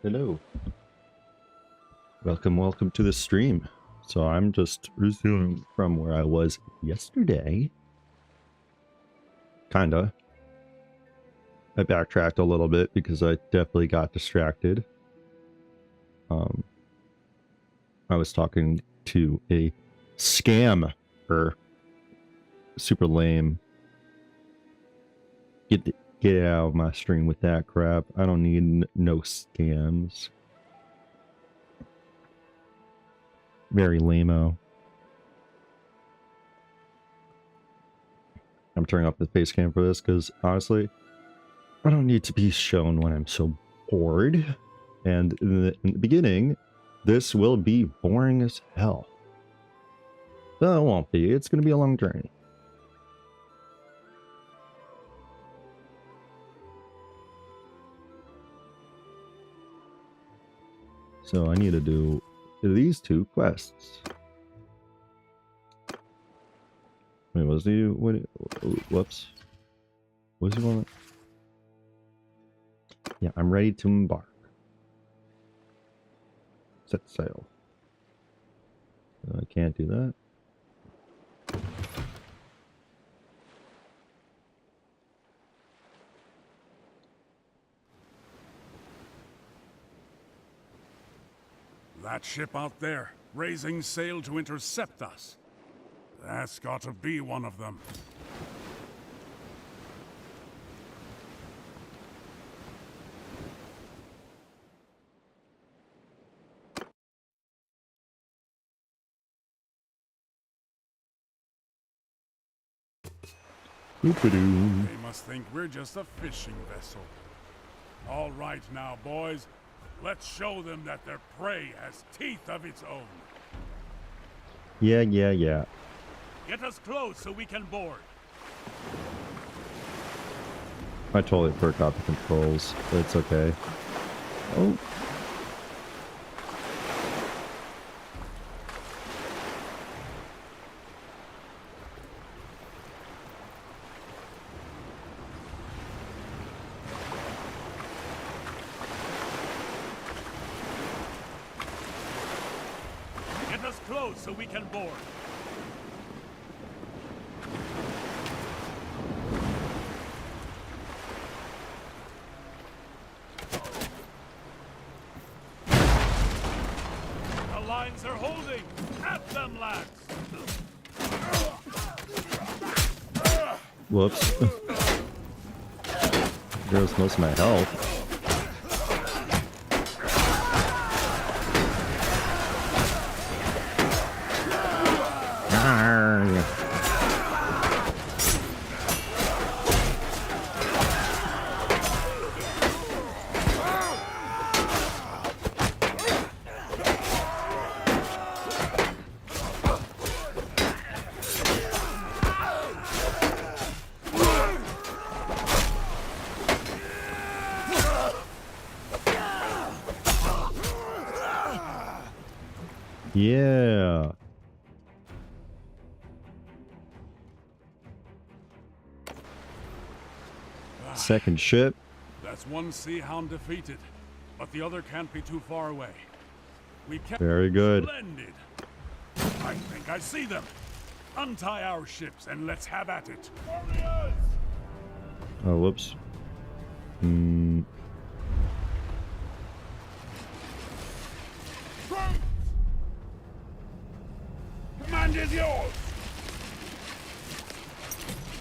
Hello. Welcome to the stream. So I'm just resuming from where I was yesterday. Kinda. I backtracked a little bit because I definitely got distracted. I was talking to a scammer. Super lame. Get out of my stream with that crap. I don't need no scams. Very lame-o. I'm turning off the face cam for this because honestly, I don't need to be shown when I'm so bored. And in the beginning, this will be boring as hell. No, it won't be. It's going to be a long journey. So I need to do these two quests. Wait, was he? What? Whoops. What was he want? Yeah, I'm ready to embark. Set sail. I can't do that. That ship out there, raising sail to intercept us. That's got to be one of them. They must think we're just a fishing vessel. All right now, boys. Let's show them that their prey has teeth of its own. Yeah. Get us close so we can board. I totally forgot the controls, but it's okay. Oh. Get us close so we can board. The lines are holding. At them, lads. Whoops. There's most of my health. Yeah. Second ship. That's one Sea Hound defeated, but the other can't be too far away. We can. Very good. Splendid. I think I see them. Untie our ships and let's have at it. Oh, whoops. Command is yours.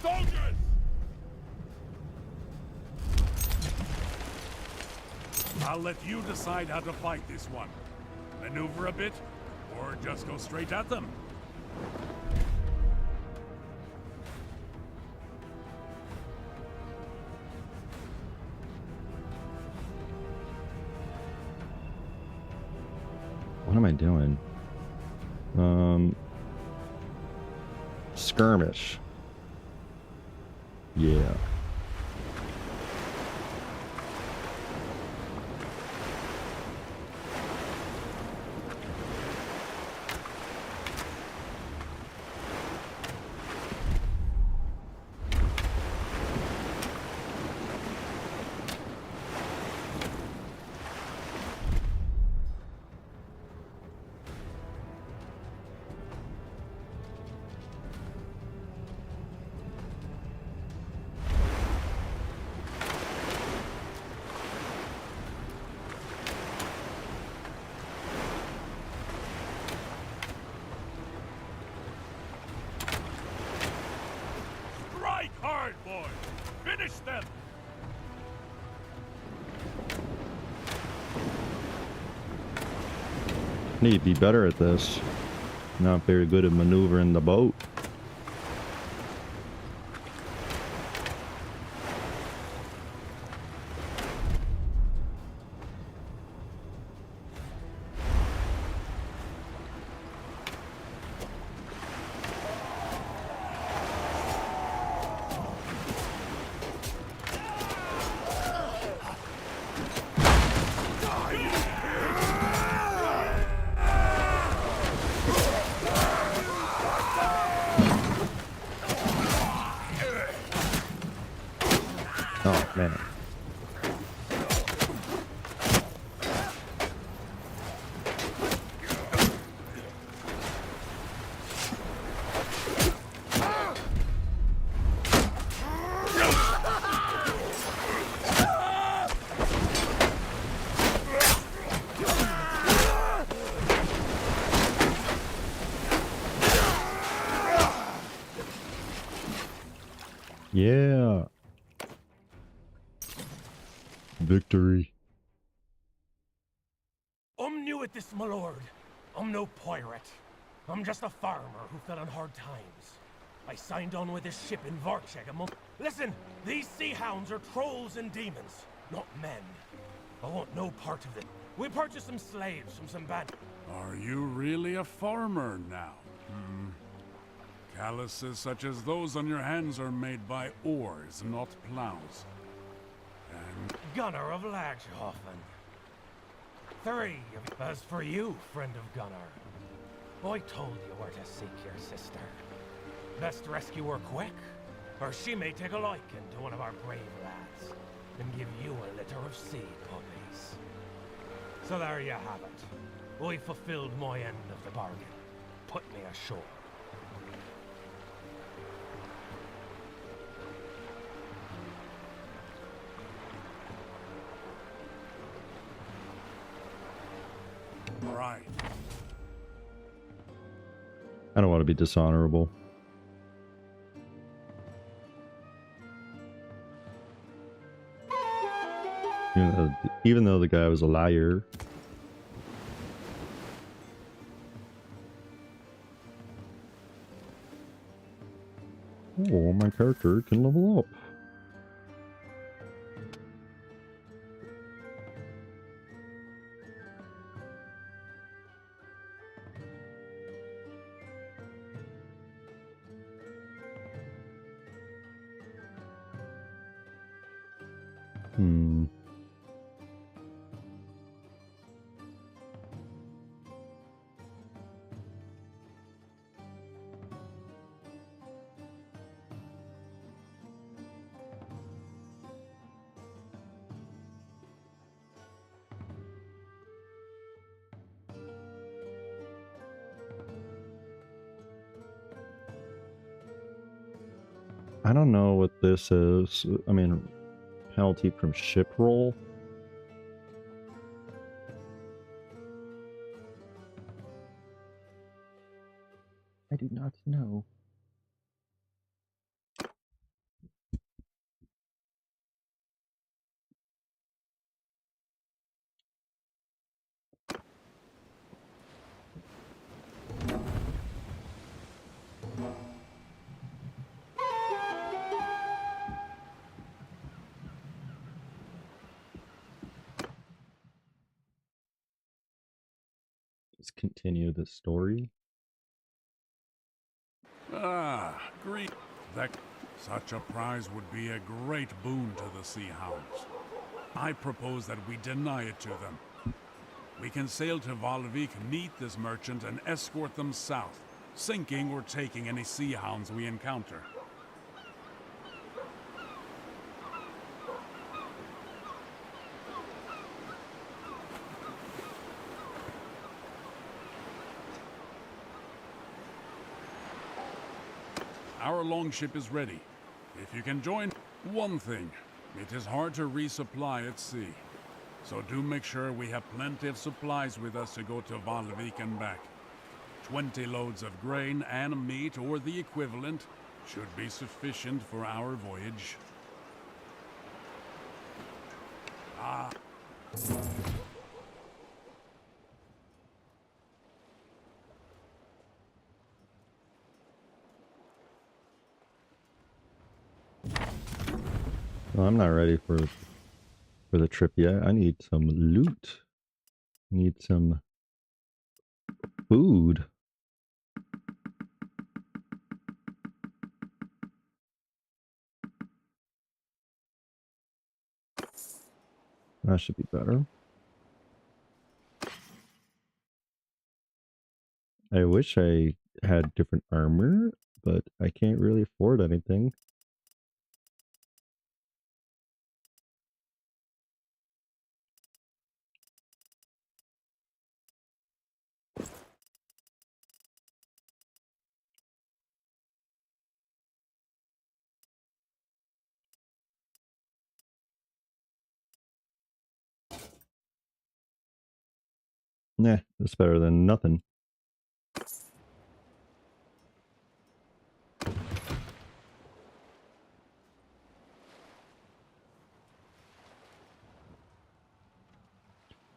Soldiers. I'll let you decide how to fight this one. Maneuver a bit, or just go straight at them. What am I doing? Skirmish. Yeah. Need to be better at this. Not very good at maneuvering the boat. Oh, man. Yeah. Victory. I'm new at this, my lord. I'm no pirate. I'm just a farmer who fell on hard times. I signed on with this ship in Vorkshag a month. Listen, these sea hounds are trolls and demons, not men. I want no part of it. We purchased some slaves from some band. Are you really a farmer now? Calluses such as those on your hands are made by oars, not plows. And Gunnar of Lagshofen. 3 of... As for you, friend of Gunnar, I told you where to seek your sister. Best rescue her quick, or she may take a liking to one of our brave lads, and give you a litter of seed puppies. So there you have it. I fulfilled my end of the bargain. Put me ashore. right. I don't want to be dishonorable. Even though the guy was a liar. Oh, my character can level up. I don't know what this is. I mean, penalty from ship roll. I do not know. Let's continue the story. Ah, great. That such a prize would be a great boon to the Sea Hounds. I propose that we deny it to them. We can sail to Valvik, meet this merchant, and escort them south, sinking or taking any Sea Hounds we encounter. Our longship is ready. If you can join, one thing, it is hard to resupply at sea. So do make sure we have plenty of supplies with us to go to Valvik and back. 20 loads of grain and meat, or the equivalent, should be sufficient for our voyage. Well, I'm not ready for the trip yet. I need some loot. Need some food. That should be better. I wish I had different armor, but I can't really afford anything. Nah, it's better than nothing.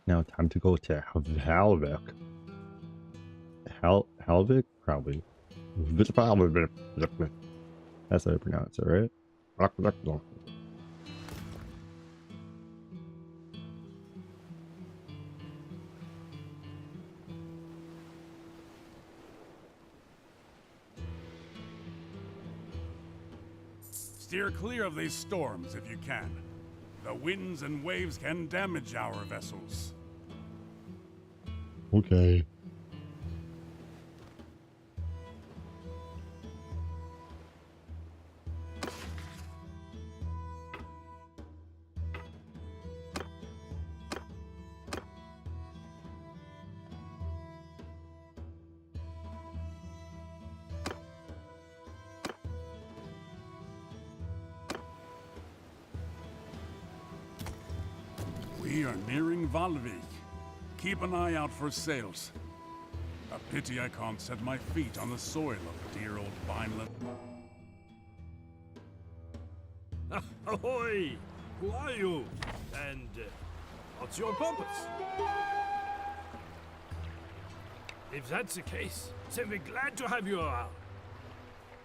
Now time to go to Halvik. Halvik? Probably. That's how I pronounce it, right? Steer clear of these storms if you can. The winds and waves can damage our vessels. Okay. We are nearing Valvik. Keep an eye out for sails. A pity I can't set my feet on the soil of dear old Vineland. Ahoy! Who are you? And what's your purpose? If that's the case, then we're glad to have you around.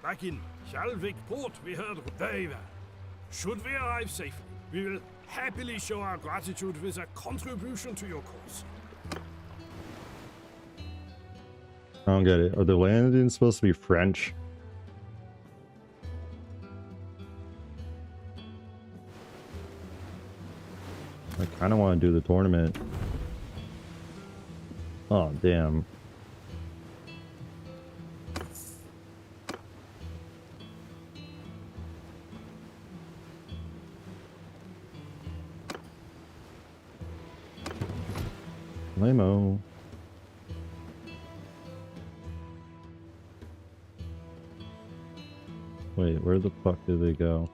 Back in Shalvik port, we heard very well. Should we arrive safely, we will happily show our gratitude with a contribution to your cause. I don't get it. Are the landings supposed to be French? I kind of want to do the tournament. Oh, damn. Lame-o. Wait, where the fuck did they go?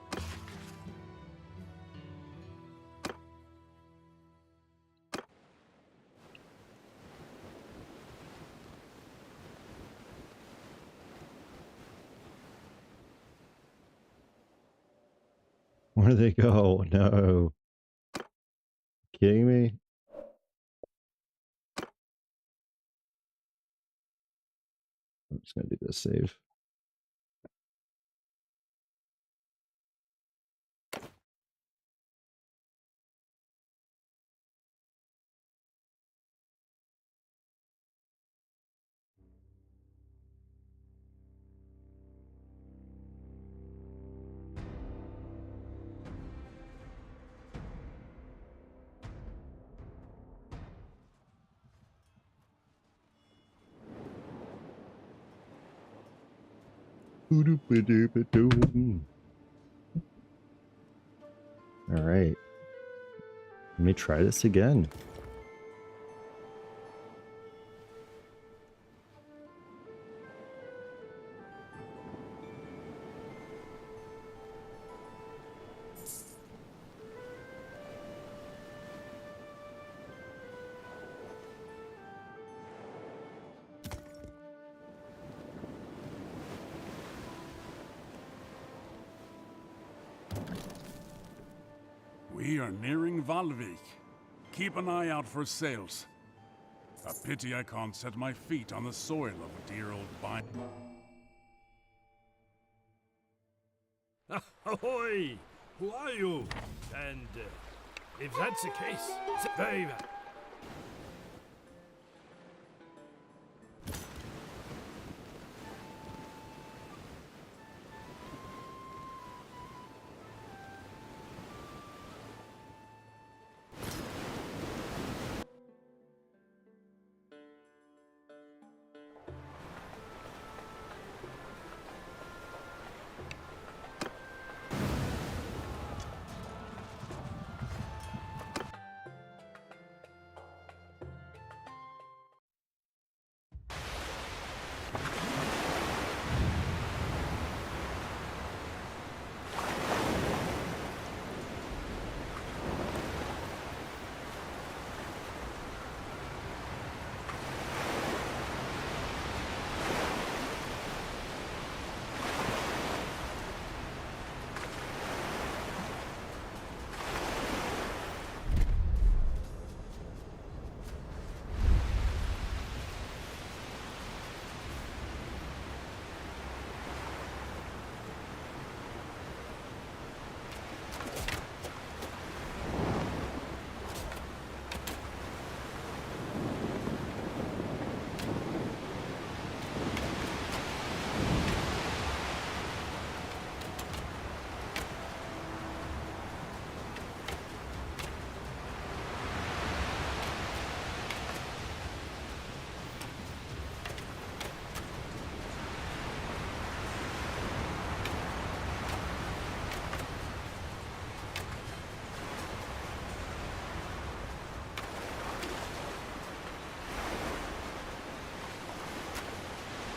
Where did they go? No. Kidding me? I'm just gonna do this save. All right. Let me try this again. We are nearing Valvik. Keep an eye out for sails. A pity I can't set my feet on the soil of dear old Vineland. Ahoy! Who are you? And if that's the case, very well.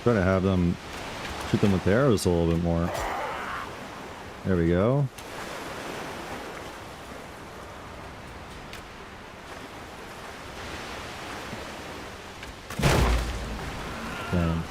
Try to have them shoot them with the arrows a little bit more. There we go. Damn.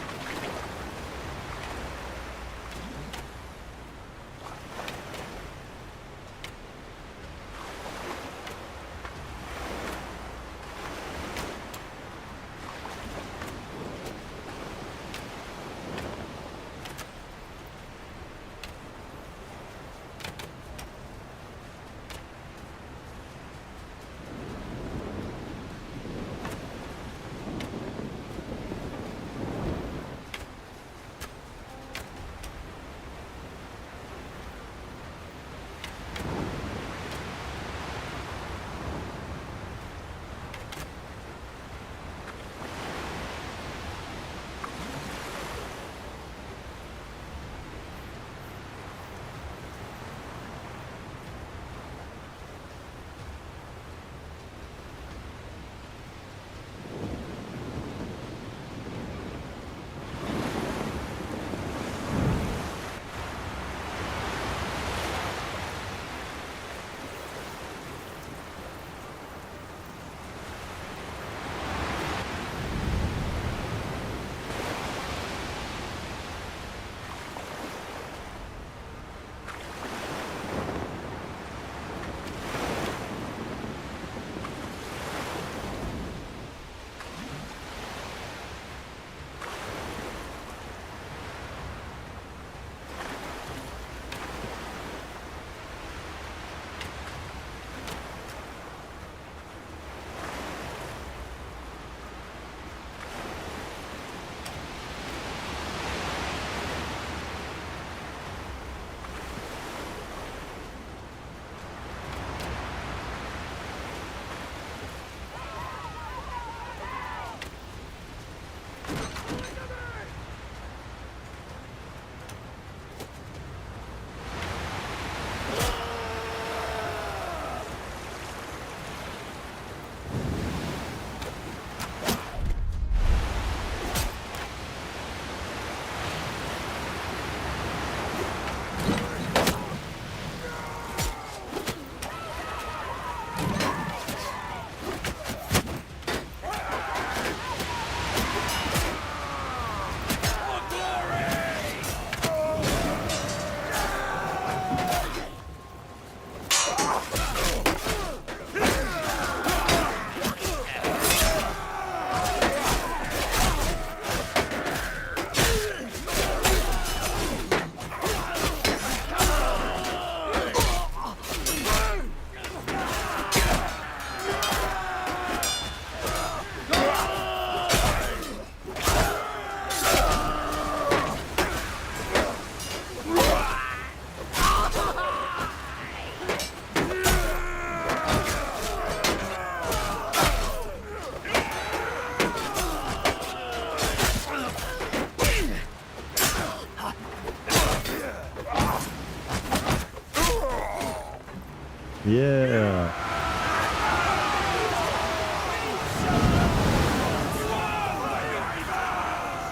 Yeah.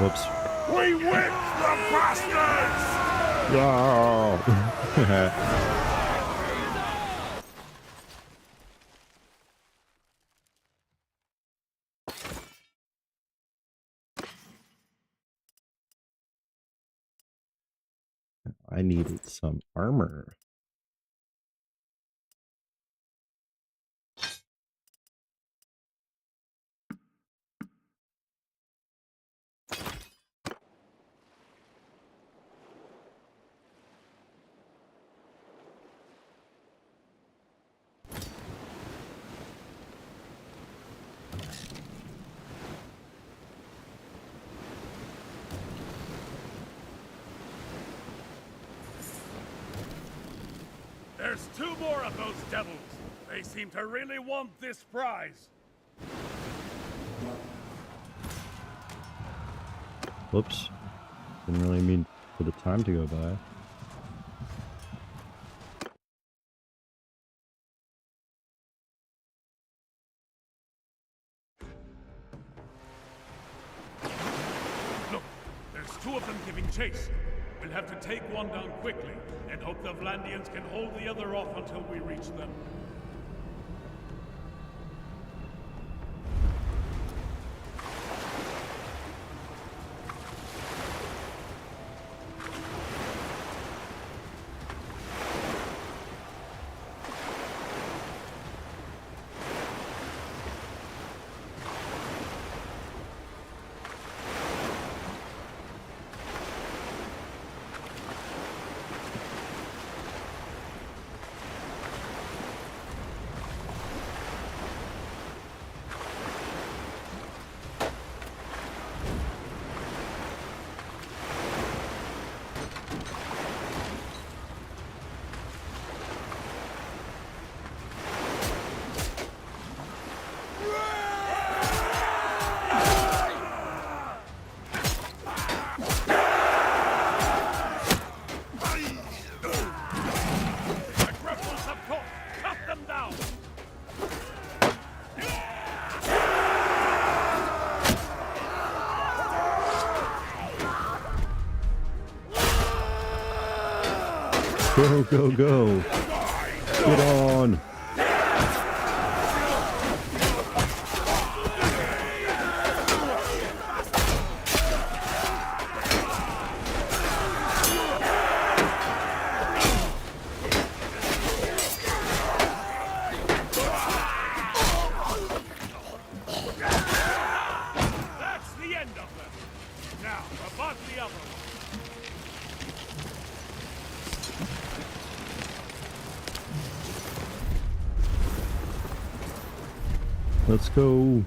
Whoops. We whipped the bastards! Yeah. I needed some armor. There's 2 more of those devils. They seem to really want this prize. Whoops. Didn't really mean for the time to go by. Look, there's 2 of them giving chase. We'll have to take one down quickly and hope the Vlandians can hold the other off until we reach them. Go, go, go. Get on. That's the end of them. Now, about the other one. Let's go.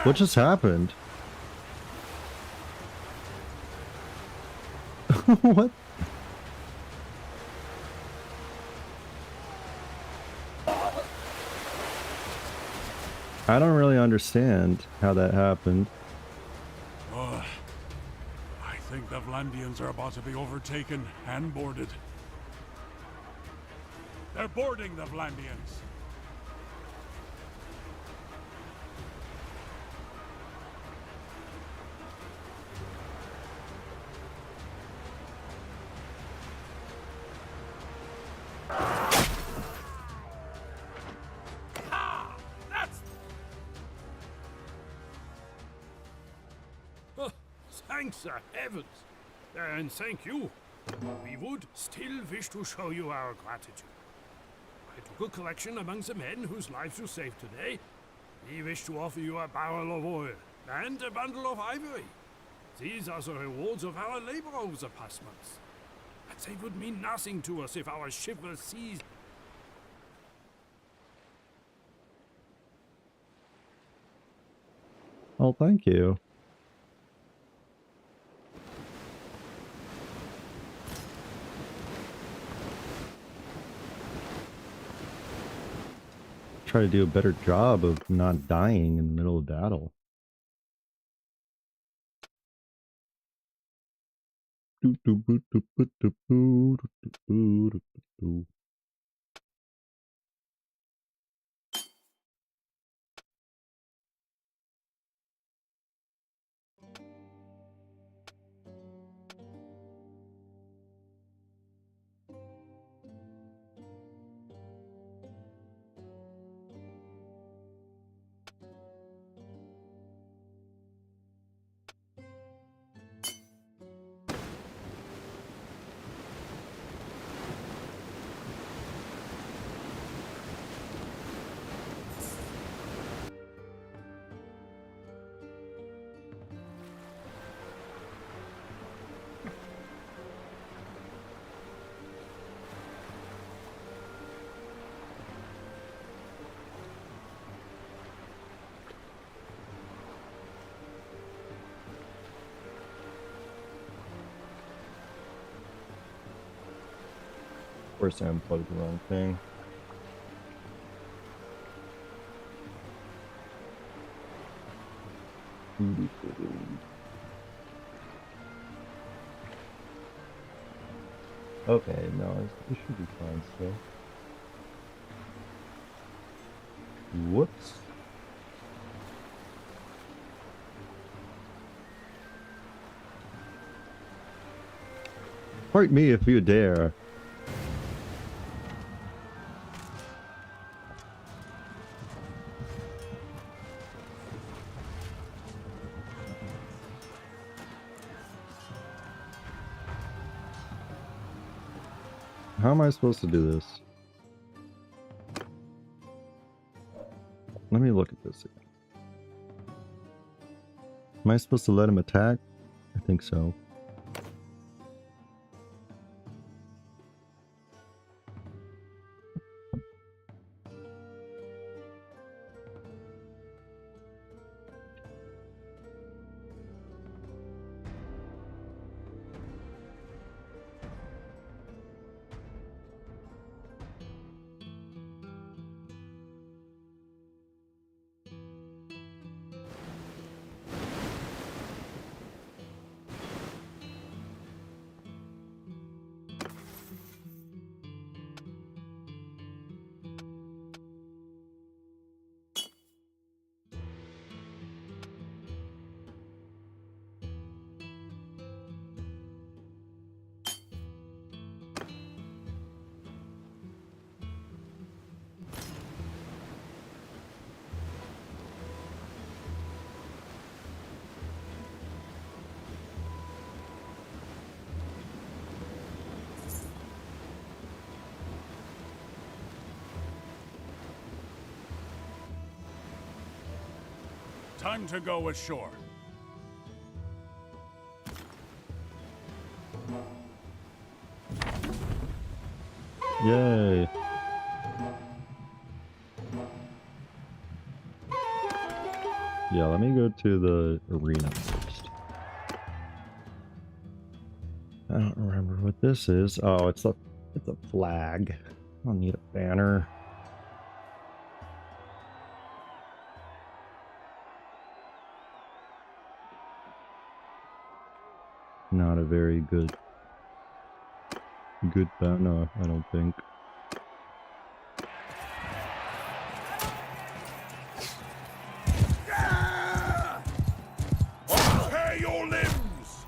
What just happened? What? I don't really understand how that happened. I think the Vlandians are about to be overtaken and boarded. They're boarding the Vlandians. thank the heavens. And thank you. We would still wish to show you our gratitude. I took a collection among the men whose lives you saved today. We wish to offer you a barrel of oil and a bundle of ivory. These are the rewards of our labor over the past months. But they would mean nothing to us if our ship were seized. Oh, thank you. Try to do a better job of not dying in the middle of battle. Of course, I unplugged the wrong thing. Okay, no, it should be fine still. Whoops. Fight me if you dare. How am I supposed to do this? Let me look at this again. Am I supposed to let him attack? I think so. Time to go ashore. Yay. Yeah, let me go to the arena first. I don't remember what this is. Oh, it's a flag. I don't need a banner. Not a very good banner, I don't think. Prepare your limbs!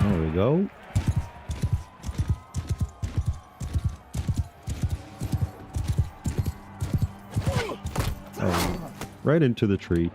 There we go. Oh, right into the tree.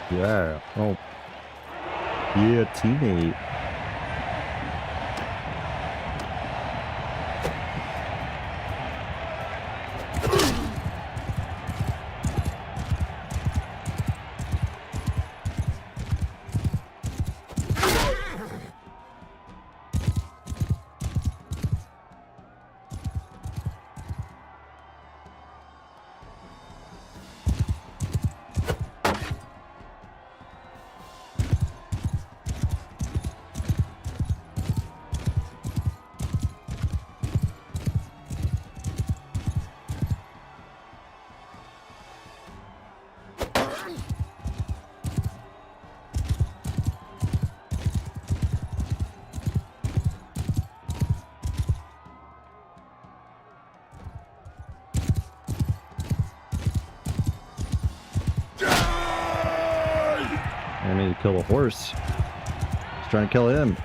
Yeah. Oh. Yeah, teammate. I need to kill a horse. He's trying to kill him.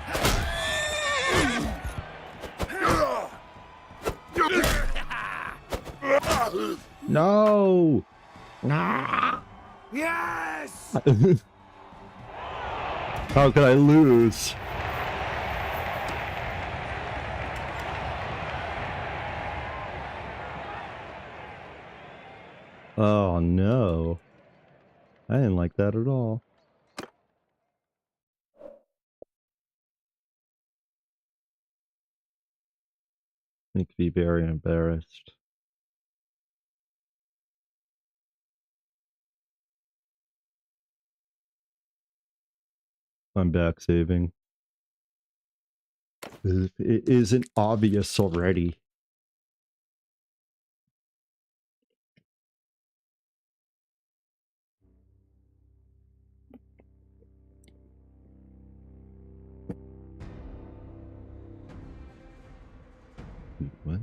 No! Yes! How could I lose? Oh no. I didn't like that at all. Make me very embarrassed. I'm back saving. It isn't obvious already. What?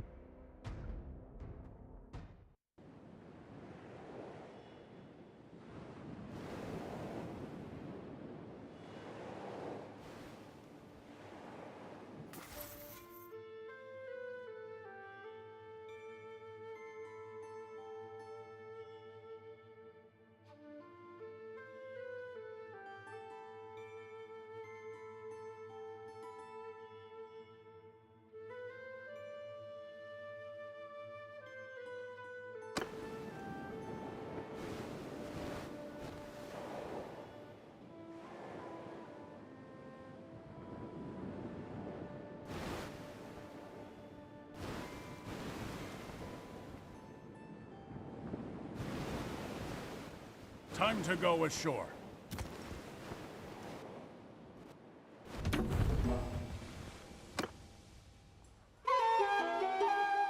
Time to go ashore.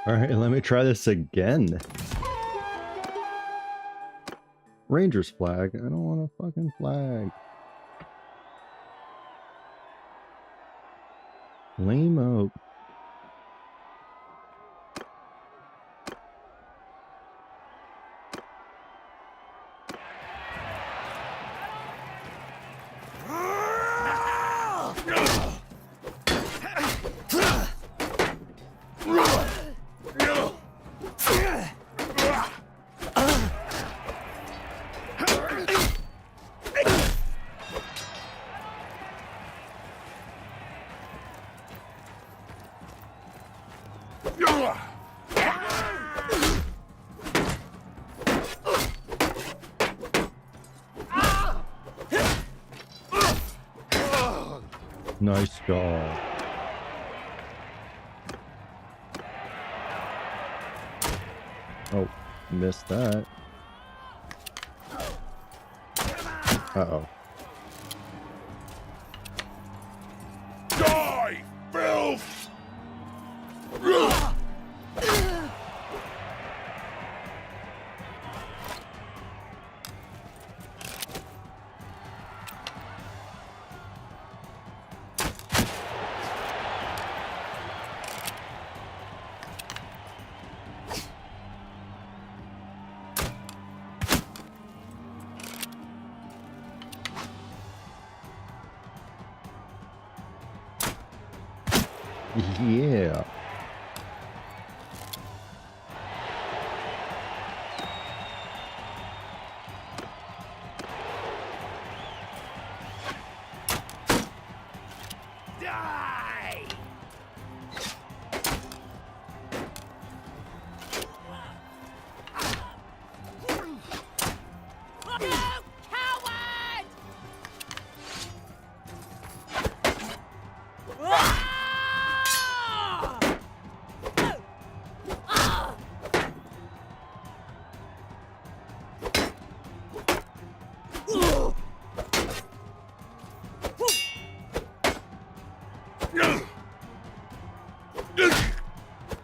Alright, let me try this again. Rangers flag. I don't want a fucking flag. Lame-o. Nice job. Oh, missed that. Uh-oh. Die, filth! Yeah. Die! You coward!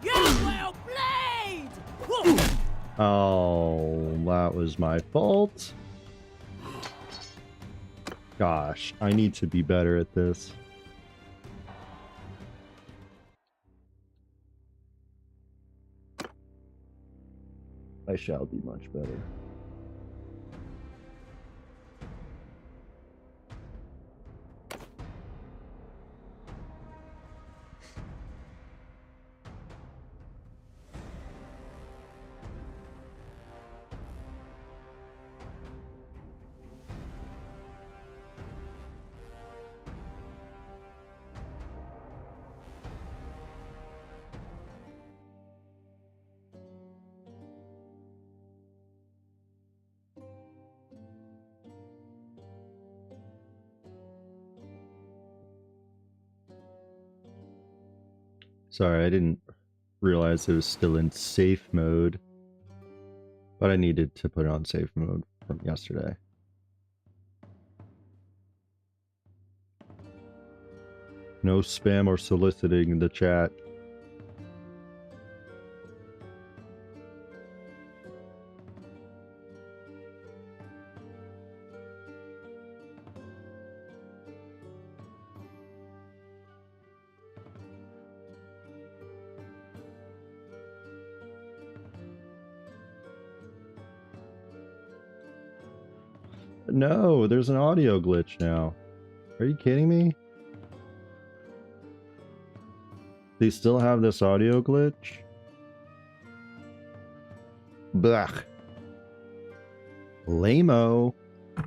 You will bleed! Oh, that was my fault. Gosh, I need to be better at this. I shall be much better. Sorry, I didn't realize it was still in safe mode, but I needed to put it on safe mode from yesterday. No spam or soliciting in the chat. No, there's an audio glitch now. Are you kidding me? They still have this audio glitch? Blech. Lame-o.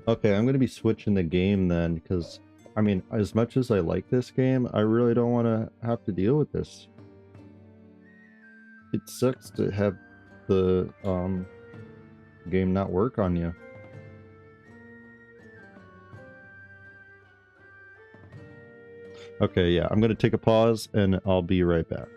Okay, I'm gonna be switching the game then, because, I mean, as much as I like this game, I really don't want to have to deal with this. It sucks to have the game not work on you. Okay, yeah, I'm gonna take a pause and I'll be right back.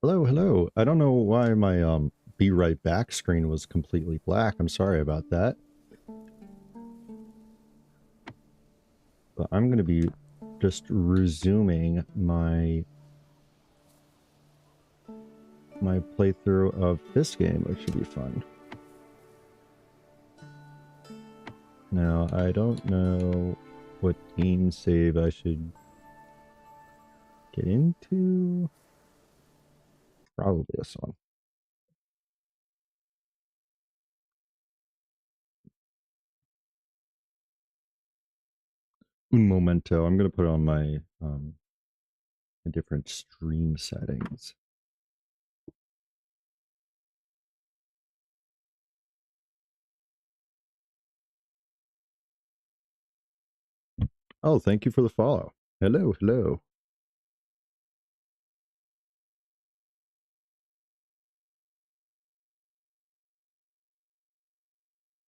Hello, hello. I don't know why my be right back screen was completely black. I'm sorry about that. But I'm going to be just resuming my playthrough of this game, which should be fun. Now, I don't know what game save I should get into. Probably this one. Un momento. I'm going to put on my different stream settings. Oh, thank you for the follow. Hello, hello.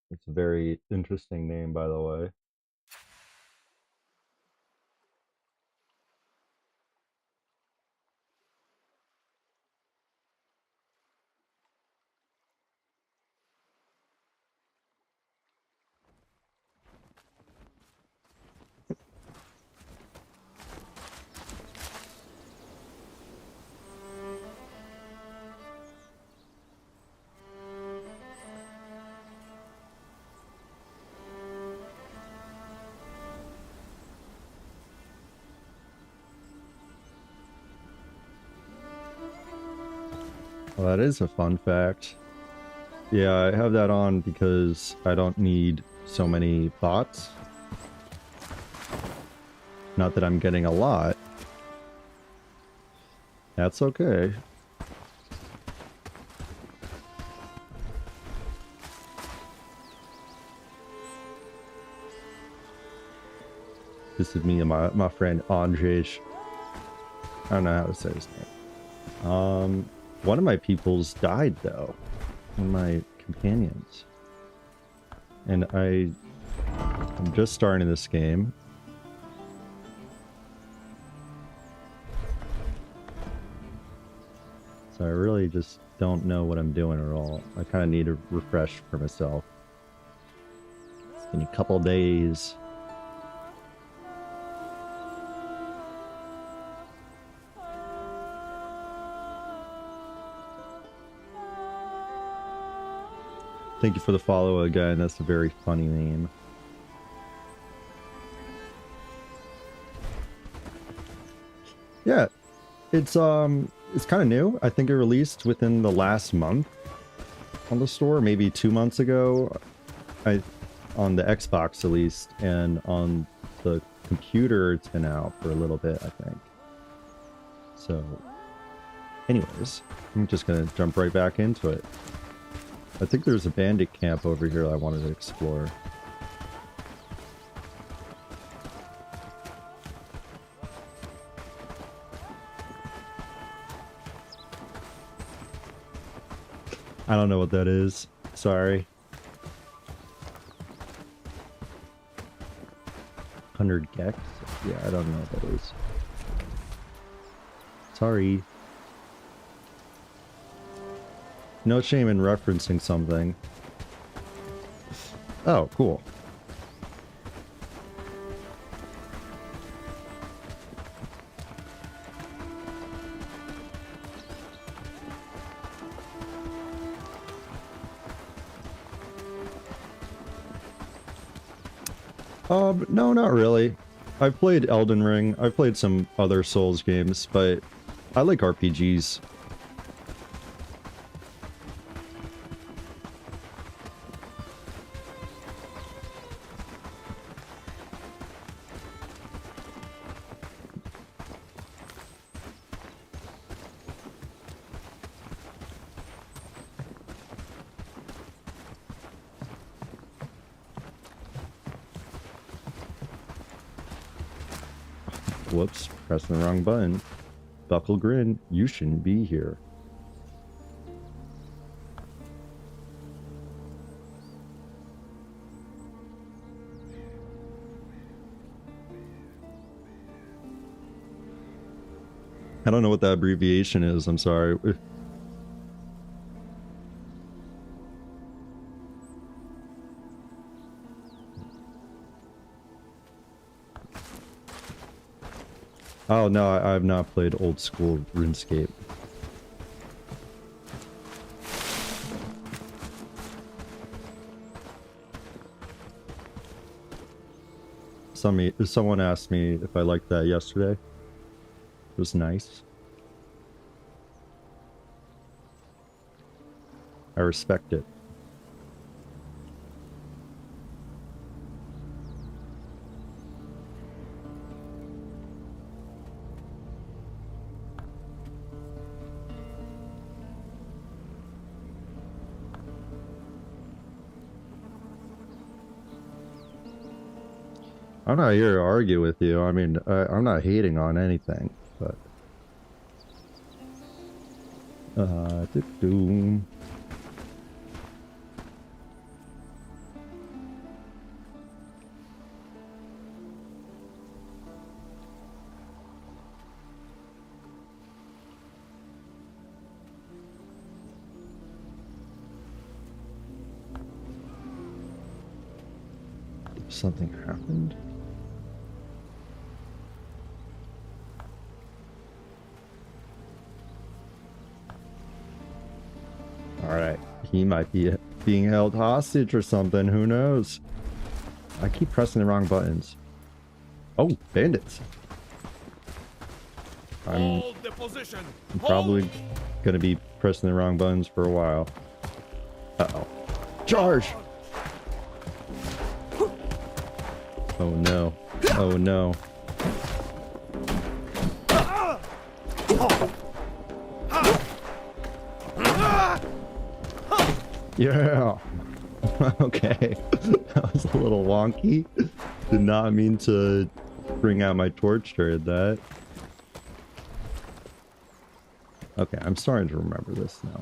It's a very interesting name, by the way. Well, that is a fun fact. Yeah, I have that on because I don't need so many bots. Not that I'm getting a lot. That's okay. This is me and my friend Andrzej. I don't know how to say his name. One of my peoples died though. One of my companions. And I'm just starting this game. So I really just don't know what I'm doing at all. I kind of need a refresh for myself. It's been a couple days. Thank you for the follow again. That's a very funny name. Yeah, it's kind of new. I think it released within the last month on the store, maybe 2 months ago. On the Xbox at least, and on the computer it's been out for a little bit, I think. So, anyways, I'm just gonna jump right back into it. I think there's a bandit camp over here that I wanted to explore. I don't know what that is. Sorry. 100 gex? Yeah, I don't know what that is. Sorry. No shame in referencing something. Oh, cool. No, not really. I've played Elden Ring. I've played some other Souls games, but I like RPGs. Whoops, pressing the wrong button. Buckle grin, you shouldn't be here. I don't know what that abbreviation is. I'm sorry. Oh no, I've not played old school RuneScape. Someone asked me if I liked that yesterday. It was nice. I respect it. I'm not here to argue with you. I mean, I'm not hating on anything, but... doom. Something happened? Alright, he might be being held hostage or something, who knows? I keep pressing the wrong buttons. Oh, bandits! I'm probably gonna be pressing the wrong buttons for a while. Uh-oh. Charge! Oh no. Oh no. Yeah. Okay. That was a little wonky. Did not mean to bring out my torch during that. Okay, I'm starting to remember this now.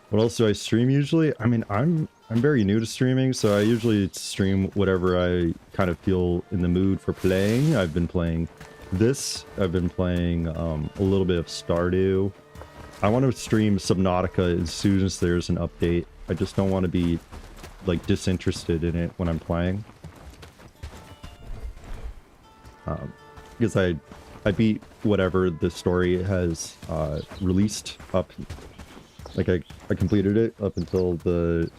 What else do I stream usually? I mean, I'm very new to streaming, so I usually stream whatever I kind of feel in the mood for playing. I've been playing this. I've been playing a little bit of Stardew. I want to stream Subnautica as soon as there's an update. I just don't want to be like disinterested in it when I'm playing. Because I beat whatever the story has released up. Like I completed it up until the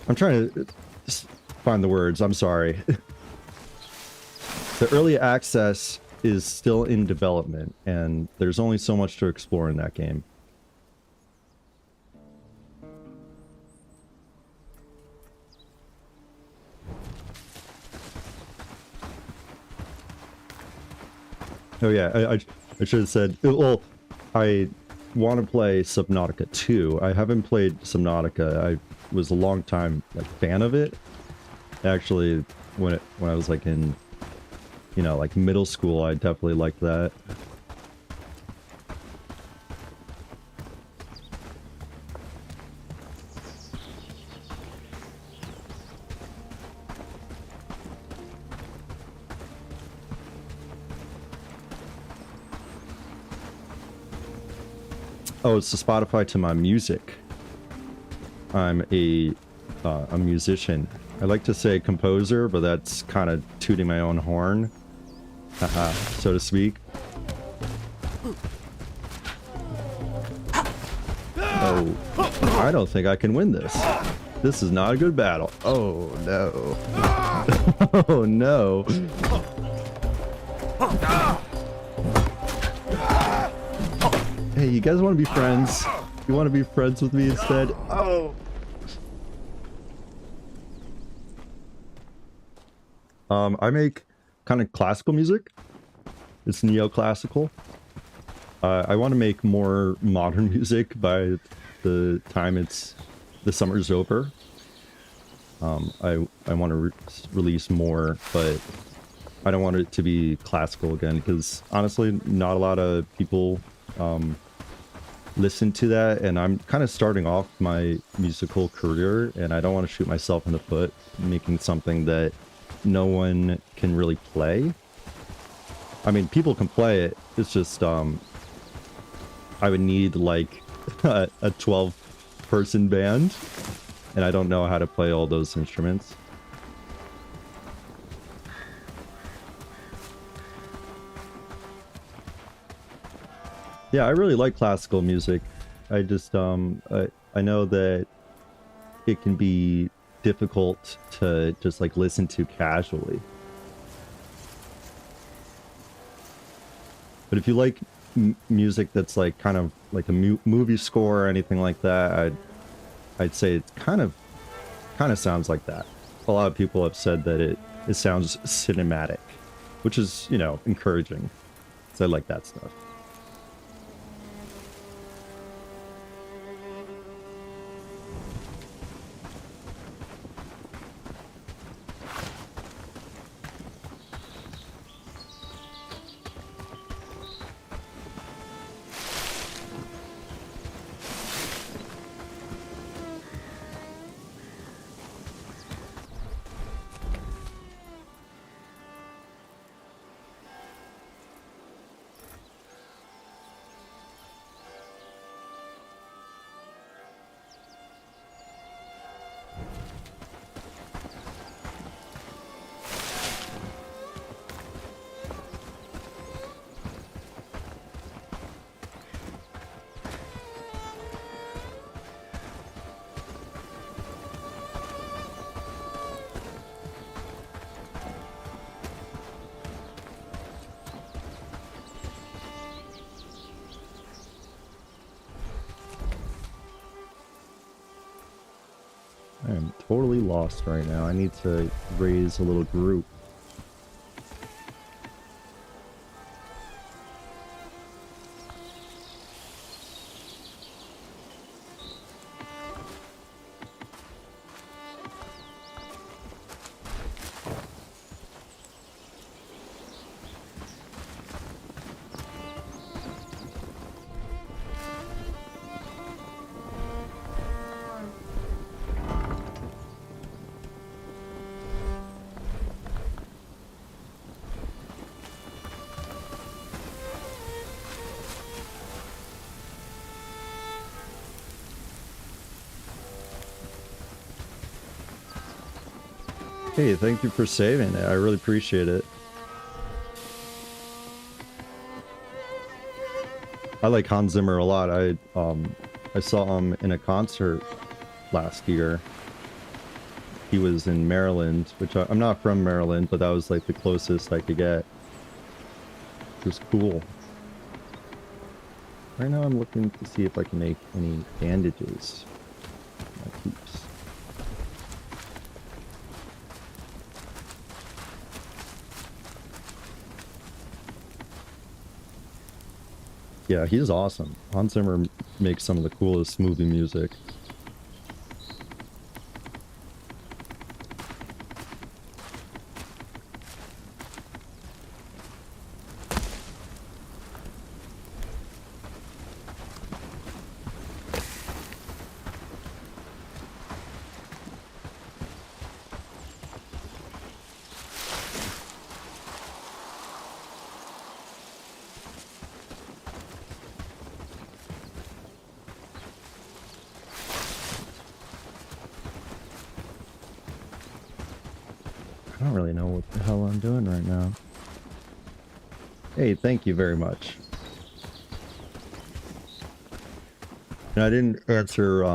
I'm trying to just find the words, I'm sorry. The early access is still in development and there's only so much to explore in that game. Oh yeah, I should have said, well, I want to play Subnautica 2. I haven't played Subnautica. I was a long time like fan of it. Actually, when I was like in, you know, like middle school, I definitely liked that. Oh, it's the Spotify to my music. I'm a musician. I like to say composer, but that's kind of tooting my own horn, so to speak. Oh, I don't think I can win this. This is not a good battle. Oh no. Oh no. Hey, you guys want to be friends? You want to be friends with me instead? Oh. I make kind of classical music. It's neoclassical. I want to make more modern music by the time the summer's over. I want to release more, but I don't want it to be classical again because honestly, not a lot of people listen to that, and I'm kind of starting off my musical career, and I don't want to shoot myself in the foot making something that no one can really play. I mean, people can play it. It's just I would need like a 12-person band, and I don't know how to play all those instruments. Yeah, I really like classical music. I just I know that it can be difficult to just like listen to casually. But if you like music that's like kind of like a movie score or anything like that, I'd say it kind of sounds like that. A lot of people have said that it sounds cinematic, which is, you know, encouraging. So I like that stuff. I am totally lost right now. I need to raise a little group. Hey, thank you for saving it. I really appreciate it. I like Hans Zimmer a lot. I saw him in a concert last year. He was in Maryland, which I'm not from Maryland, but that was like the closest I could get. It was cool. Right now I'm looking to see if I can make any bandages. My peeps. Yeah, he's awesome. Hans Zimmer makes some of the coolest movie music. I don't really know what the hell I'm doing right now. Hey, thank you very much. And I didn't answer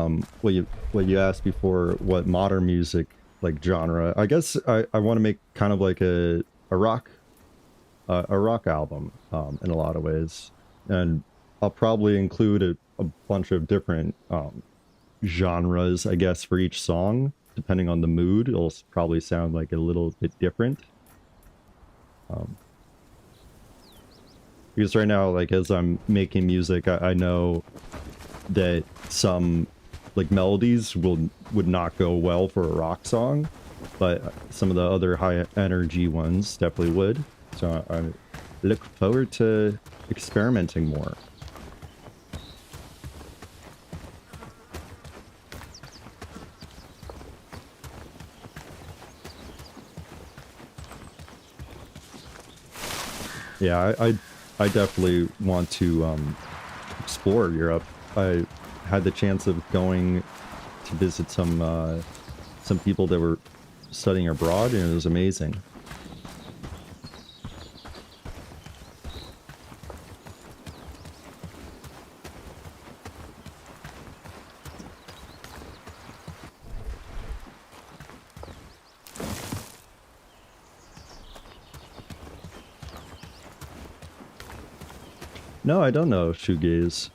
what you asked before, what modern music like genre. I guess I want to make kind of like a rock album in a lot of ways, and I'll probably include a bunch of different genres, I guess, for each song. Depending on the mood, it'll probably sound like a little bit different. Because right now, like, as I'm making music, I know that some like melodies would not go well for a rock song, but some of the other high energy ones definitely would. So I look forward to experimenting more. Yeah, I definitely want to explore Europe. I had the chance of going to visit some people that were studying abroad, and it was amazing. No, I don't know shoegaze.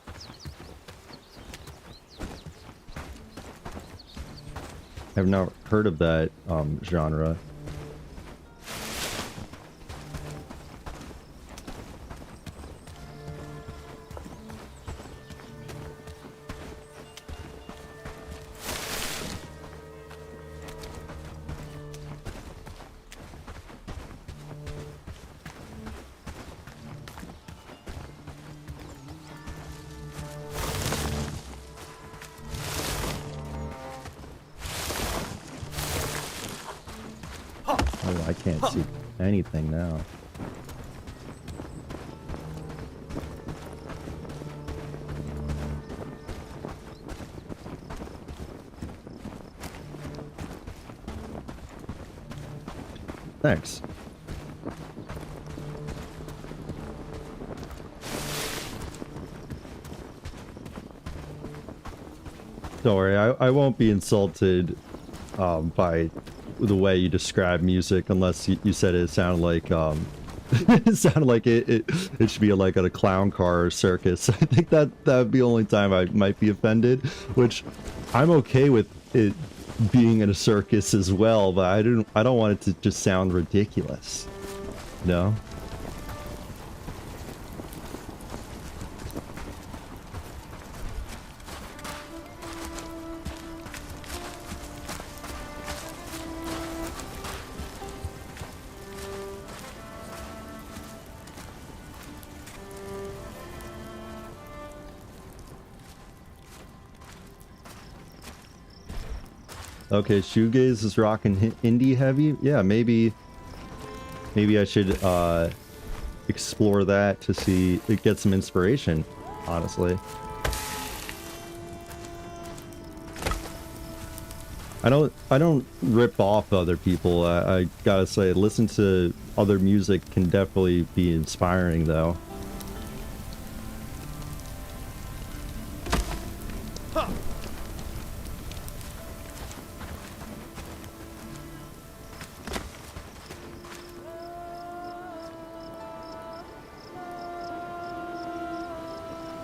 I've not heard of that genre. Oh, I can't see anything now. Thanks. Don't worry, I won't be insulted by the way you describe music unless you said it sounded like it sounded like it should be like at a clown car or circus. I think that would be the only time I might be offended, which I'm okay with it being in a circus as well, but I don't want it to just sound ridiculous. No? Okay, shoegaze is rocking indie heavy. Yeah, maybe I should explore that to see get some inspiration, honestly. I don't rip off other people. I gotta say, listen to other music can definitely be inspiring though.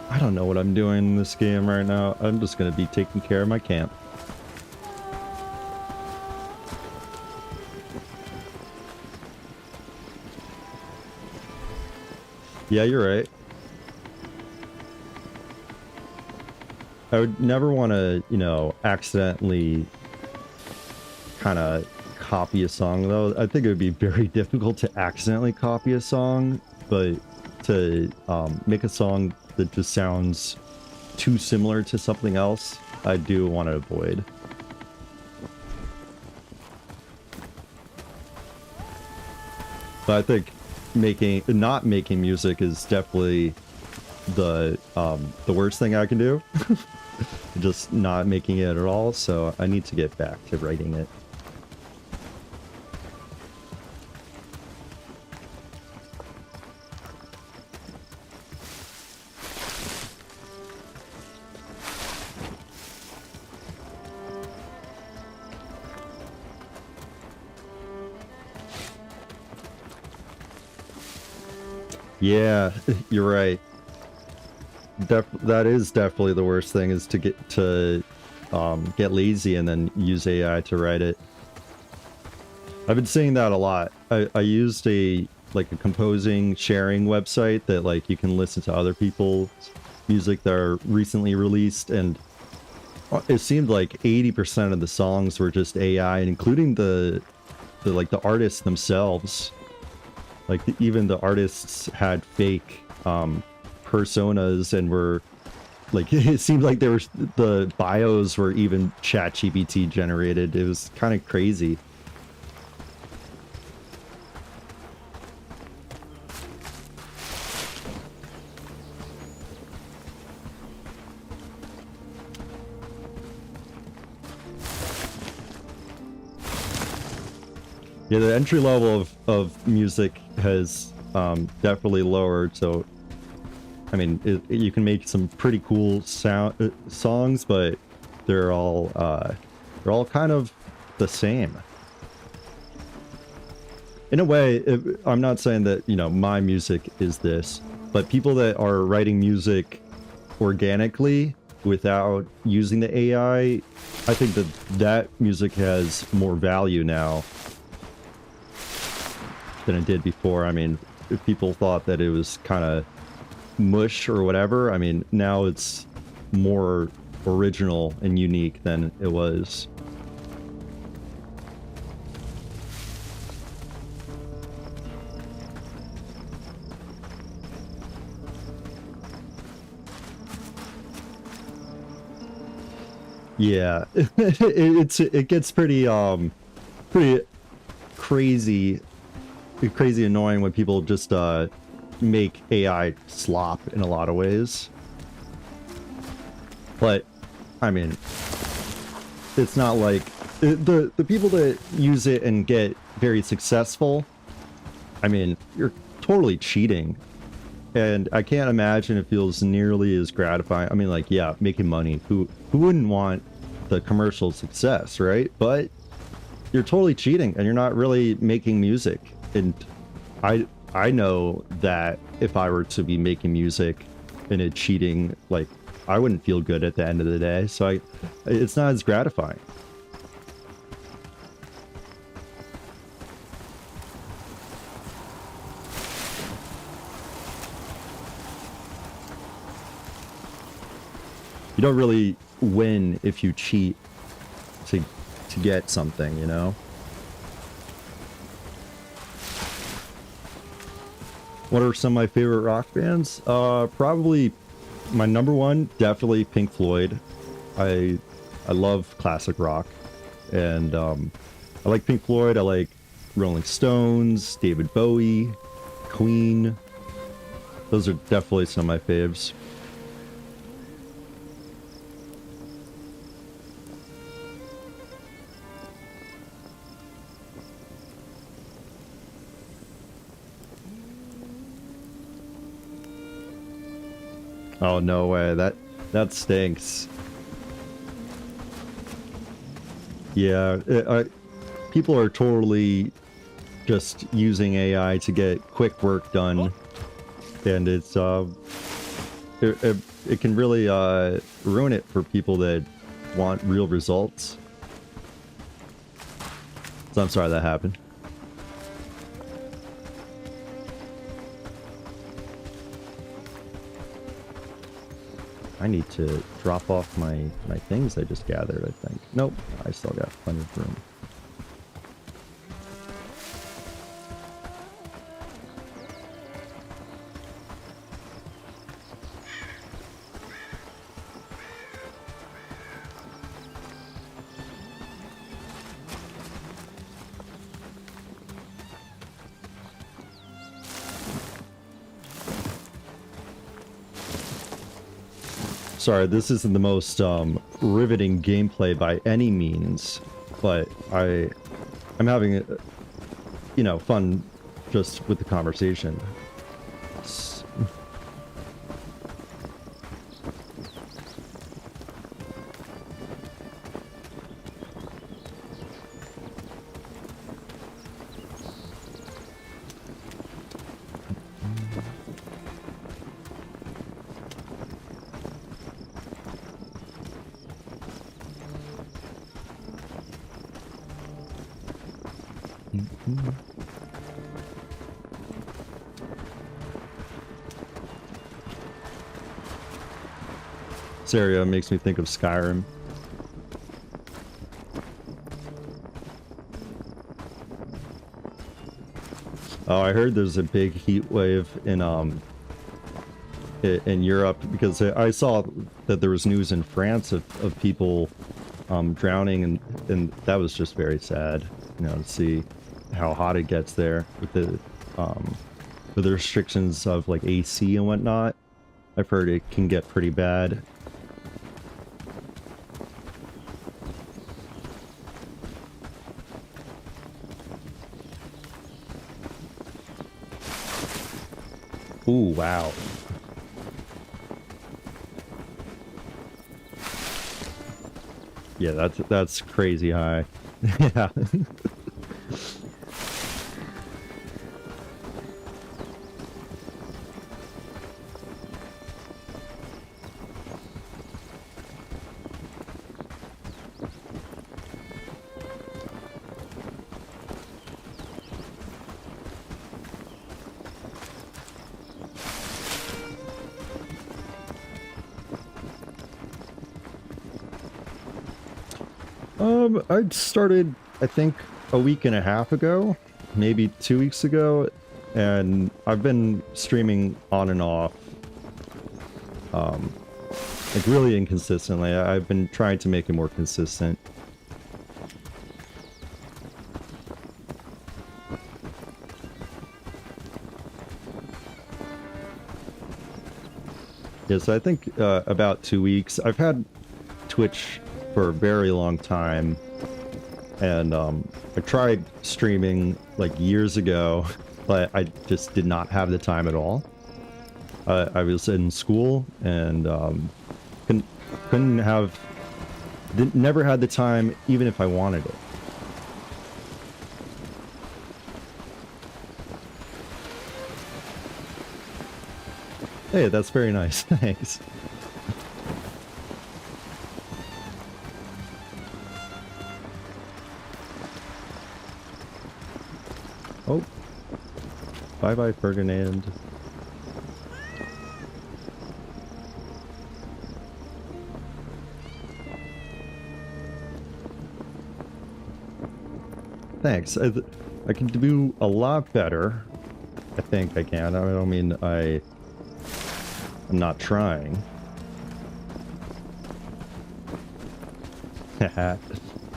I don't know what I'm doing in this game right now. I'm just gonna be taking care of my camp. Yeah, you're right. I would never want to, you know, accidentally kind of copy a song, though. I think it would be very difficult to accidentally copy a song, but to make a song that just sounds too similar to something else, I do want to avoid. But I think not making music is definitely the worst thing I can do. Just not making it at all, so I need to get back to writing it. Yeah, you're right. That is definitely the worst thing, is to get lazy and then use AI to write it. I've been seeing that a lot. I used a composing sharing website that like you can listen to other people's music that are recently released, and it seemed like 80% of the songs were just AI, and including the artists themselves. Like even the artists had fake personas and were like, it seemed like the bios were even ChatGPT generated. It was kind of crazy. Yeah, the entry level of music has definitely lowered. So, I mean, you can make some pretty cool songs, but they're all kind of the same. In a way, I'm not saying that, you know, my music is this, but people that are writing music organically without using the AI, I think that music has more value now than it did before. I mean, if people thought that it was kind of mush or whatever, I mean, now it's more original and unique than it was. Yeah, it gets pretty crazy annoying when people just make AI slop in a lot of ways. But I mean, it's not like the people that use it and get very successful, I mean, you're totally cheating. And I can't imagine it feels nearly as gratifying. I mean, like, yeah, making money. Who wouldn't want the commercial success, right? But you're totally cheating, and you're not really making music. And I know that if I were to be making music and it cheating, like, I wouldn't feel good at the end of the day. So it's not as gratifying. You don't really win if you cheat to get something, you know? What are some of my favorite rock bands? Probably my number one, definitely Pink Floyd. I love classic rock, and I like Pink Floyd. I like Rolling Stones, David Bowie, Queen. Those are definitely some of my faves. Oh, no way. That stinks. Yeah, people are totally just using AI to get quick work done, and it's it can really ruin it for people that want real results. So I'm sorry that happened. I need to drop off my things I just gathered, I think. Nope, I still got plenty of room. Sorry, this isn't the most riveting gameplay by any means, but I'm having, you know, fun just with the conversation. This area makes me think of Skyrim. Oh, I heard there's a big heat wave in Europe, because I saw that there was news in France of people drowning, and that was just very sad, you know, to see how hot it gets there with the restrictions of like AC and whatnot. I've heard it can get pretty bad. Ooh, wow. Yeah, that's crazy high. Yeah. I started, I think, a week and a half ago, maybe 2 weeks ago, and I've been streaming on and off, like really inconsistently. I've been trying to make it more consistent. Yeah, so I think about 2 weeks. I've had Twitch for a very long time, and I tried streaming like years ago, but I just did not have the time at all. I was in school and couldn't have, never had the time even if I wanted it. Hey, that's very nice. Thanks. Oh. Bye-bye, Ferdinand. Thanks. I can do a lot better. I think I can. I don't mean I'm not trying.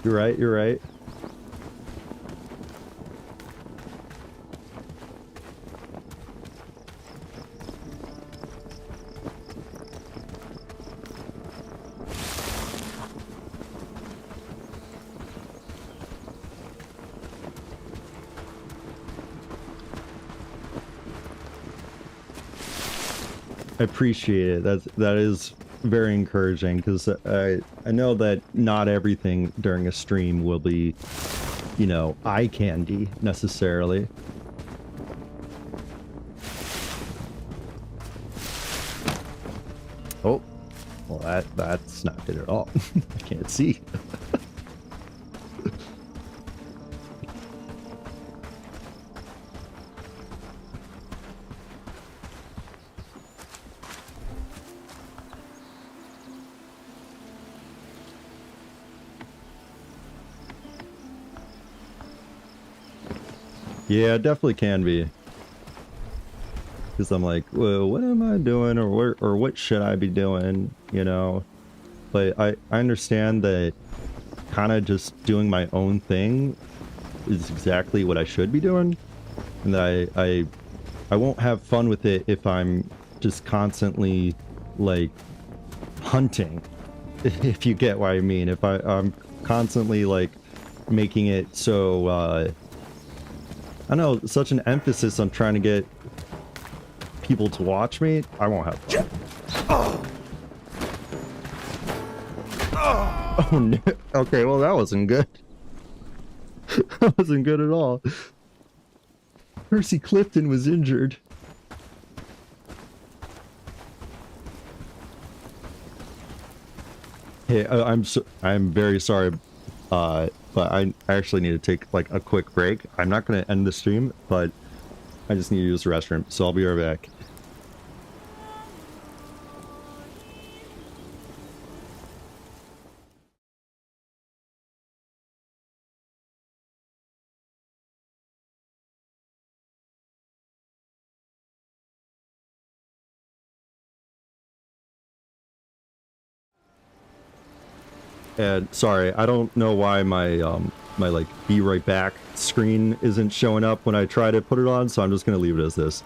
You're right, you're right. I appreciate it. That is very encouraging, because I know that not everything during a stream will be, you know, eye candy necessarily. Oh, well that's not good at all. I can't see. Yeah, it definitely can be. Because I'm like, well, what am I doing, or what should I be doing, you know? But I understand that kind of just doing my own thing is exactly what I should be doing. And that I won't have fun with it if I'm just constantly, like, hunting. If you get what I mean. If I'm constantly, like, making it so, I don't know, such an emphasis on trying to get people to watch me, I won't have fun. Oh no. Okay, well that wasn't good. That wasn't good at all. Percy Clifton was injured. Hey, I'm very sorry, but I actually need to take like a quick break. I'm not going to end the stream, but I just need to use the restroom, so I'll be right back. And sorry, I don't know why my my like be right back screen isn't showing up when I try to put it on, so I'm just gonna leave it as this.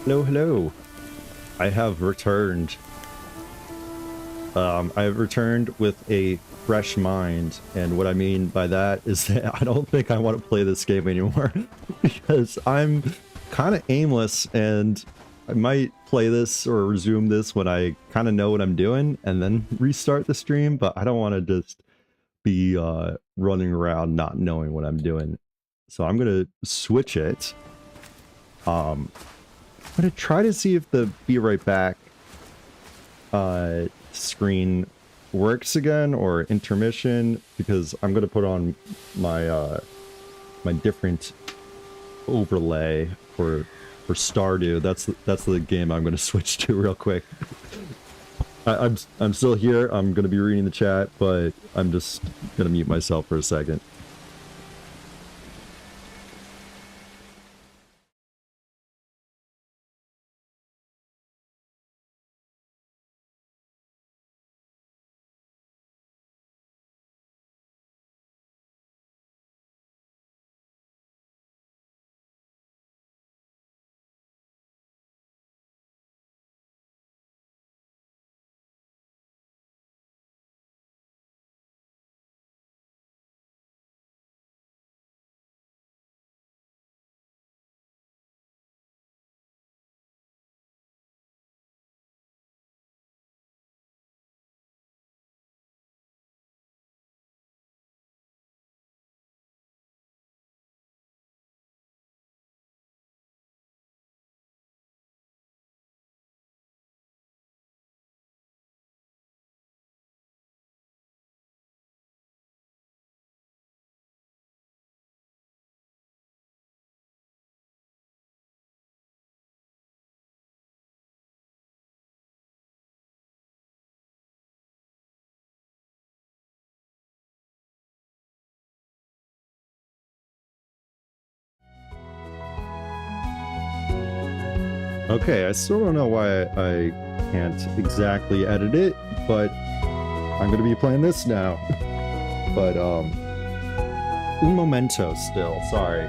Hello, hello. I have returned. I have returned with a fresh mind, and what I mean by that is that I don't think I want to play this game anymore because I'm kind of aimless, and I might play this or resume this when I kind of know what I'm doing and then restart the stream, but I don't want to just be running around not knowing what I'm doing. So I'm going to switch it. I'm going to try to see if the Be Right Back screen works again, or intermission, because I'm going to put on my my different overlay for Stardew. That's the game I'm going to switch to real quick. I'm still here. I'm going to be reading the chat, but I'm just going to mute myself for a second. Okay, I still don't know why I can't exactly edit it, but I'm gonna be playing this now. But un momento still, sorry.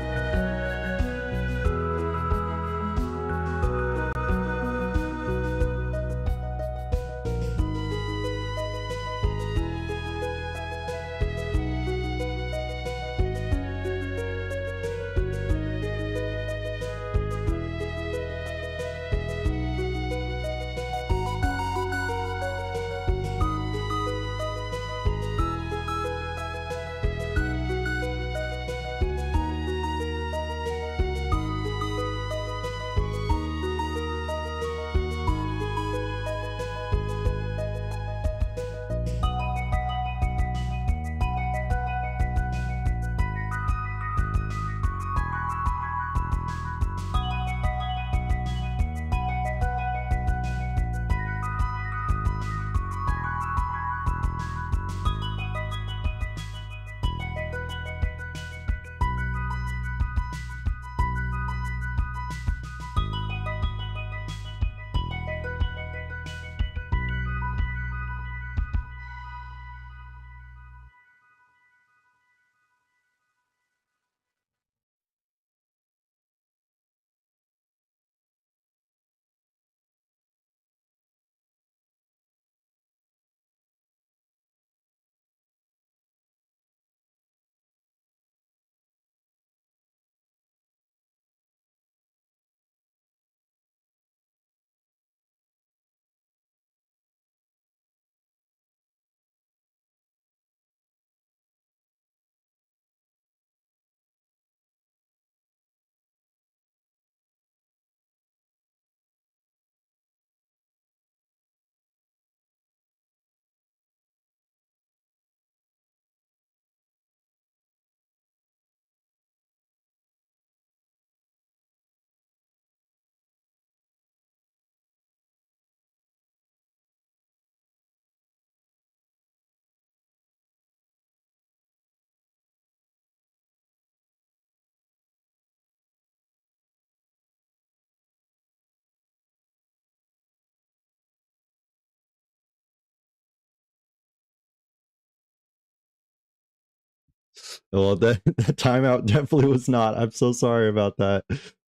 Well, that timeout definitely was not. I'm so sorry about that.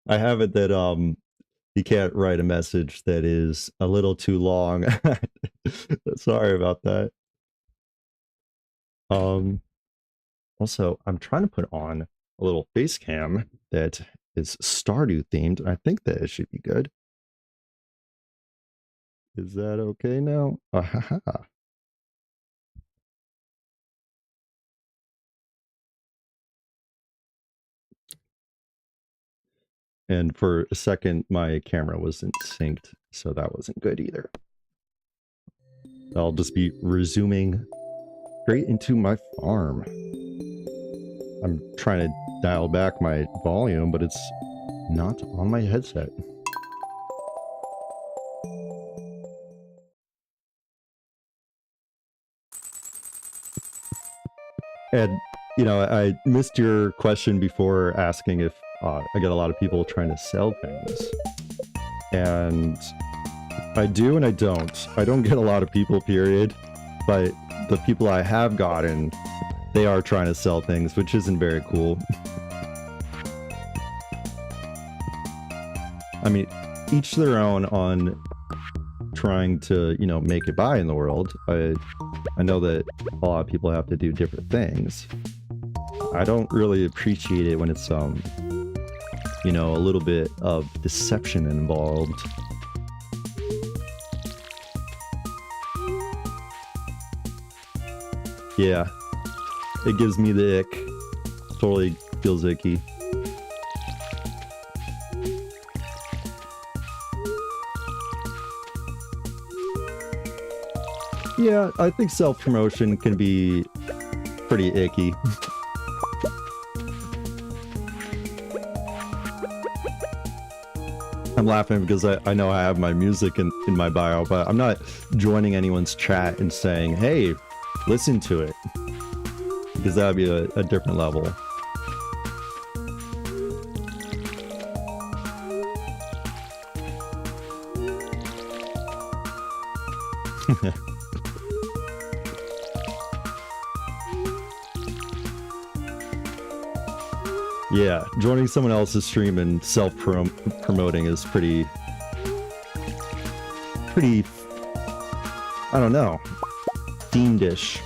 I have it that you can't write a message that is a little too long. Sorry about that. Also, I'm trying to put on a little face cam that is Stardew themed. I think that it should be good. Is that okay now? Ahaha. And for a second, my camera wasn't synced, so that wasn't good either. I'll just be resuming straight into my farm. I'm trying to dial back my volume, but it's not on my headset. And, you know, I missed your question before asking if I get a lot of people trying to sell things. And I do and I don't. I don't get a lot of people, period. But the people I have gotten, they are trying to sell things, which isn't very cool. I mean, each their own on trying to, you know, make it by in the world. I know that a lot of people have to do different things. I don't really appreciate it when it's, you know, a little bit of deception involved. Yeah, it gives me the ick. Totally feels icky. Yeah, I think self-promotion can be pretty icky. I'm laughing because I know I have my music in my bio, but I'm not joining anyone's chat and saying, hey, listen to it. Because that would be a different level. Yeah, joining someone else's stream and self-promoting is pretty, I don't know, fiendish.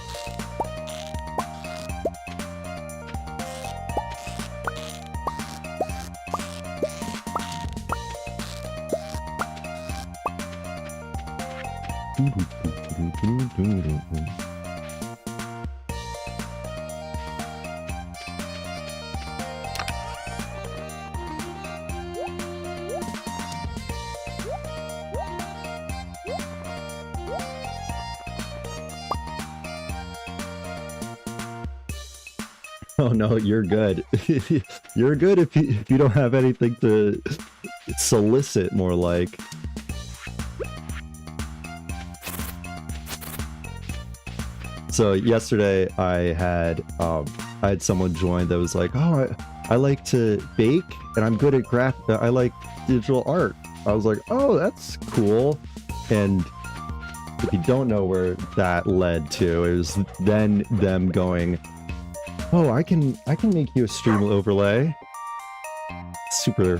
Oh no, you're good. You're good if you don't have anything to solicit, more like. So yesterday I had someone join that was like, oh, I like to bake and I'm good at I like digital art. I was like, oh, that's cool. And if you don't know where that led to, it was then them going, oh, I can make you a stream overlay. Super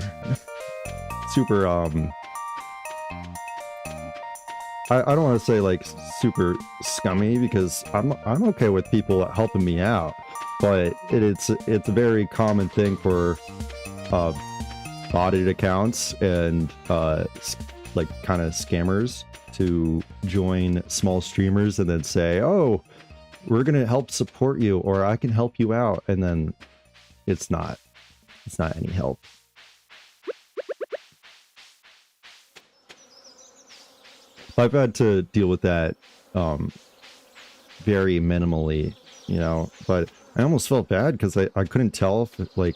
I don't want to say like super scummy, because I'm okay with people helping me out, but it's a very common thing for botted accounts and like kind of scammers to join small streamers and then say, oh, we're gonna help support you, or I can help you out, and then it's not any help. I've had to deal with that very minimally, you know, but I almost felt bad because I couldn't tell if like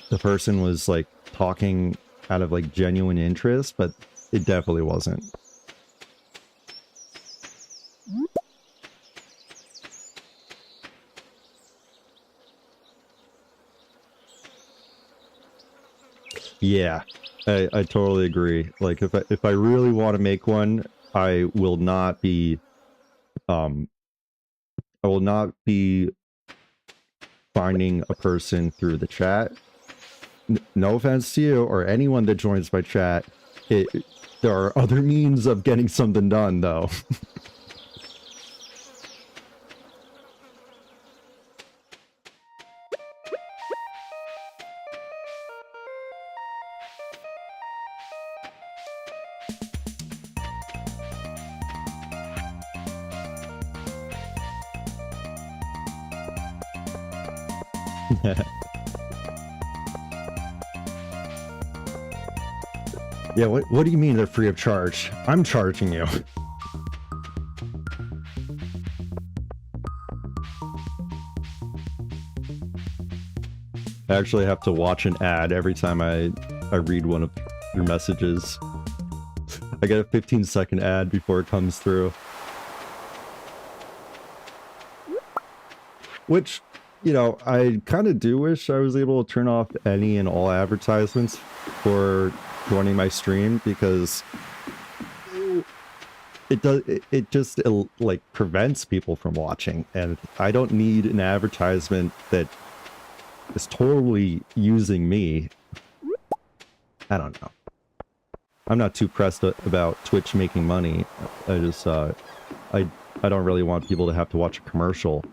the person was like talking out of like genuine interest, but it definitely wasn't. Yeah, I totally agree. Like if I really want to make one, I will not be finding a person through the chat. No offense to you or anyone that joins my chat, there are other means of getting something done, though. Yeah, what do you mean they're free of charge? I'm charging you. I actually have to watch an ad every time I read one of your messages. I get a 15-second ad before it comes through. Which, you know, I kind of do wish I was able to turn off any and all advertisements for joining my stream, because it just like prevents people from watching, and I don't need an advertisement that is totally using me. I don't know. I'm not too pressed about Twitch making money. I just I don't really want people to have to watch a commercial,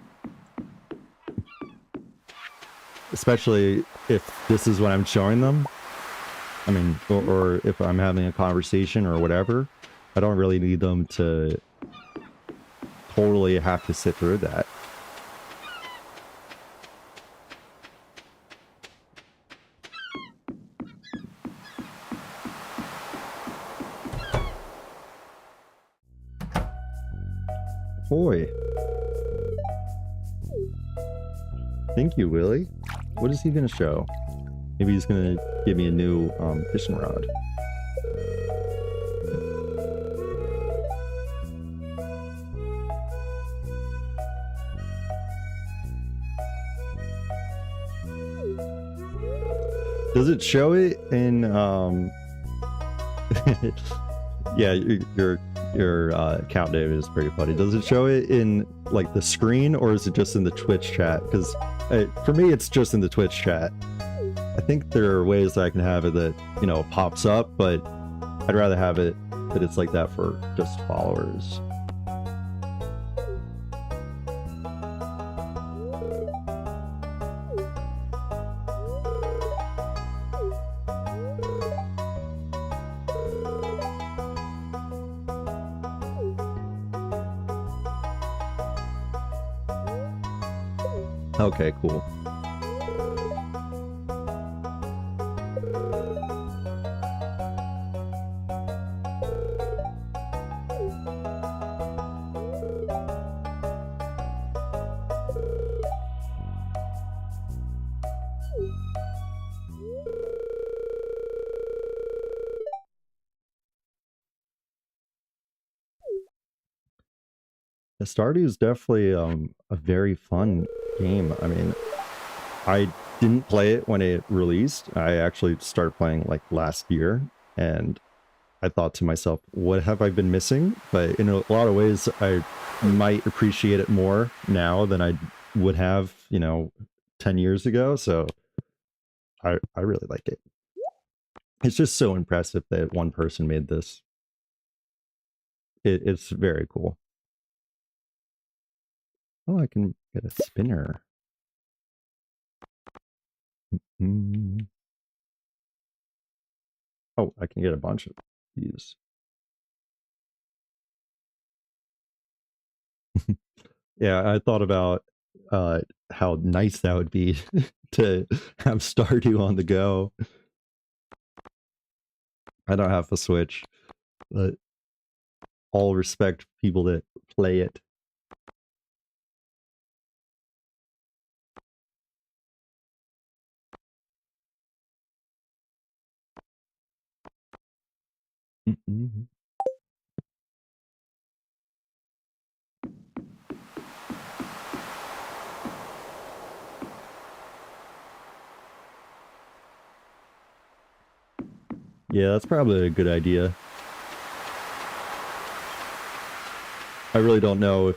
especially if this is what I'm showing them. I mean, or if I'm having a conversation or whatever, I don't really need them to totally have to sit through that. Boy. Thank you, Willie. What is he gonna show? Maybe he's gonna give me a new fishing rod. Does it show it in yeah, your account, David, is pretty funny. Does it show it in like the screen, or is it just in the Twitch chat? Because for me, it's just in the Twitch chat. I think there are ways that I can have it that, you know, pops up, but I'd rather have it that it's like that for just followers. Okay, cool. Stardew is definitely a very fun game. I mean, I didn't play it when it released. I actually started playing like last year, and I thought to myself, what have I been missing? But in a lot of ways, I might appreciate it more now than I would have, you know, 10 years ago. So I really like it. It's just so impressive that one person made this. It's very cool. Oh, I can get a spinner. Oh, I can get a bunch of these. Yeah, I thought about how nice that would be to have Stardew on the go. I don't have a Switch, but all respect people that play it. Yeah, that's probably a good idea. I really don't know if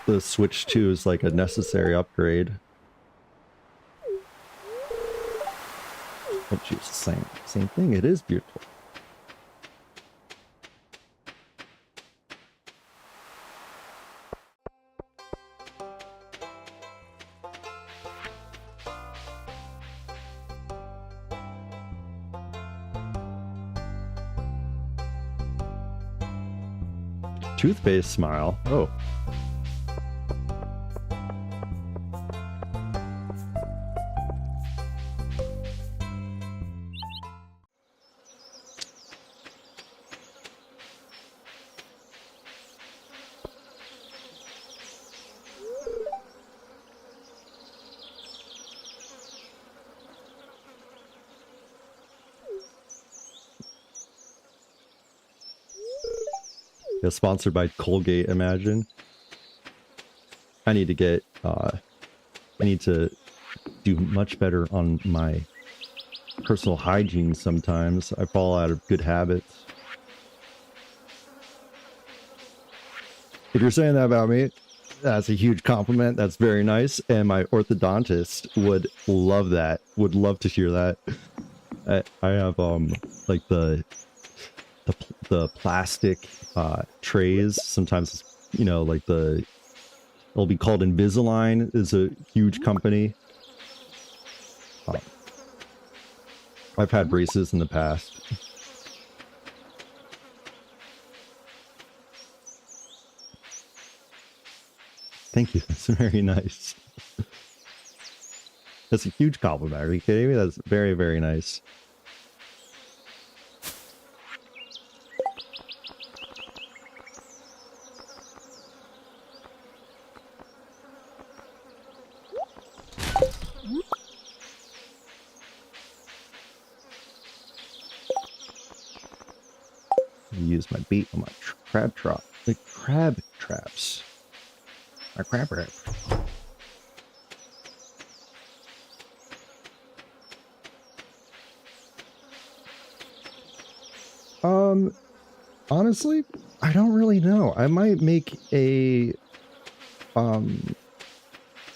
the Switch 2 is like a necessary upgrade. Oh, geez, same thing. It is beautiful. Toothpaste smile. Oh. Yeah, sponsored by Colgate, imagine. I need to get, I need to do much better on my personal hygiene sometimes. I fall out of good habits. If you're saying that about me, that's a huge compliment. That's very nice. And my orthodontist would love that. Would love to hear that. I have, like the plastic trays. Sometimes, you know, like it'll be called Invisalign, is a huge company. I've had braces in the past. Thank you. That's very nice. That's a huge compliment. Are you kidding me? That's very, very nice. Use my beat on my crab trap. The crab traps. My crab trap. Honestly, I don't really know. I might make a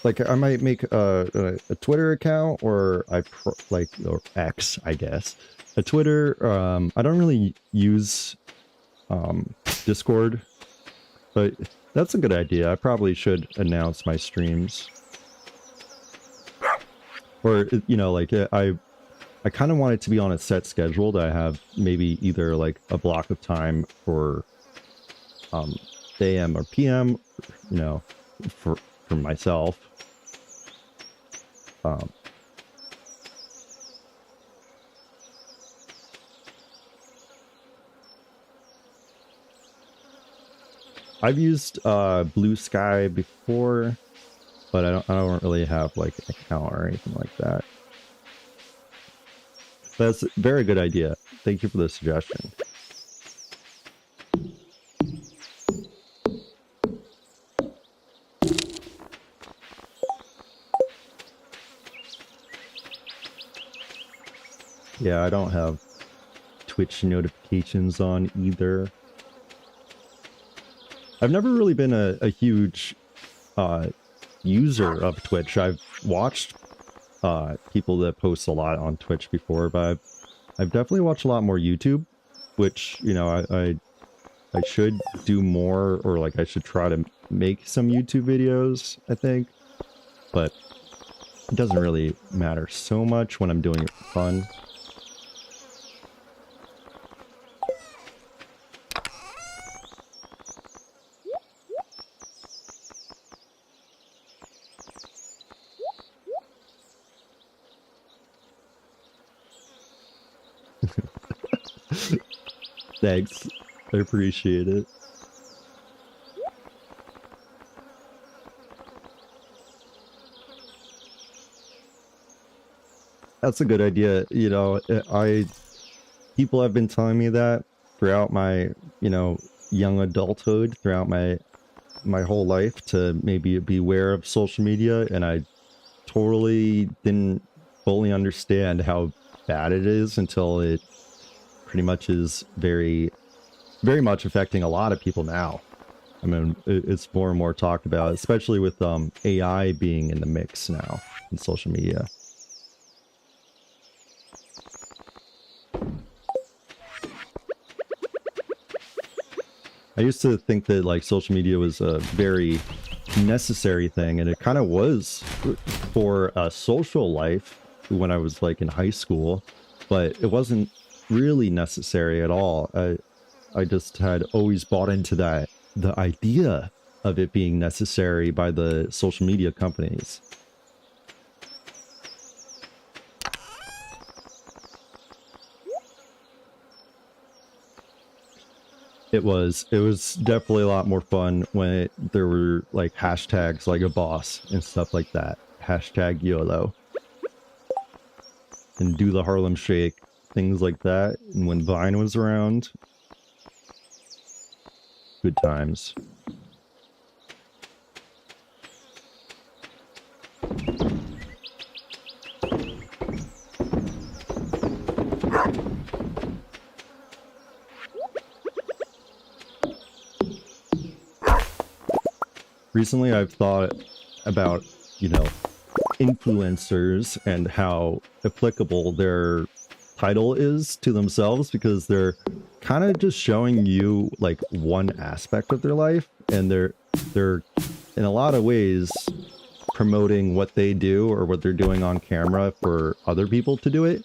like I might make a Twitter account, or or X, I guess. A Twitter. I don't really use Discord, but that's a good idea. I probably should announce my streams, or you know, like I kind of want it to be on a set schedule, that I have maybe either like a block of time for AM or PM, you know, for myself. I've used Blue Sky before, but I don't really have like an account or anything like that. That's a very good idea. Thank you for the suggestion. Yeah, I don't have Twitch notifications on either. I've never really been a huge user of Twitch. I've watched people that post a lot on Twitch before, but I've definitely watched a lot more YouTube, which, you know, I should do more, or like I should try to make some YouTube videos, I think. But it doesn't really matter so much when I'm doing it for fun. Thanks. I appreciate it. That's a good idea. You know, people have been telling me that throughout my, you know, young adulthood, throughout my whole life, to maybe be aware of social media, and I totally didn't fully understand how bad it is until it pretty much is very, very much affecting a lot of people now. I mean, it's more and more talked about, especially with AI being in the mix now in social media. I used to think that like social media was a very necessary thing, and it kind of was for a social life when I was like in high school, but it wasn't really necessary at all. I just had always bought into that the idea of it being necessary by the social media companies. It was definitely a lot more fun when there were like hashtags like a boss and stuff like that. Hashtag YOLO. And do the Harlem Shake, things like that. And when Vine was around, good times. Recently, I've thought about, you know, influencers and how applicable their title is to themselves, because they're kind of just showing you like one aspect of their life, and they're in a lot of ways promoting what they do or what they're doing on camera for other people to do it.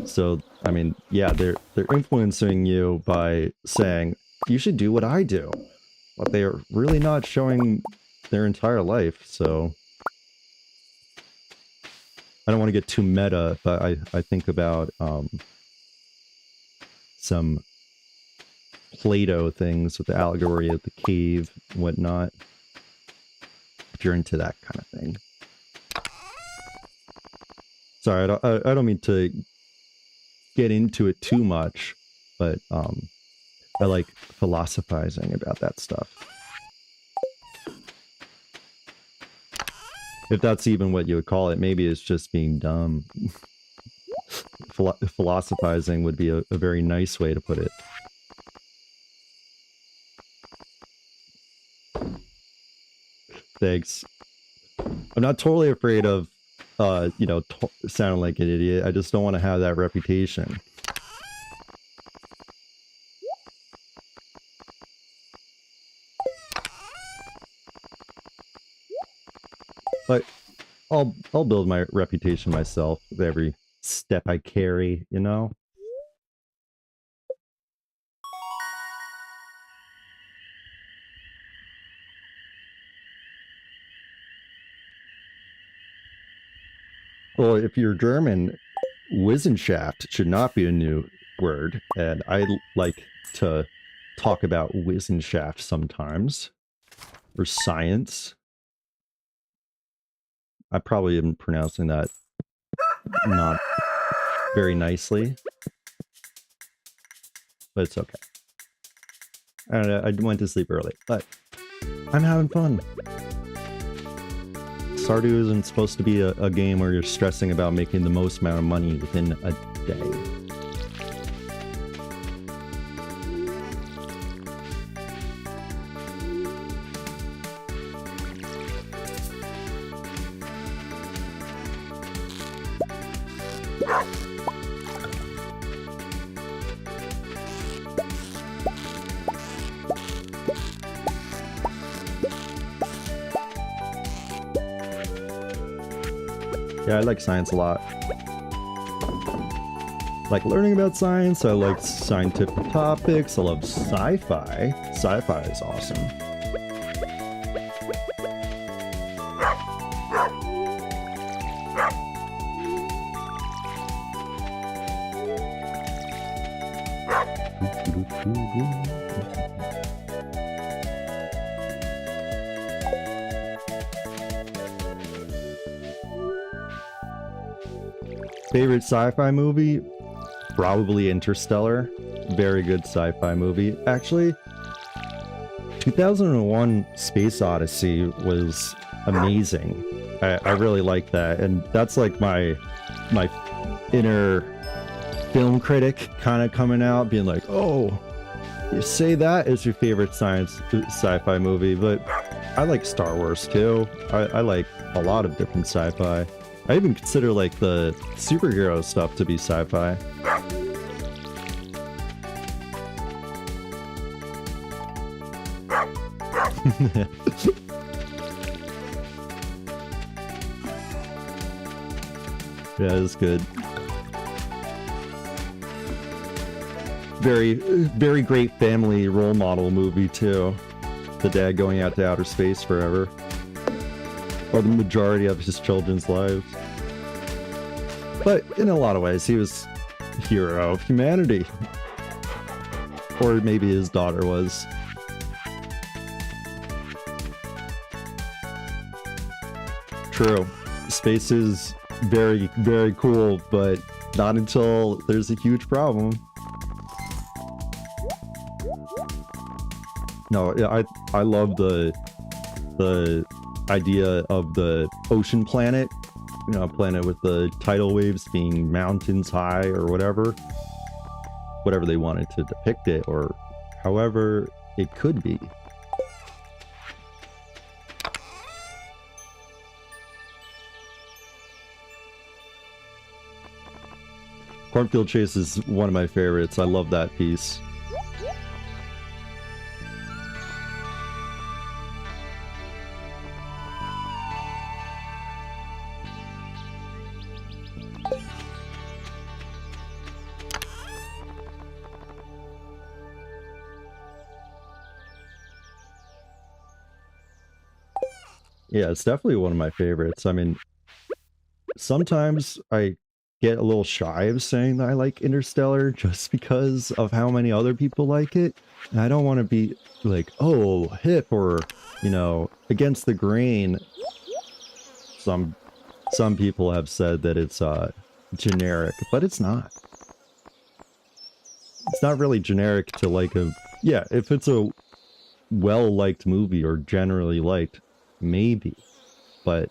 So, I mean, yeah, they're influencing you by saying, you should do what I do. But they are really not showing their entire life, so I don't want to get too meta, but I think about some Plato things with the allegory of the cave and whatnot, if you're into that kind of thing. Sorry, I don't mean to get into it too much, but I like philosophizing about that stuff. If that's even what you would call it, maybe it's just being dumb. Philosophizing would be a very nice way to put it. Thanks. I'm not totally afraid of, you know, sounding like an idiot. I just don't want to have that reputation. But I'll build my reputation myself with every step I carry, you know? Well, if you're German, Wissenschaft should not be a new word, and I like to talk about Wissenschaft sometimes, or science. I probably am pronouncing that not very nicely, but it's okay. I went to sleep early, but I'm having fun. Stardew isn't supposed to be a game where you're stressing about making the most amount of money within a day. Yeah, I like science a lot. Like learning about science, I like scientific topics, I love sci-fi. Sci-fi is awesome. Favorite sci-fi movie? Probably Interstellar. Very good sci-fi movie. Actually, 2001 Space Odyssey was amazing. I really like that, and that's like my inner film critic kind of coming out, being like, oh, you say that is your favorite sci-fi movie, but I like Star Wars too. I like a lot of different sci-fi. I even consider like the superhero stuff to be sci-fi. Yeah, it's good. Very, very great family role model movie too. the dad going out to outer space forever. Or the majority of his children's lives. But in a lot of ways, he was a hero of humanity. Or maybe his daughter was. True. Space is very, very cool, but not until there's a huge problem. No, I love the idea of the ocean planet. You know, a planet with the tidal waves being mountains high or whatever they wanted to depict it, or however it could be. Cornfield Chase is one of my favorites. I love that piece. Yeah, it's definitely one of my favorites. I mean, sometimes I get a little shy of saying that I like Interstellar just because of how many other people like it. And I don't want to be like, oh, hip or, you know, against the grain. Some people have said that it's generic, but it's not. It's not really generic to like a... Yeah, if it's a well-liked movie or generally liked, maybe, but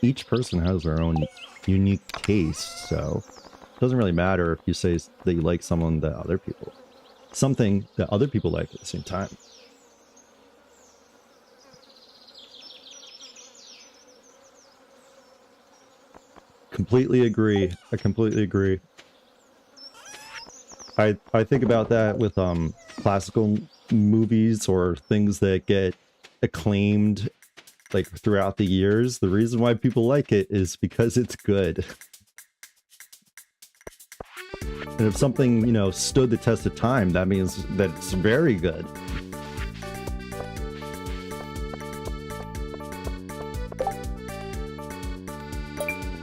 each person has their own unique taste, so it doesn't really matter if you say that you like something that other people like at the same time. Completely agree. I completely agree. I think about that with classical movies or things that get acclaimed like throughout the years. The reason why people like it is because it's good. And if something, you know, stood the test of time, that means that it's very good.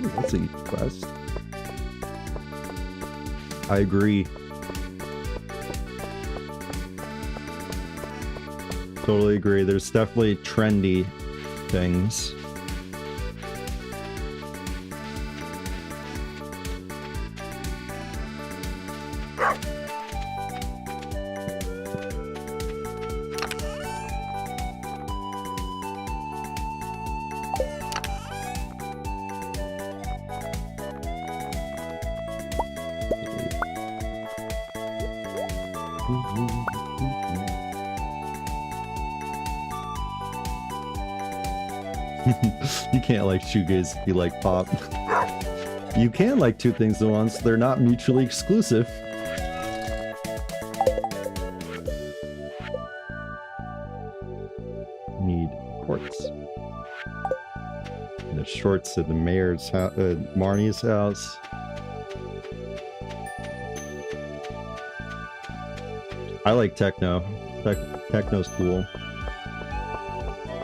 Ooh, that's a quest. I agree. Totally agree. There's definitely trendy things. You can't like shoegaze if you like pop. You can like two things at once. They're not mutually exclusive. Need quartz. And the shorts at the mayor's house, Marnie's house. I like techno. Techno's cool.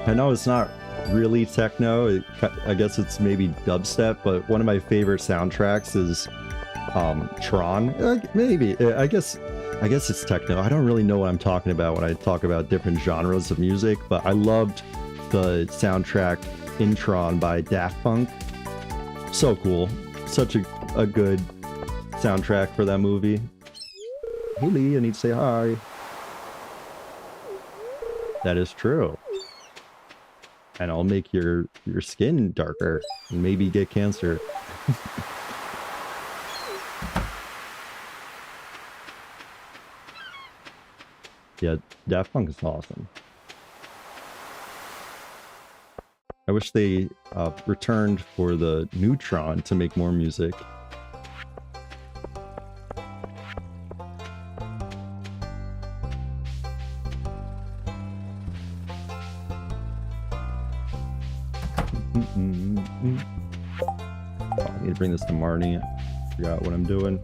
I know it's not really techno. I guess it's maybe dubstep, but one of my favorite soundtracks is Tron. Maybe. I guess it's techno. I don't really know what I'm talking about when I talk about different genres of music, but I loved the soundtrack in Tron by Daft Punk. So cool. Such a good soundtrack for that movie. Hey Lee, I need to say hi. That is true. And I'll make your skin darker and maybe get cancer. Yeah, Daft Punk is awesome. I wish they returned for the Neutron to make more music. Oh, I need to bring this to Marnie. I forgot what I'm doing.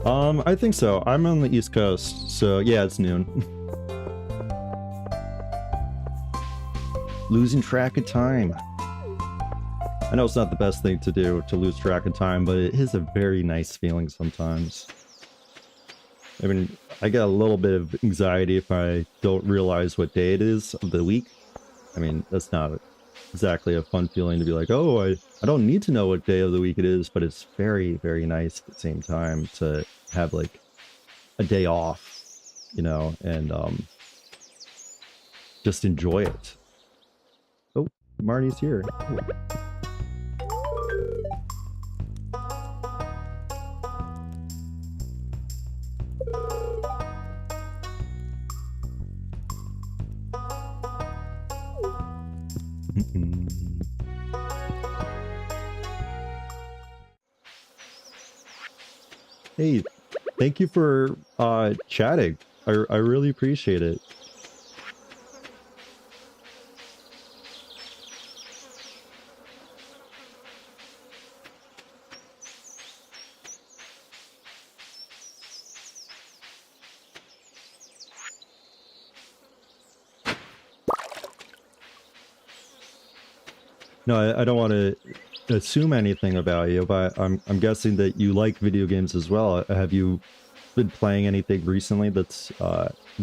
I think so. I'm on the East Coast, so yeah, it's noon. Losing track of time. I know it's not the best thing to do, to lose track of time, but it is a very nice feeling sometimes. I mean, I get a little bit of anxiety if I don't realize what day it is of the week. I mean, that's not exactly a fun feeling to be like, oh, I don't need to know what day of the week it is, but it's very, very nice at the same time to have like a day off, you know, and just enjoy it. Oh, Marnie's here. Ooh. Hey, thank you for chatting. I really appreciate it. No, I don't want to assume anything about you, but I'm guessing that you like video games as well. Have you been playing anything recently that's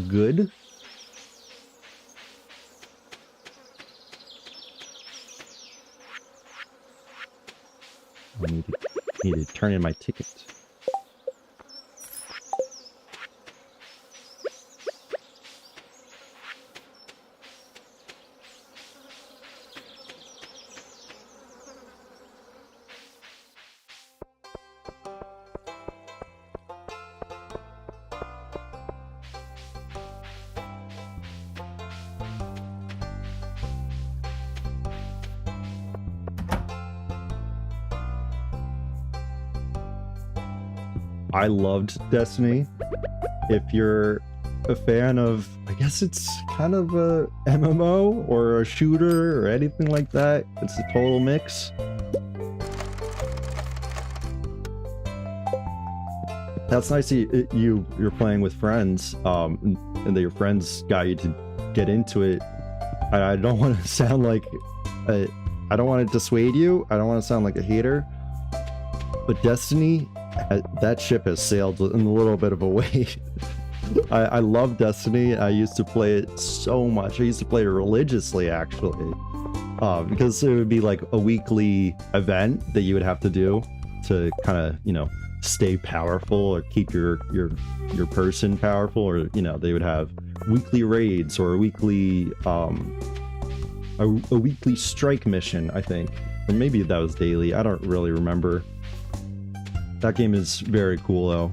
good? I need to turn in my ticket. I loved Destiny. If you're a fan of, I guess it's kind of a MMO or a shooter or anything like that, it's a total mix. That's nice that you're playing with friends, and that your friends got you to get into it. I don't want to sound like, I don't want to dissuade you. I don't want to sound like a hater, but Destiny, that ship has sailed in a little bit of a way. I love Destiny. I used to play it so much. I used to play it religiously, actually, because it would be like a weekly event that you would have to do to kind of, you know, stay powerful or keep your person powerful, or, you know, they would have weekly raids or a weekly a weekly strike mission, I think, or maybe that was daily. I don't really remember. That game is very cool, though.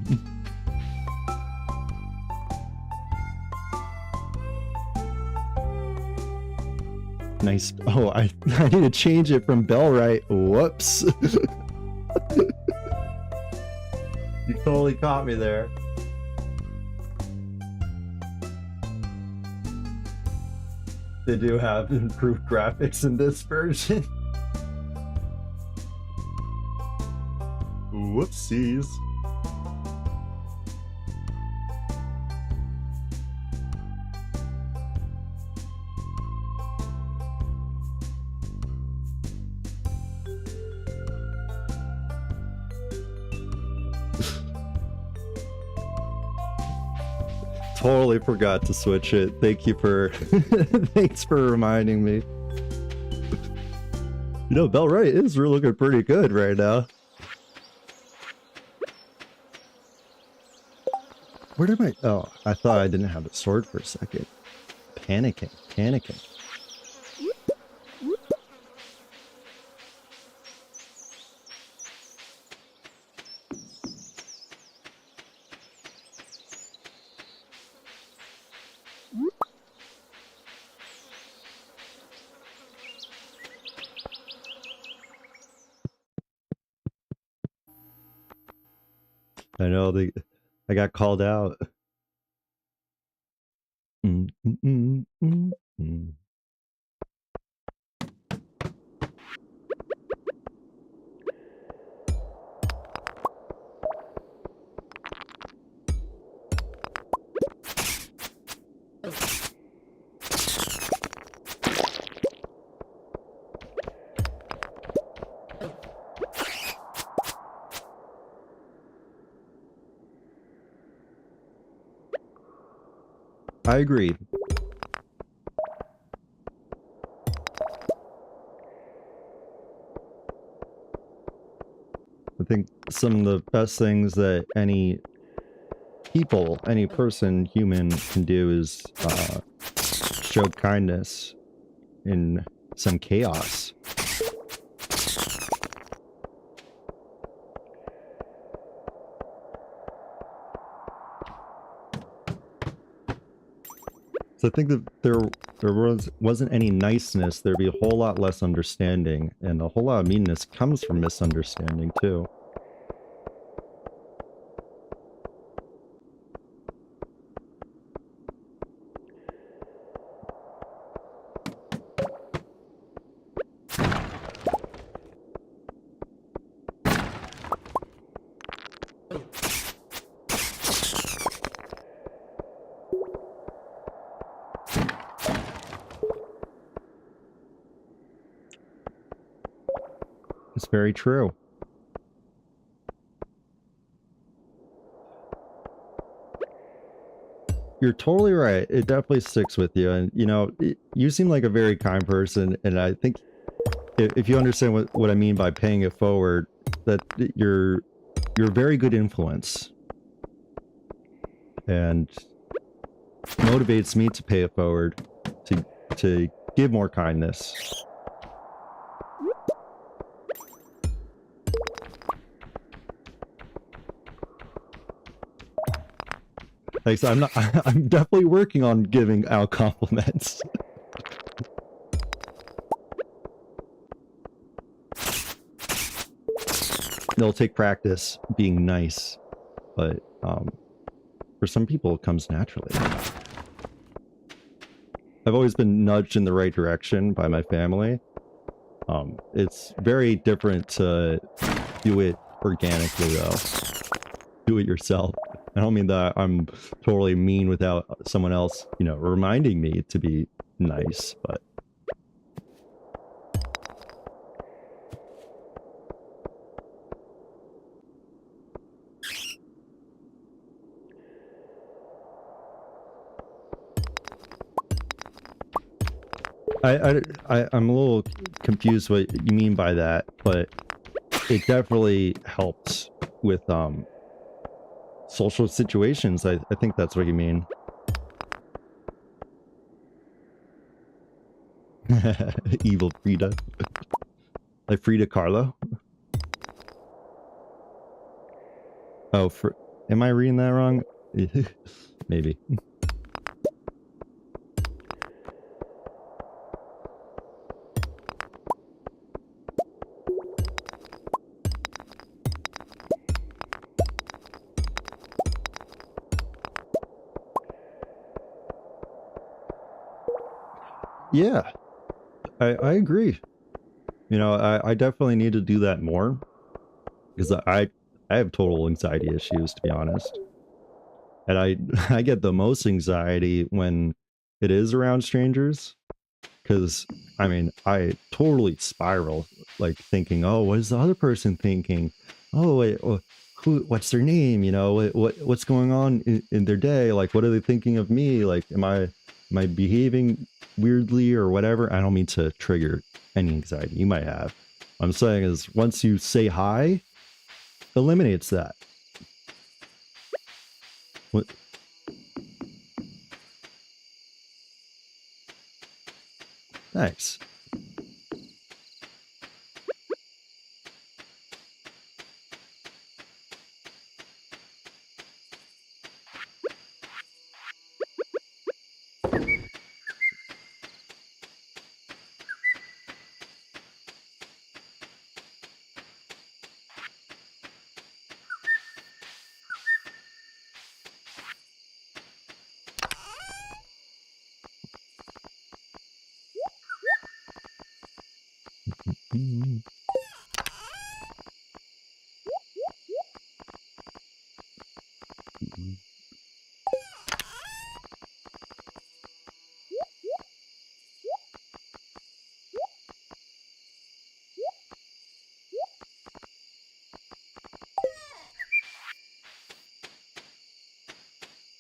Nice. Oh, I need to change it from Bellwright. Whoops. You totally caught me there. They do have improved graphics in this version. Whoopsies. Totally forgot to switch it. Thank you for thanks for reminding me. You know, Bellwright is looking pretty good right now. Where did my... Oh, I thought I didn't have a sword for a second. Panicking. I know I got called out. I agree. I think some of the best things that any person, human can do is show kindness in some chaos. So I think that there wasn't any niceness, there'd be a whole lot less understanding, and a whole lot of meanness comes from misunderstanding too. It's very true. You're totally right. It definitely sticks with you. And, you know, you seem like a very kind person. And I think if you understand what I mean by paying it forward, that you're a very good influence. And motivates me to pay it forward, to give more kindness. Like, so I'm definitely working on giving out compliments. It'll take practice being nice, but for some people it comes naturally. I've always been nudged in the right direction by my family. It's very different to do it organically though. Do it yourself. I don't mean that I'm totally mean without someone else, you know, reminding me to be nice, but... I'm a little confused what you mean by that, but it definitely helps with, social situations. I think that's what you mean. Evil Frida. Like Frida Kahlo? Oh, am I reading that wrong? Maybe. Yeah, I agree. You know, I definitely need to do that more because I have total anxiety issues, to be honest. And I get the most anxiety when it is around strangers because I mean, I totally spiral like thinking, "Oh, what is the other person thinking? Oh, wait, what's their name? You know, what's going on in their day? Like, what are they thinking of me? Like, am I behaving weirdly or whatever?" I don't mean to trigger any anxiety you might have. What I'm saying is once you say hi, eliminates that. What? Thanks.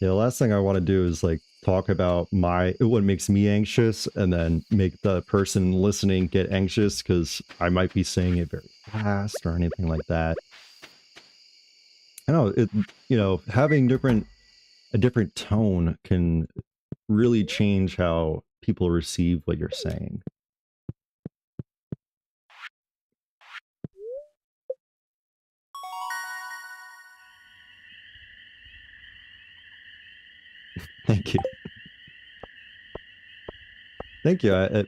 Yeah, the last thing I want to do is like talk about what makes me anxious and then make the person listening get anxious because I might be saying it very fast or anything like that. I know it, having a different tone can really change how people receive what you're saying. Thank you. Thank you.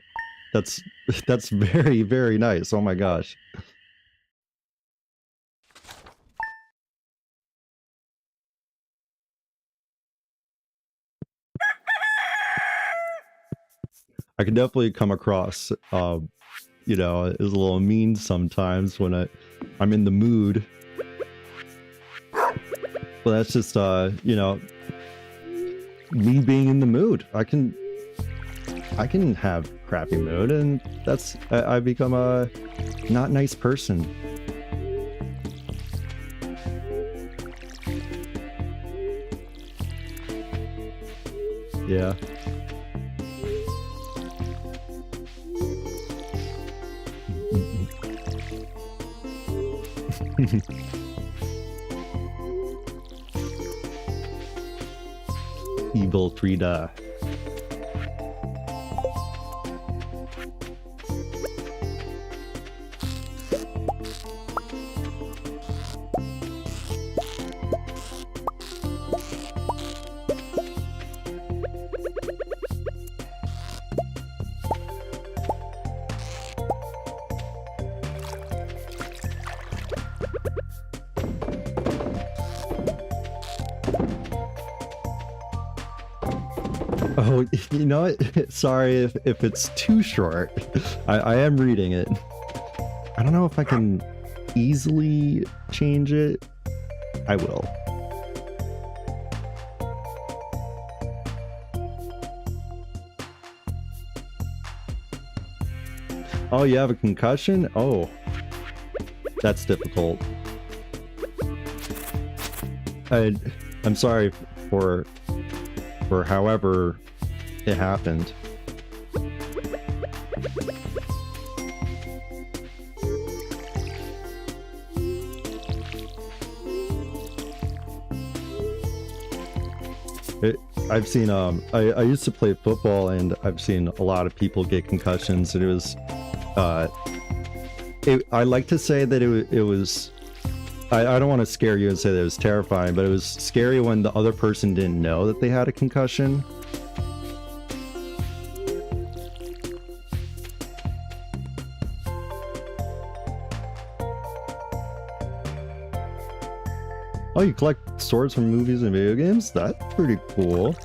That's very, very nice. Oh my gosh. I can definitely come across, as a little mean sometimes when I'm in the mood. But that's just, me being in the mood. I can have crappy mood, and I become a not nice person. Yeah. Evil Frida. Oh, you know what? Sorry if it's too short. I am reading it. I don't know if I can easily change it. I will. Oh, you have a concussion? Oh, that's difficult. I'm sorry for however it happened. I've seen I used to play football, and I've seen a lot of people get concussions, and it was I like to say that it was I don't want to scare you and say that it was terrifying, but it was scary when the other person didn't know that they had a concussion. Oh, you collect swords from movies and video games? That's pretty cool.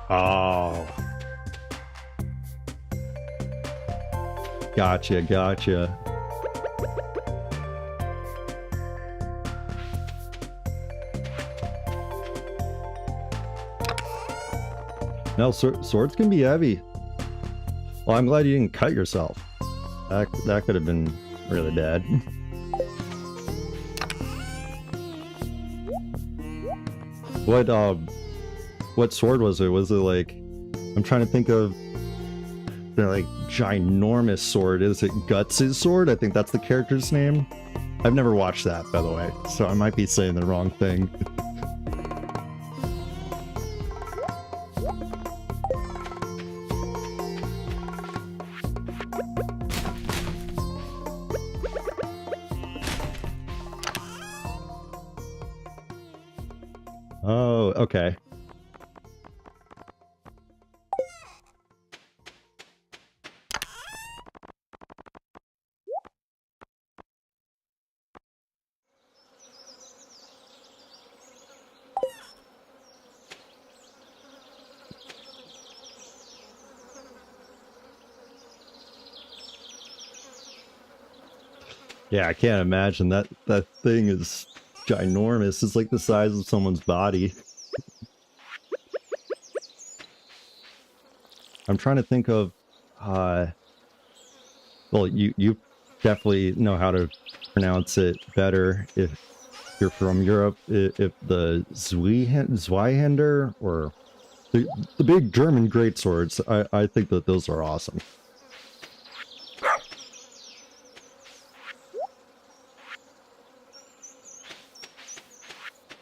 Oh. Gotcha, gotcha. No, swords can be heavy. Well, I'm glad you didn't cut yourself. That could have been really bad. What sword was it? Was it like, I'm trying to think of the like ginormous sword. Is it Guts' sword? I think that's the character's name. I've never watched that, by the way, so I might be saying the wrong thing. Oh, okay. Yeah, I can't imagine that thing is ginormous. It's like the size of someone's body. I'm trying to think of well, you definitely know how to pronounce it better you're from Europe, if the Zweihander or the big German greatswords, I think that those are awesome.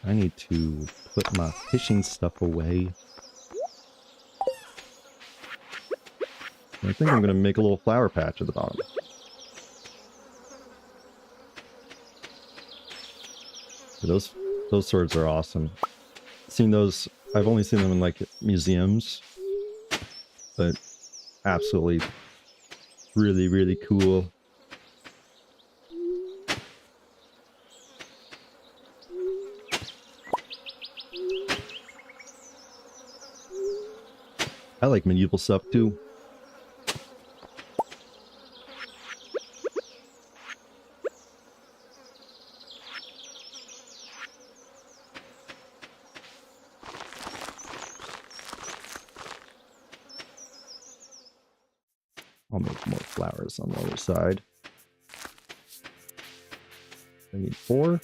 I need to put my fishing stuff away. I think I'm gonna make a little flower patch at the bottom. Those swords are awesome. Seen those, I've only seen them in like museums, but absolutely really, really cool. I like medieval stuff too. I'll make more flowers on the other side. I need 4.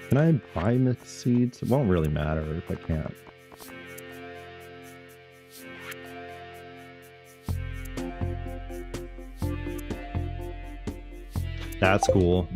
Can I buy mixed seeds? It won't really matter if I can't. That's cool.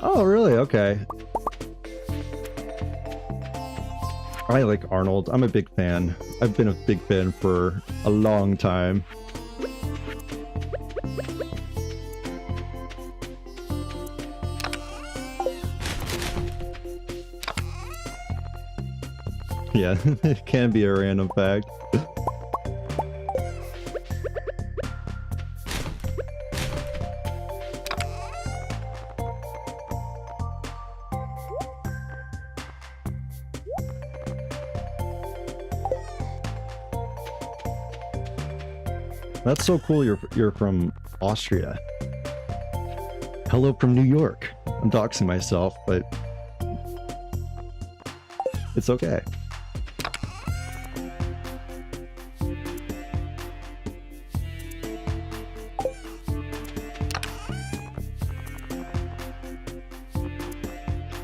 Oh, really? Okay. I like Arnold. I'm a big fan. I've been a big fan for a long time. Yeah, it can be a random fact. That's so cool. You're from Austria. Hello from New York. I'm doxing myself, but it's okay.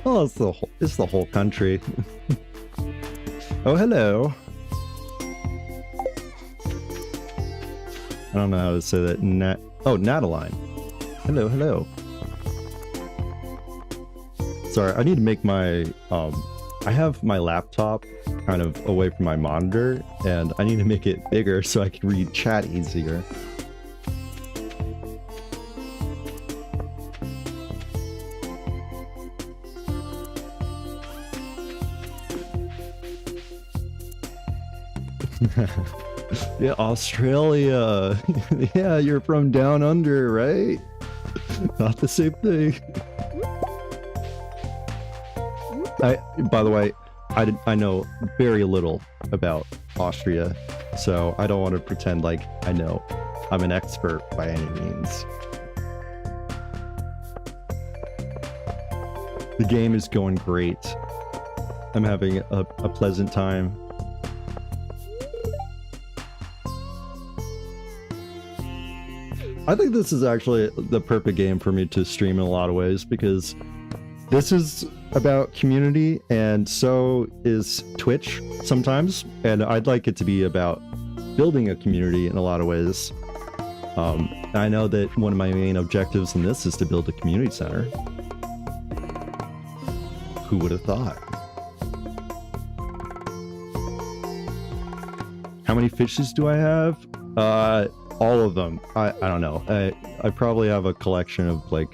Oh, it's the whole country. Oh, hello. I don't know how to say that. Nataline. Hello, hello. Sorry, I need to make my, I have my laptop kind of away from my monitor, and I need to make it bigger so I can read chat easier. Yeah, Australia. Yeah, you're from down under, right? Not the same thing. By the way, I know very little about Austria, so I don't want to pretend like I know. I'm an expert by any means. The game is going great. I'm having a pleasant time. I think this is actually the perfect game for me to stream in a lot of ways, because this is about community, and so is Twitch sometimes, and I'd like it to be about building a community in a lot of ways. I know that one of my main objectives in this is to build a community center. Who would have thought? How many fishes do I have? All of them. I don't know. I probably have a collection of like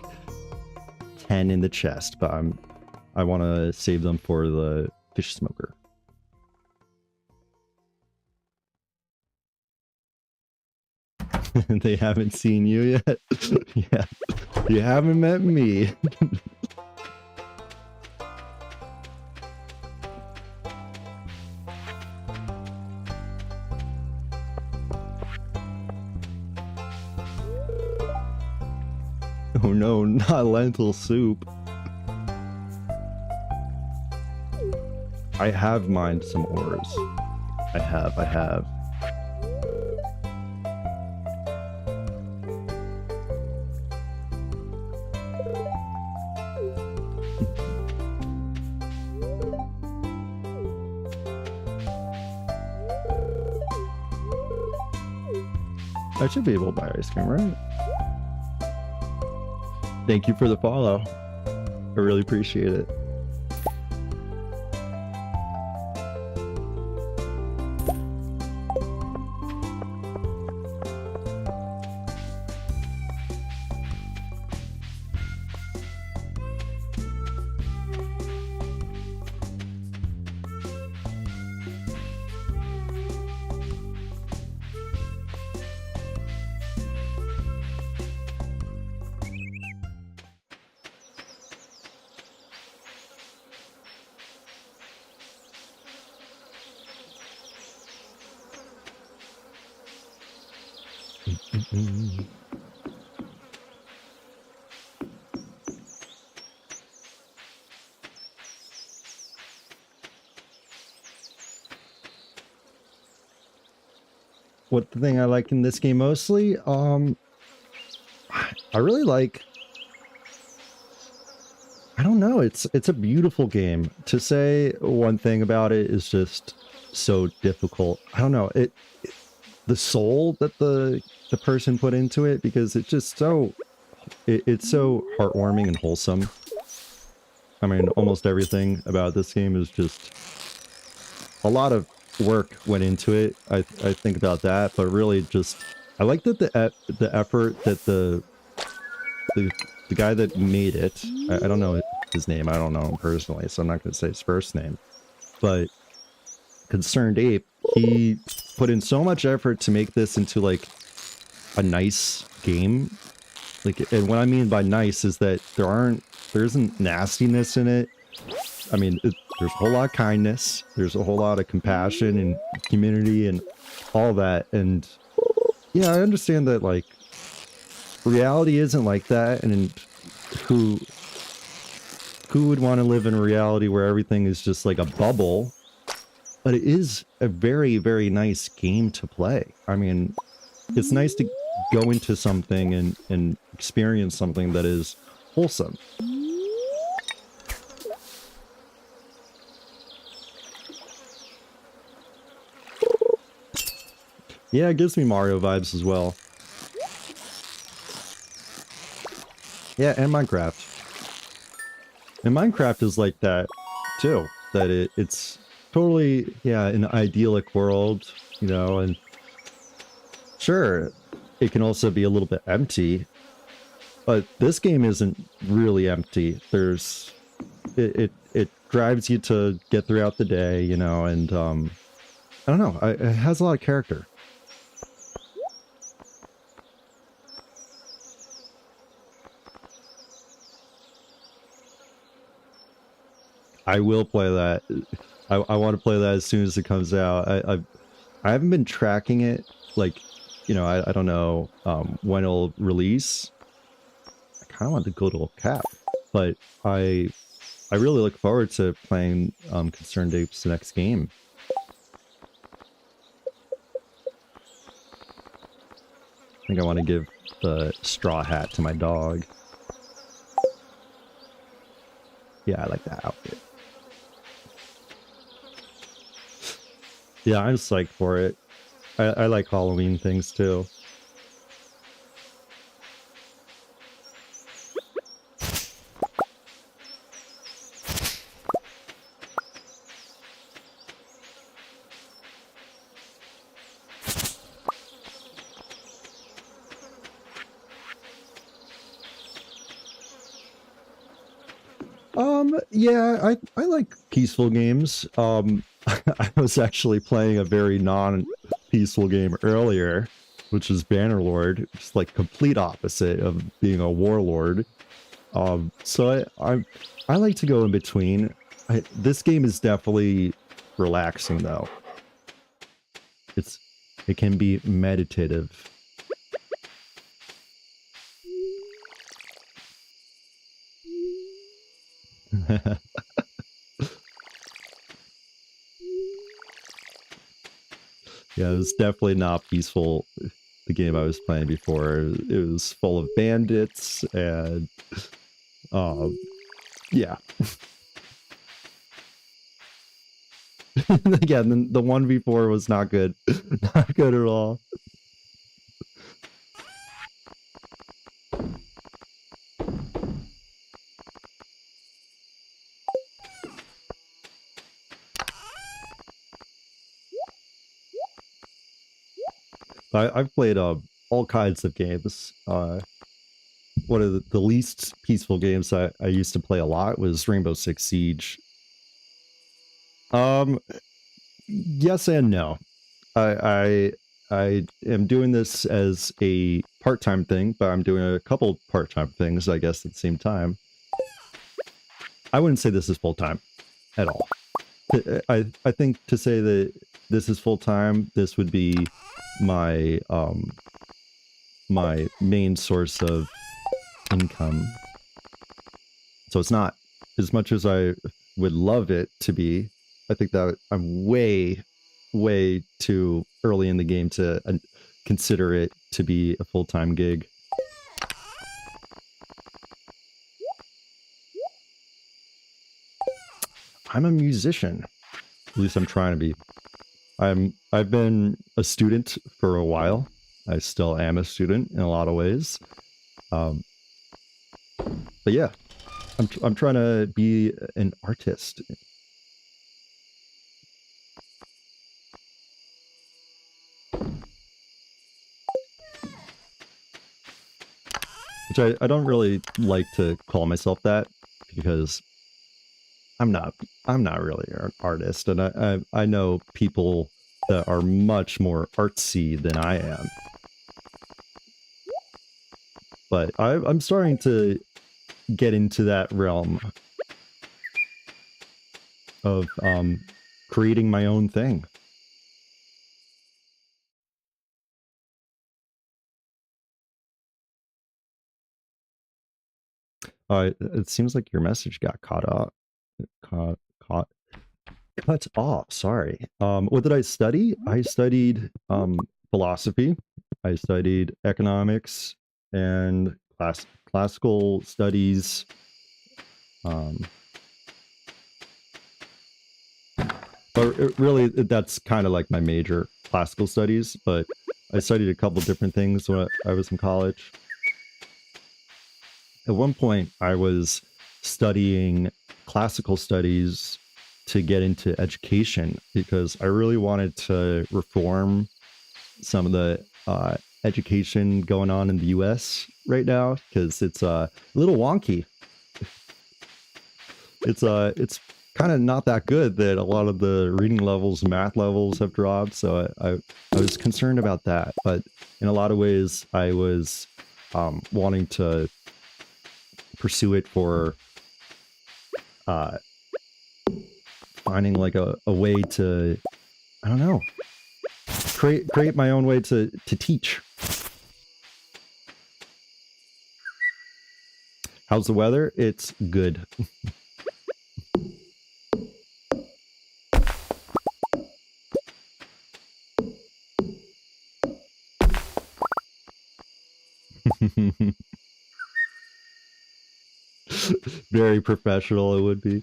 10 in the chest, but I want to save them for the fish smoker. They haven't seen you yet. Yeah, you haven't met me. got lentil soup. I have mined some ores. I have. I should be able to buy ice cream, right? Thank you for the follow. I really appreciate it. What the thing I like in this game mostly? I really like, I don't know, it's a beautiful game. To say one thing about it is just so difficult. I don't know, the soul that the person put into it, because it's just so it's so heartwarming and wholesome. I mean, almost everything about this game is just a lot of work went into it. I think about that, but really just I like that the effort that the guy that made it, I don't know his name, I don't know him personally, so I'm not going to say his first name, but Concerned Ape, he put in so much effort to make this into like a nice game. Like, and what I mean by nice is that there isn't nastiness in it. I mean, there's a whole lot of kindness, there's a whole lot of compassion and community and all that. And yeah, I understand that like reality isn't like that, and who would want to live in a reality where everything is just like a bubble? But it is a very, very nice game to play. I mean, it's nice to go into something and experience something that is wholesome. Yeah, it gives me Mario vibes as well. Yeah, and Minecraft. And Minecraft is like that too. That it's totally, yeah, an idyllic world, you know, and sure, it can also be a little bit empty, but this game isn't really empty. There's, it drives you to get throughout the day, you know, and I don't know, it has a lot of character. I will play that. I want to play that as soon as it comes out. I haven't been tracking it, like, you know, I don't know when it'll release. I kind of want to go to a cap, but I really look forward to playing Concerned Ape's next game. I think I want to give the straw hat to my dog. Yeah, I like that outfit. Yeah, I'm psyched for it. I like Halloween things too. Yeah, I like peaceful games. I was actually playing a very non-peaceful game earlier, which is Bannerlord. It's like complete opposite of being a warlord. So I like to go in between. This game is definitely relaxing though. It can be meditative. Yeah, it was definitely not peaceful. The game I was playing before, it was full of bandits and yeah. Again, the one before was not good. Not good at all. I've played all kinds of games. One of the least peaceful games I used to play a lot was Rainbow Six Siege. Yes and no. I am doing this as a part-time thing, but I'm doing a couple part-time things, I guess, at the same time. I wouldn't say this is full-time at all. I think to say that this is full-time, this would be my my main source of income. So it's not as much as I would love it to be. I think that I'm way too early in the game to consider it to be a full-time gig. I'm a musician. At least I'm trying to be. I've been a student for a while. I still am a student in a lot of ways. But yeah, I'm trying to be an artist. Which I don't really like to call myself that, because I'm not really an artist, and I know people that are much more artsy than I am. But I'm starting to get into that realm of creating my own thing. It seems like your message got cut off. Sorry. What did I study? I studied philosophy. I studied economics and classical studies. But really, that's kind of like my major, classical studies. But I studied a couple different things when I was in college. At one point, I was studying classical studies to get into education because I really wanted to reform some of the education going on in the US right now, because it's a little wonky. It's kind of not that good that a lot of the reading levels, math levels have dropped. So I was concerned about that. But in a lot of ways, I was wanting to pursue it for finding like a way to, I don't know, create my own way to teach. How's the weather? It's good. Very professional it would be.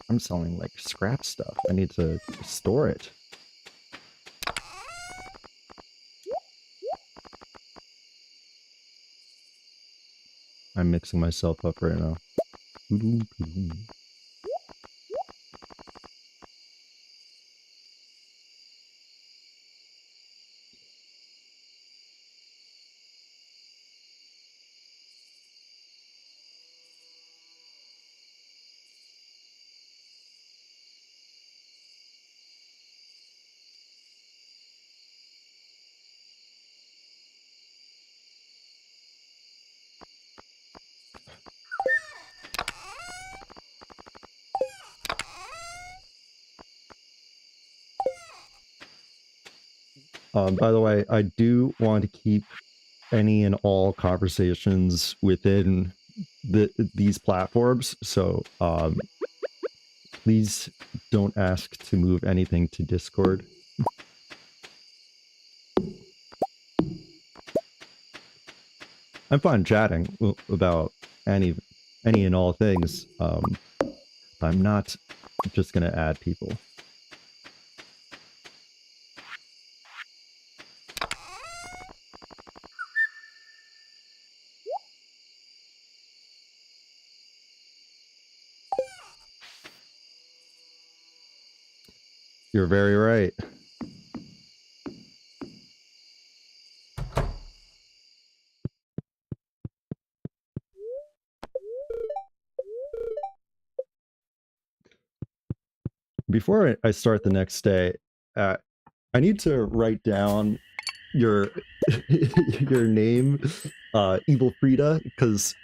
I'm selling like scrap stuff. I need to store it. I'm mixing myself up right now. By the way, I do want to keep any and all conversations within these platforms, so please don't ask to move anything to Discord. I'm fine chatting about any and all things. I'm not just gonna add people. You're very right. Before I start the next day, I need to write down your your name, Evil Frida, because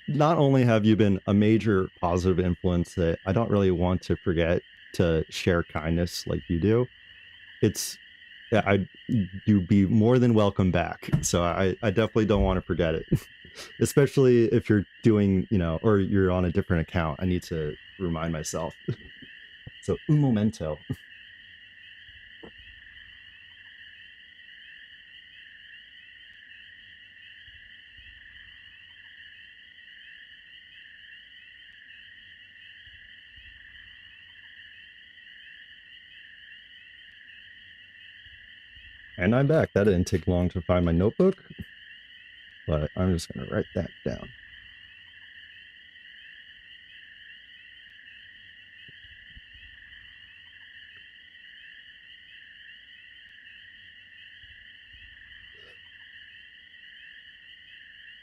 not only have you been a major positive influence that I don't really want to forget to share kindness like you do. You'd be more than welcome back. So I definitely don't want to forget it, especially if you're doing, or you're on a different account. I need to remind myself. So un momento. And I'm back. That didn't take long to find my notebook, but I'm just going to write that down.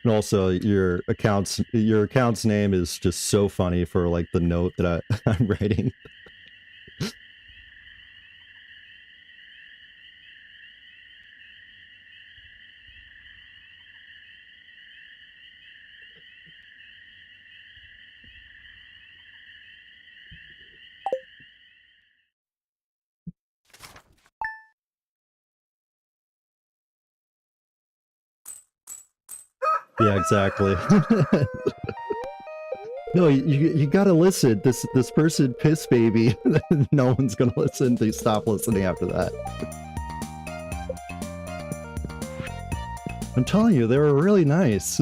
And also, your account's name is just so funny for like the note that I'm writing. Yeah, exactly. No, you gotta listen. This person piss baby. No one's gonna listen. They stop listening after that. I'm telling you, they were really nice.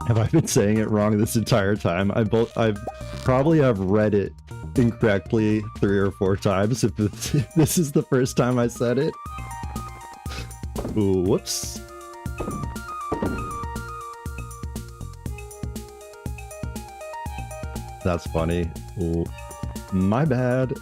Have I been saying it wrong this entire time? I've probably have read it incorrectly 3 or 4 times if this is the first time I said it. Ooh, whoops. That's funny. Ooh, my bad.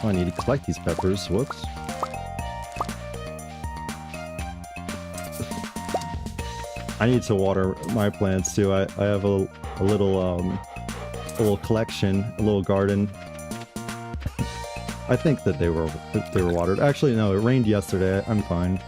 I need to collect these peppers. Whoops. I need to water my plants too. I have a little collection, a little garden. I think that they were watered. Actually, no, it rained yesterday. I'm fine.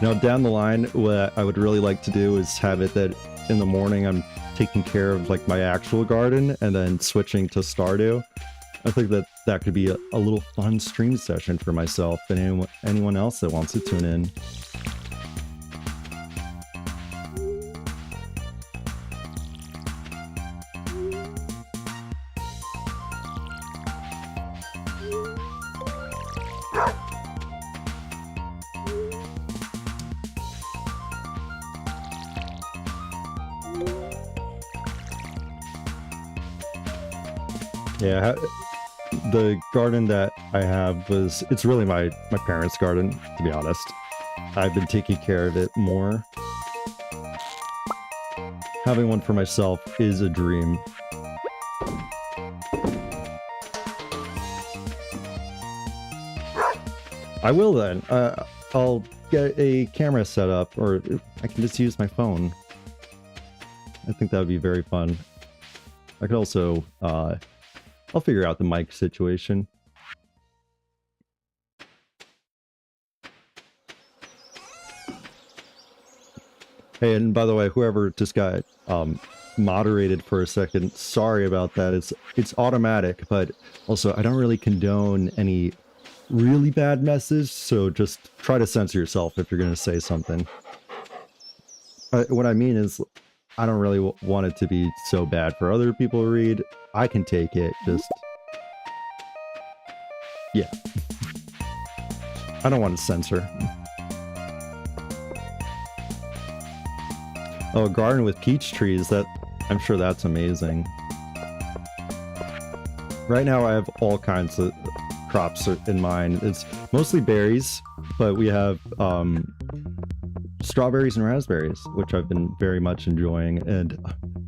Now, down the line, what I would really like to do is have it that in the morning I'm taking care of like my actual garden and then switching to Stardew. I think that could be a little fun stream session for myself and anyone else that wants to tune in. Yeah, the garden that I have it's really my parents' garden, to be honest. I've been taking care of it more. Having one for myself is a dream. I will then. I'll get a camera set up, or I can just use my phone. I think that would be very fun. I could also, I'll figure out the mic situation. Hey, and by the way, whoever just got moderated for a second, sorry about that. It's automatic, but also I don't really condone any really bad messes, so just try to censor yourself if you're going to say something. What I mean is, I don't really want it to be so bad for other people to read. I can take it, just... yeah. I don't want to censor. Oh, a garden with peach trees, I'm sure that's amazing. Right now I have all kinds of crops in mine. It's mostly berries, but we have strawberries and raspberries, which I've been very much enjoying. And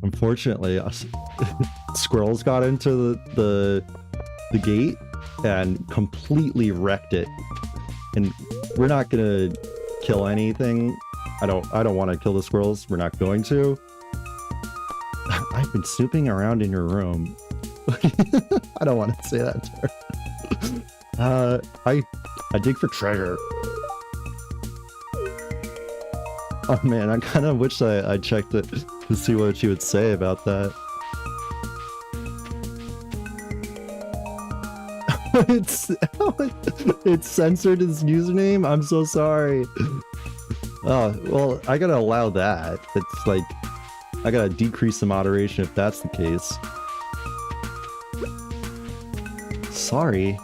unfortunately, squirrels got into the gate and completely wrecked it. And we're not gonna kill anything. I don't want to kill the squirrels. We're not going to. I've been snooping around in your room. I don't want to say that to her. I dig for treasure. Oh man, I kind of wish I checked it to see what she would say about that. It's censored his username? I'm so sorry. Oh, well, I gotta allow that. It's like, I gotta decrease the moderation if that's the case. Sorry.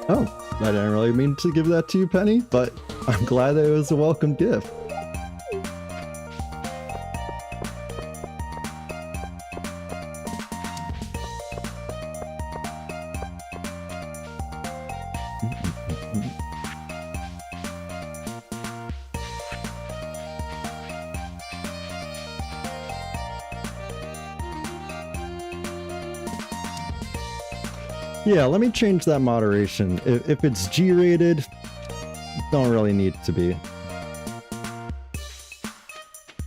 Oh, I didn't really mean to give that to you, Penny, but I'm glad that it was a welcome gift. Yeah, let me change that moderation. If it's G-rated, don't really need it to be.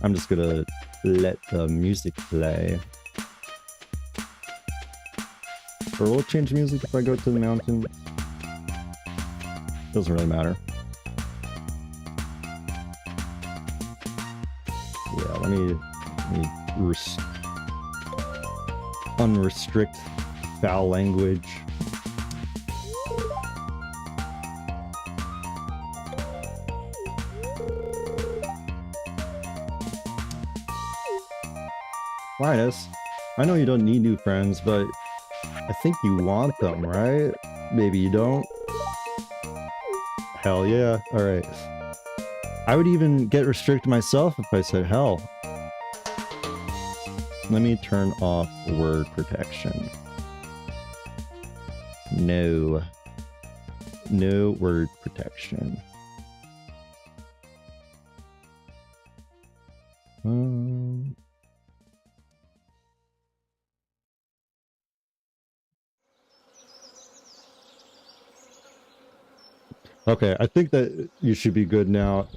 I'm just gonna let the music play. Or will it change music if I go to the mountain? Doesn't really matter. Yeah, let me unrestrict foul language. Linus, I know you don't need new friends, but I think you want them, right? Maybe you don't? Hell yeah. Alright. I would even get restricted myself if I said hell. Let me turn off word protection. No. No word protection. Okay, I think that you should be good now.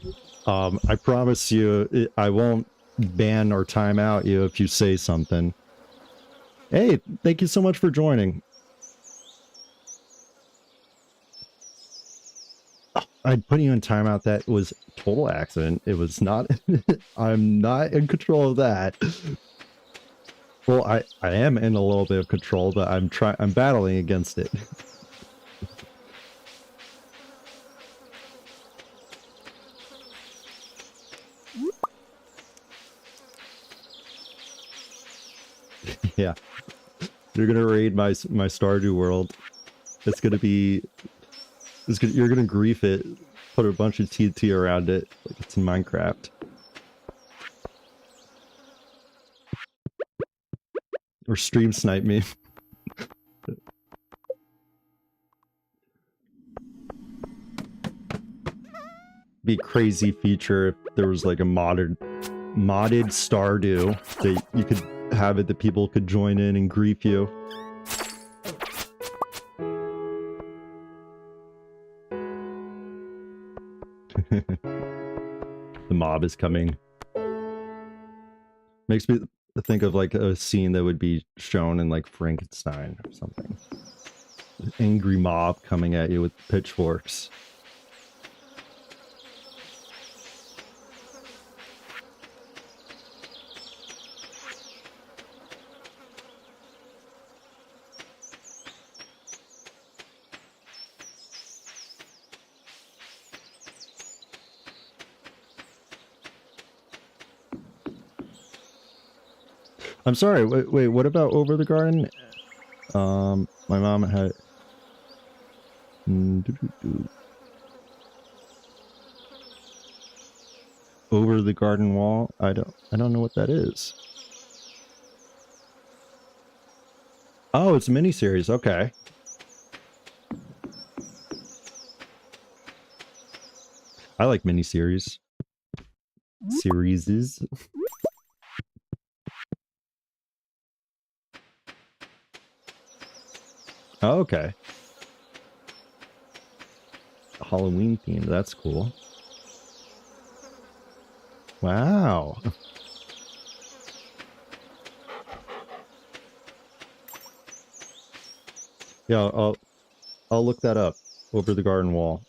I promise you, I won't ban or time out you if you say something. Hey, thank you so much for joining. I put you in timeout. That was total accident. It was not. I'm not in control of that. Well, I am in a little bit of control, but I'm battling against it. Yeah. You're gonna raid my Stardew world. It's gonna be you're gonna grief it, put a bunch of TNT around it like it's in Minecraft. Or stream snipe me. Be a crazy feature if there was like a modded Stardew that you could have it that people could join in and grief you. The mob is coming. Makes me think of like a scene that would be shown in like Frankenstein or something. An angry mob coming at you with pitchforks. I'm sorry, wait, what about Over the Garden? My mom had... Over the Garden Wall? I don't know what that is. Oh, it's a miniseries, okay. I like miniseries. Series. Oh, okay. Halloween themed, that's cool. Wow. Yeah, I'll look that up. Over the Garden Wall.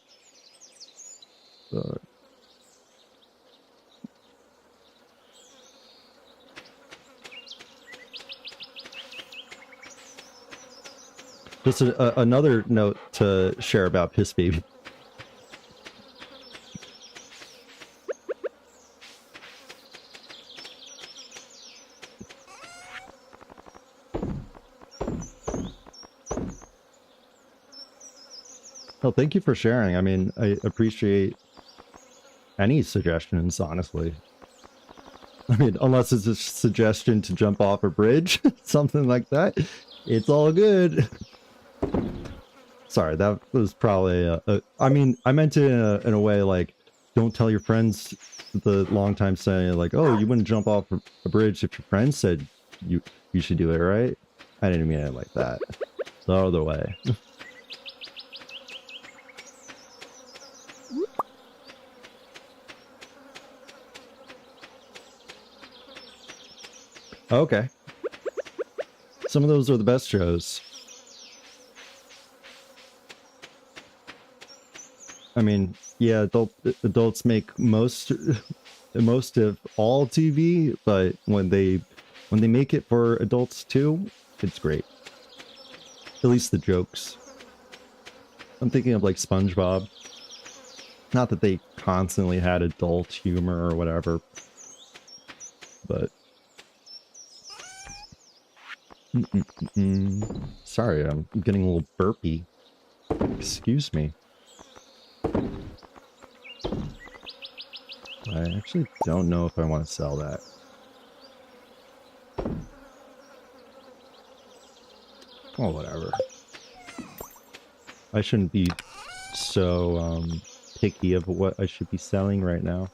Just another note to share about Piss Baby. Oh, thank you for sharing. I mean, I appreciate any suggestions, honestly. I mean, unless it's a suggestion to jump off a bridge, something like that, it's all good. Sorry, that was probably I mean, I meant it in a way like, don't tell your friends the long time saying like, oh, you wouldn't jump off a bridge if your friends said you should do it, right? I didn't mean it like that. The other way. Okay. Some of those are the best shows. I mean, yeah, adults make most of all TV, but when they make it for adults too, it's great. At least the jokes. I'm thinking of like SpongeBob. Not that they constantly had adult humor or whatever, but sorry, I'm getting a little burpy. Excuse me. I actually don't know if I want to sell that. Oh, whatever. I shouldn't be so picky of what I should be selling right now.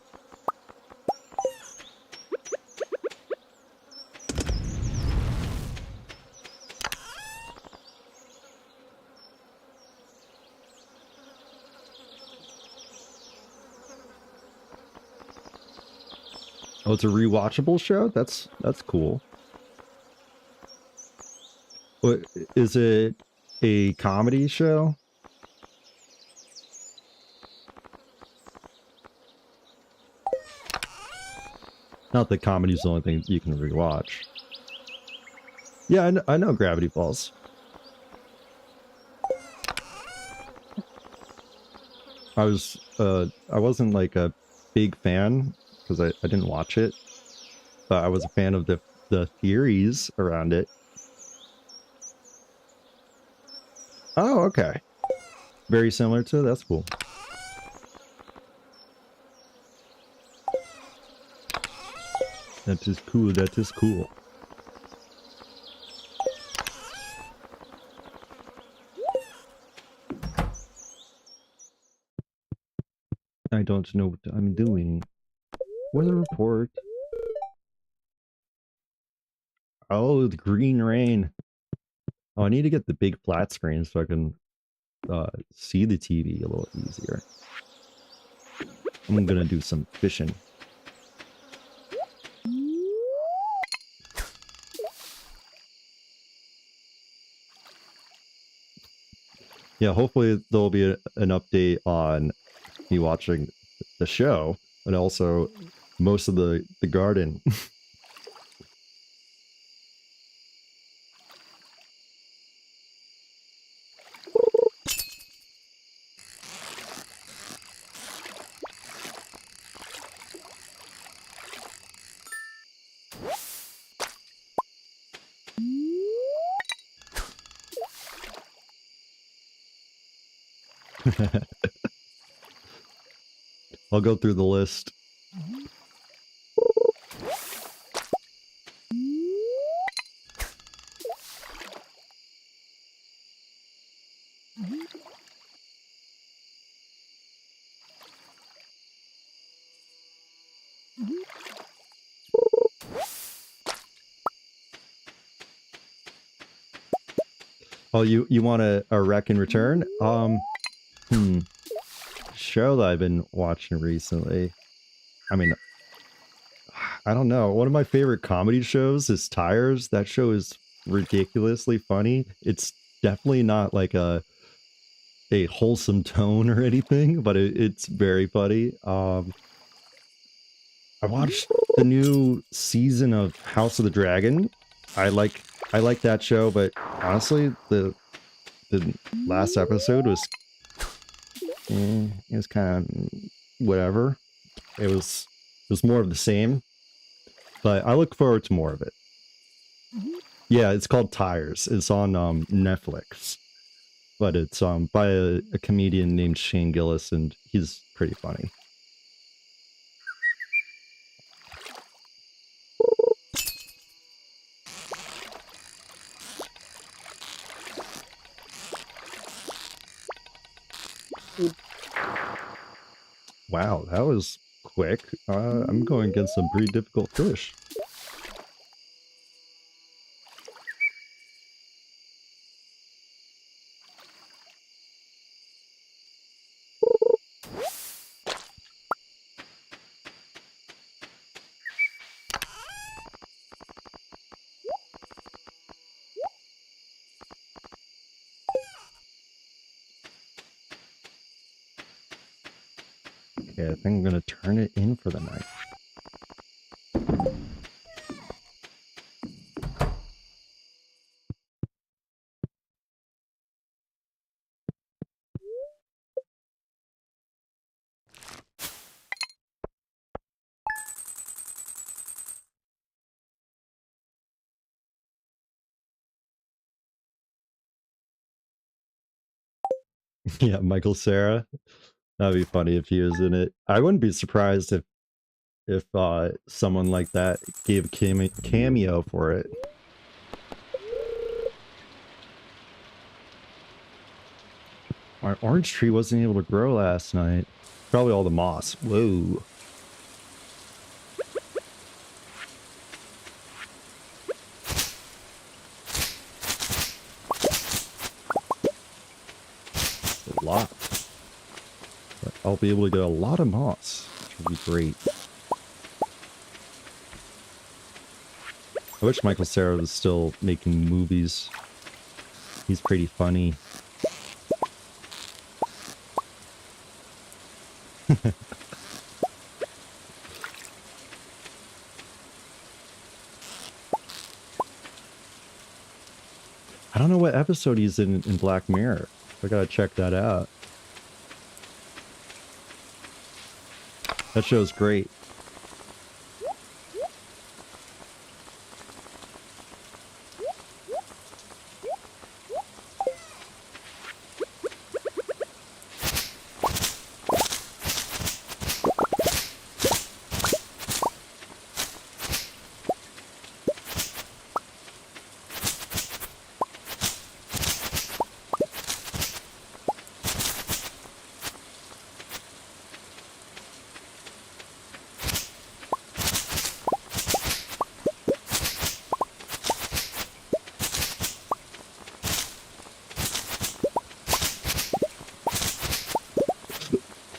Oh, it's a rewatchable show? That's cool. What, is it a comedy show? Not that comedy's the only thing you can rewatch. Yeah, I know Gravity Falls. I wasn't like a big fan because I didn't watch it, but I was a fan of the theories around it. Oh, okay. Very similar to, that's cool. That is cool, that is cool. I don't know what I'm doing. Weather report. Oh, the green rain. Oh, I need to get the big flat screen so I can see the TV a little easier. I'm gonna do some fishing. Yeah, hopefully there'll be an update on me watching the show, and also most of the garden. I'll go through the list. Oh, you want a wreck and return? Show that I've been watching recently. I mean, I don't know. One of my favorite comedy shows is Tires. That show is ridiculously funny. It's definitely not like a wholesome tone or anything, but it's very funny. I watched the new season of House of the Dragon. I like that show, but honestly, the last episode was it was kind of whatever. It was more of the same, but I look forward to more of it. Yeah, it's called Tires. It's on Netflix, but it's by a comedian named Shane Gillis, and he's pretty funny. Wow, that was quick. I'm going against some pretty difficult fish. Okay, I think I'm gonna turn it in for the night. Yeah, Michael Cera. That'd be funny if he was in it. I wouldn't be surprised if someone like that gave a cameo for it. My orange tree wasn't able to grow last night. Probably all the moss. Whoa. A lot. But I'll be able to get a lot of moss, which will be great. I wish Michael Cera was still making movies. He's pretty funny. don't know what episode he's in Black Mirror. I gotta check that out. That show's great.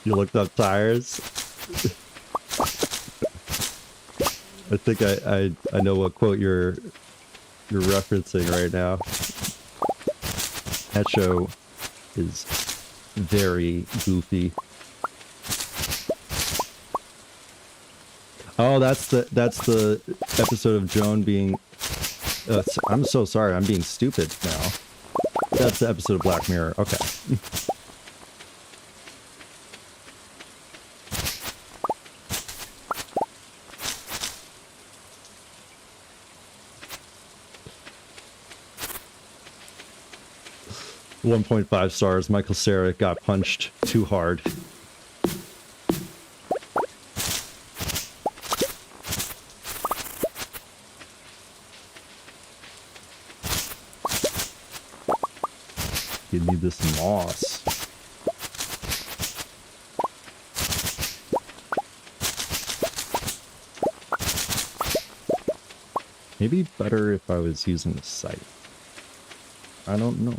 You looked up tires? I think I know what quote you're referencing right now. That show is very goofy. Oh, that's the episode of Joan being I'm so sorry, I'm being stupid now. That's the episode of Black Mirror. Okay. 1.5 stars. Michael Cera got punched too hard. You need this moss. Maybe better if I was using the scythe. I don't know.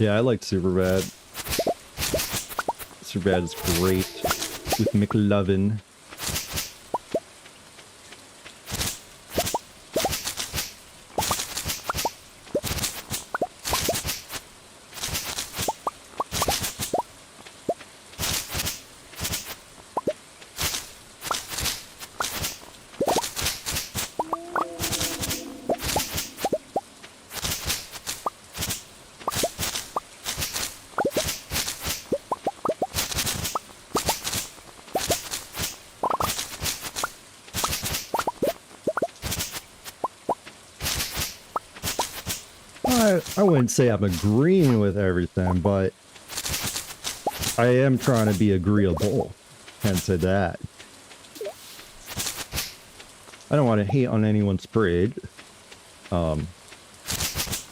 Yeah, I like Superbad. Superbad is great with McLovin. I wouldn't say I'm agreeing with everything, but I am trying to be agreeable. Can't say that. I don't want to hate on anyone's parade. But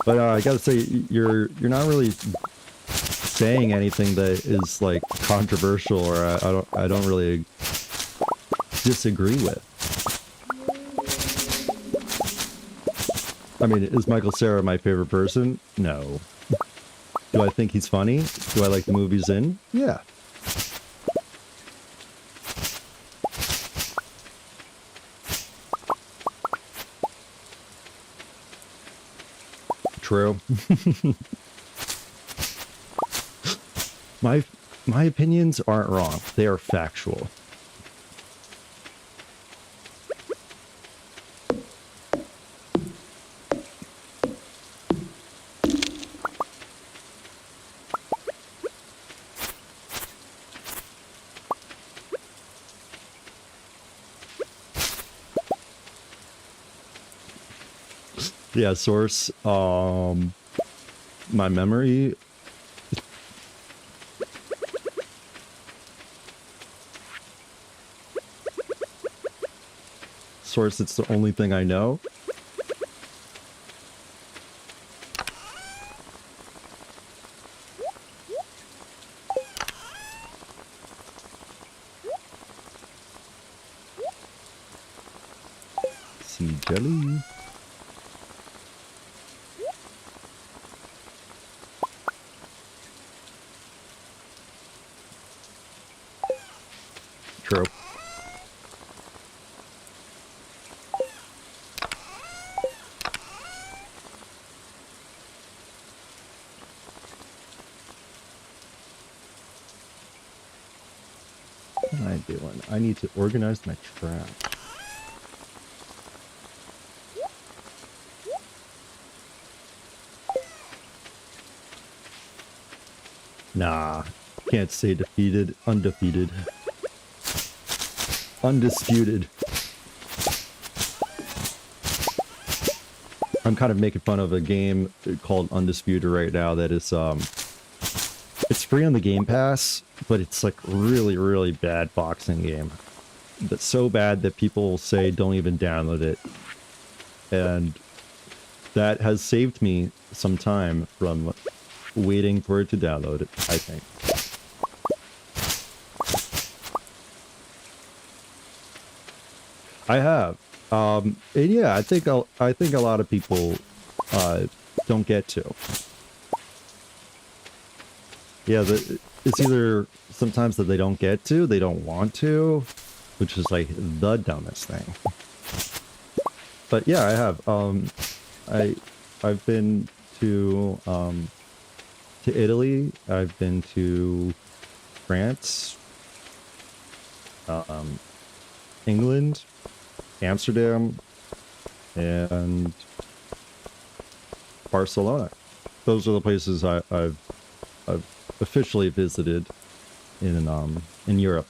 I gotta say, you're not really saying anything that is like controversial or I don't really disagree with. I mean, is Michael Cera my favorite person? No. Do I think he's funny? Do I like the movies in? Yeah. True. My opinions aren't wrong. They are factual. Yeah, source, my memory. Source, it's the only thing I know. Sea jelly. am I doing? I need to organize my trash. Nah, can't say defeated, undefeated. Undisputed. I'm kind of making fun of a game called Undisputed right now that is, it's free on the Game Pass, but it's like really, really bad boxing game. That's so bad that people say don't even download it. And that has saved me some time from waiting for it to download it, I think. I have. And yeah, I think a lot of people don't get to. Yeah, it's either sometimes that they don't get to, they don't want to, which is like the dumbest thing. But yeah, I have. I've been to Italy. I've been to France, England, Amsterdam, and Barcelona. Those are the places I've officially visited in Europe.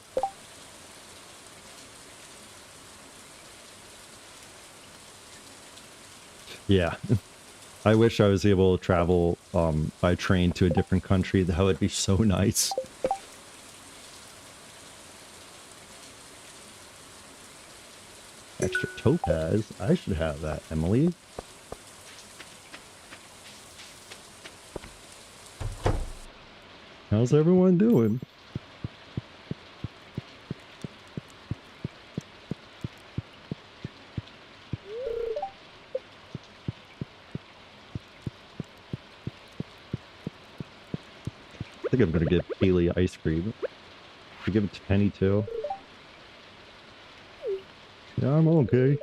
Yeah. I wish I was able to travel by train to a different country. That would be so nice. Extra topaz. I should have that, Emily. How's everyone doing? I think I'm gonna get Haley ice cream. I give it to Penny too. Yeah, I'm okay.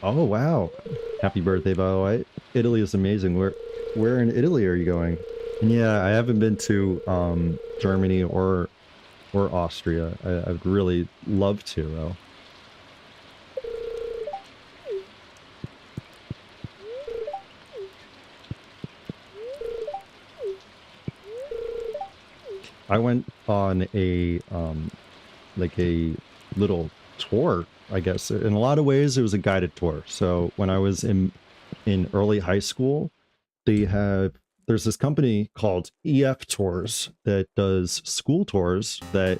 Oh wow! Happy birthday, by the way. Italy is amazing. Where in Italy are you going? And yeah, I haven't been to Germany or Austria. I'd really love to though. I went on a like a little tour, I guess. In a lot of ways, it was a guided tour. So when I was in early high school, there's this company called EF Tours that does school tours that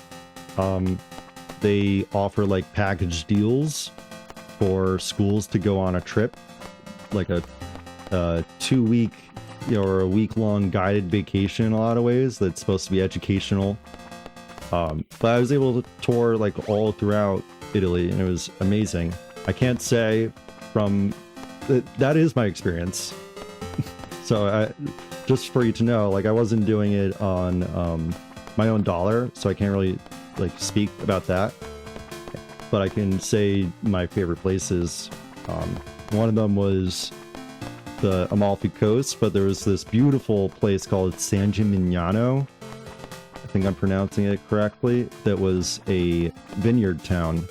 they offer like package deals for schools to go on a trip, like a 2-week or a week-long guided vacation in a lot of ways that's supposed to be educational. But I was able to tour like all throughout Italy and it was amazing. I can't say from that is my experience. So just for you to know, like I wasn't doing it on my own dollar, so I can't really like speak about that. But I can say my favorite places. One of them was the Amalfi Coast, but there was this beautiful place called San Gimignano. I think I'm pronouncing it correctly. That was a vineyard town.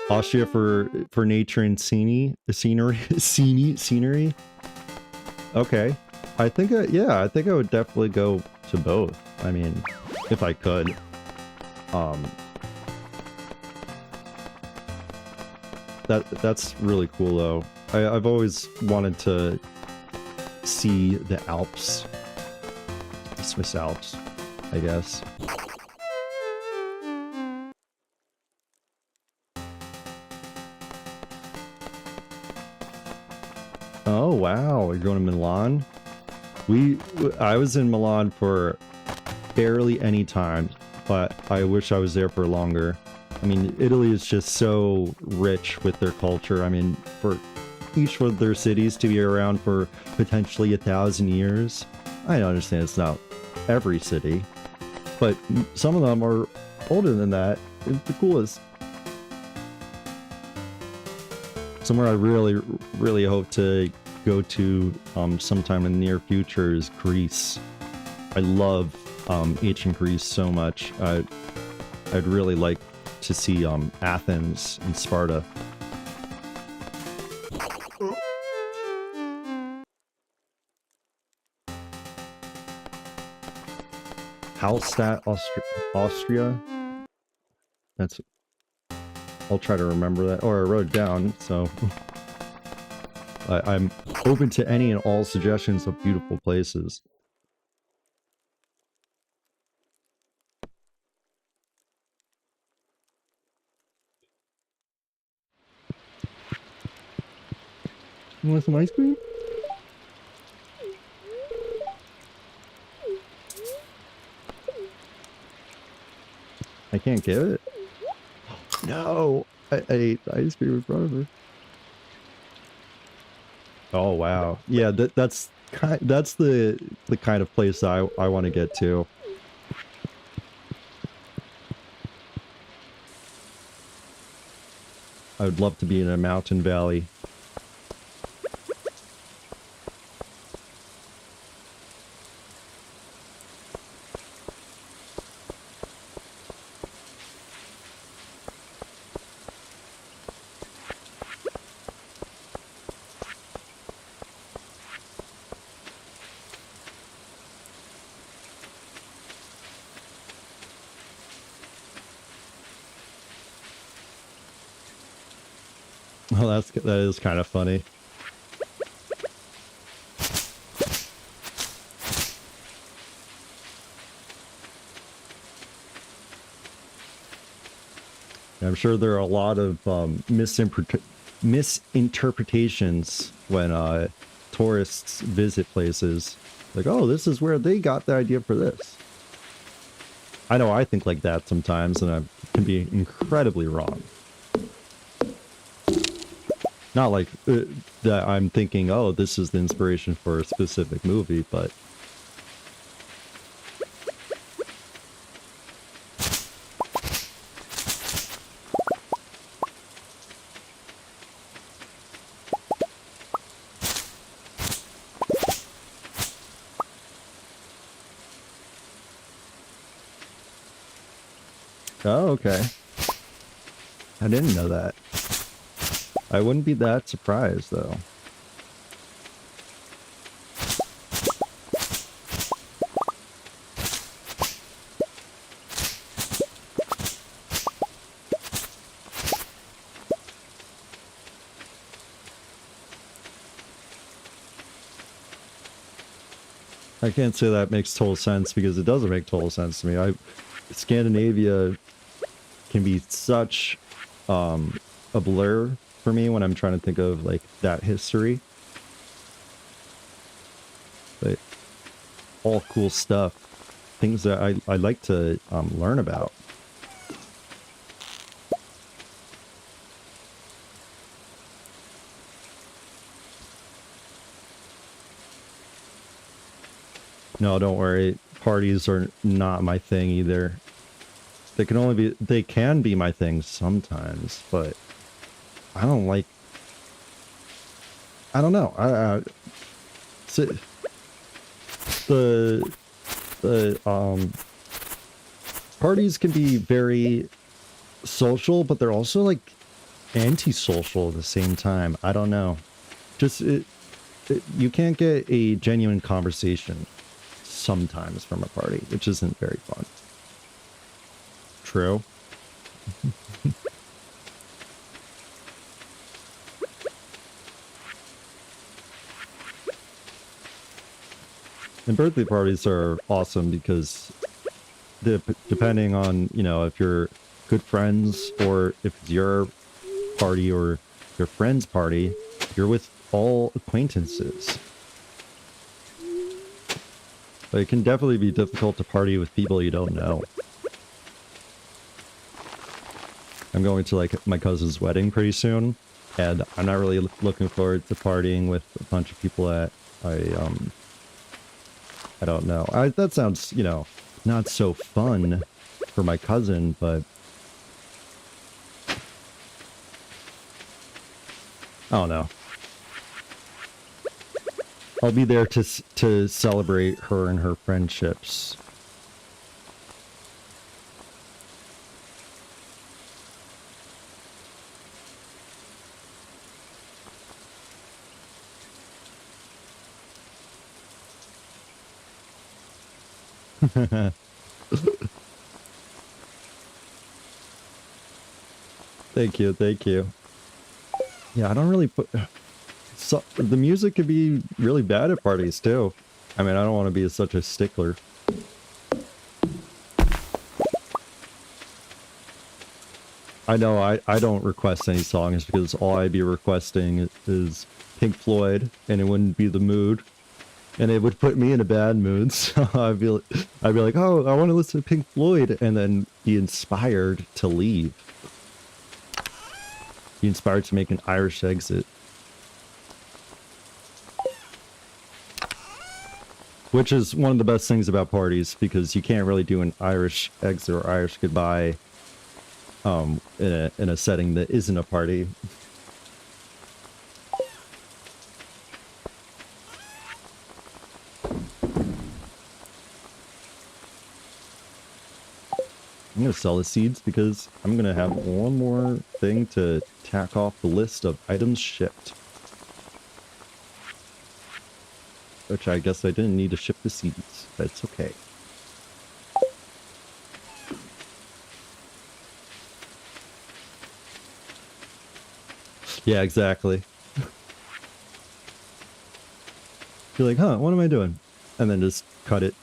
Austria for nature and scenery. Okay, I think I think I would definitely go to both. I mean, if I could. That's really cool though. I've always wanted to see the Alps, the Swiss Alps, I guess. Oh wow, you're going to Milan? I was in Milan for barely any time, but I wish I was there for longer. I mean, Italy is just so rich with their culture. I mean, for each of their cities to be around for potentially 1,000 years, I understand it's not every city, but some of them are older than that. It's the coolest. Somewhere I really, really hope to go to sometime in the near future is Greece. I love ancient Greece so much. I'd really like to see Athens and Sparta. Hallstatt, Austria. That's. I'll try to remember that, or I wrote it down. So I'm open to any and all suggestions of beautiful places. You want some ice cream? I can't get it. No, I ate ice cream in front of her. Oh wow, yeah, that's the kind of place I want to get to. I would love to be in a mountain valley. Oh, that is kind of funny. I'm sure there are a lot of misinterpretations when tourists visit places. Like, oh, this is where they got the idea for this. I know I think like that sometimes, and I can be incredibly wrong. Not like that I'm thinking, oh, this is the inspiration for a specific movie, but... Oh, okay. I didn't know that. I wouldn't be that surprised, though. I can't say that makes total sense because it doesn't make total sense to me. Scandinavia can be such a blur for me when I'm trying to think of like that history. But all cool stuff, things that I like to learn about. No, don't worry. Parties are not my thing either. They can be my thing sometimes, but I don't know. The parties can be very social, but they're also like antisocial at the same time. I don't know. You can't get a genuine conversation sometimes from a party, which isn't very fun. True. And birthday parties are awesome because depending on, you know, if you're good friends or if it's your party or your friend's party, you're with all acquaintances. But it can definitely be difficult to party with people you don't know. I'm going to like my cousin's wedding pretty soon, and I'm not really looking forward to partying with a bunch of people that I don't know. That sounds, you know, not so fun for my cousin, but I don't know. I'll be there to celebrate her and her friendships. Thank you, thank you. Yeah, I don't really put... So, the music could be really bad at parties, too. I mean, I don't want to be such a stickler. I know I don't request any songs because all I'd be requesting is Pink Floyd, and it wouldn't be the mood. And it would put me in a bad mood, so I'd be like, oh, I want to listen to Pink Floyd, and then be inspired to leave. Be inspired to make an Irish exit. Which is one of the best things about parties, because you can't really do an Irish exit or Irish goodbye in a setting that isn't a party. I'm gonna sell the seeds because I'm gonna have one more thing to tack off the list of items shipped. Which I guess I didn't need to ship the seeds, but it's okay. Yeah, exactly. You're like, huh, what am I doing? And then just cut it.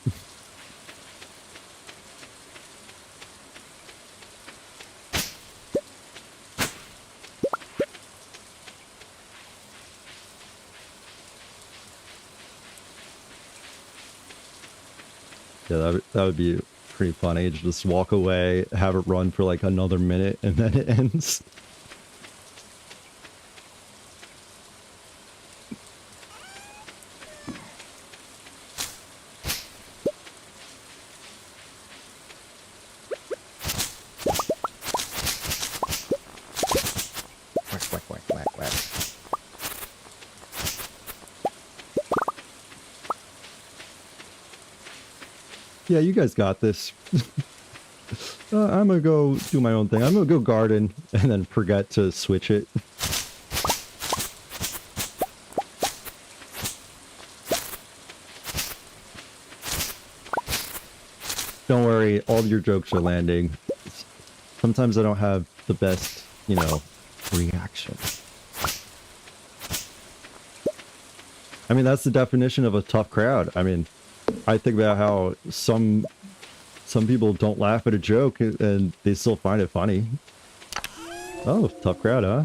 Yeah, that would be pretty funny. Just walk away, have it run for like another minute, and then it ends. Whack, whack, whack, whack, whack. Yeah, you guys got this. I'm gonna go do my own thing. I'm gonna go garden and then forget to switch it. Don't worry, all your jokes are landing. Sometimes I don't have the best, you know, reaction. I mean, that's the definition of a tough crowd. I mean, I think about how some people don't laugh at a joke and they still find it funny. Oh, tough crowd, huh?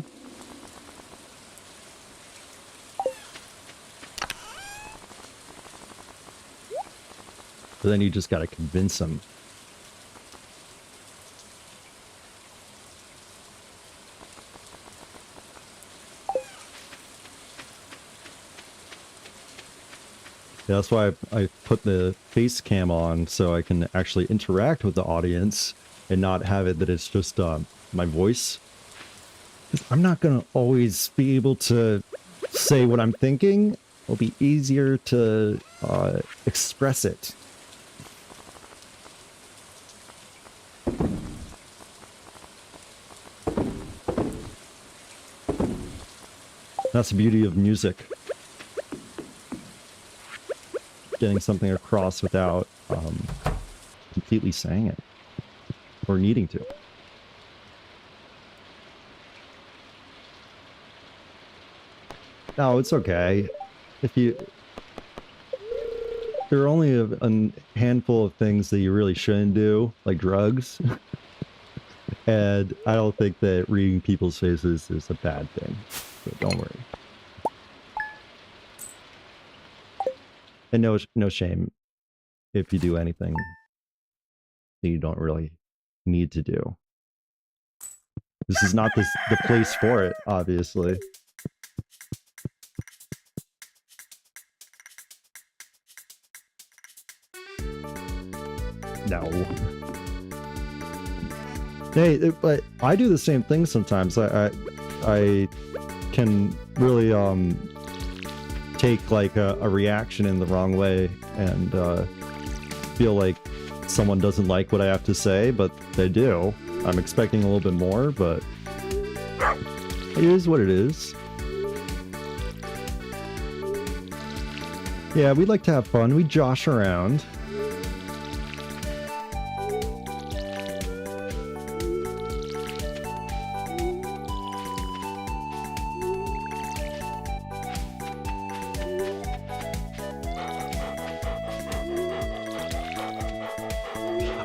But then you just gotta convince them. Yeah, that's why I put the face cam on, so I can actually interact with the audience and not have it that it's just my voice. 'Cause I'm not gonna always be able to say what I'm thinking. It'll be easier to express it. That's the beauty of music. Getting something across without completely saying it or needing to. No, it's okay. There are only a handful of things that you really shouldn't do, like drugs. And I don't think that reading people's faces is a bad thing. So don't worry. And no shame if you do anything that you don't really need to do. This is not the place for it, obviously. No. Hey, but I do the same thing sometimes. I can really take like a reaction in the wrong way and feel like someone doesn't like what I have to say, but they do. I'm expecting a little bit more, but it is what it is. Yeah, we like to have fun. We josh around.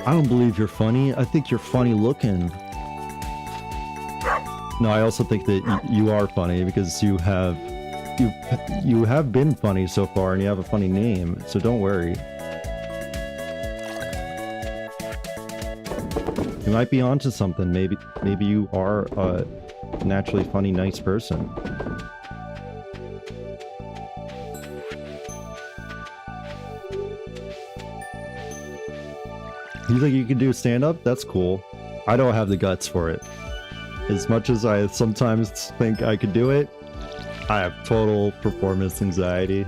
I don't believe you're funny. I think you're funny looking. No, I also think that you are funny because you have been funny so far and you have a funny name, so don't worry. You might be onto something. Maybe you are a naturally funny, nice person. You think you can do stand-up? That's cool. I don't have the guts for it. As much as I sometimes think I could do it, I have total performance anxiety.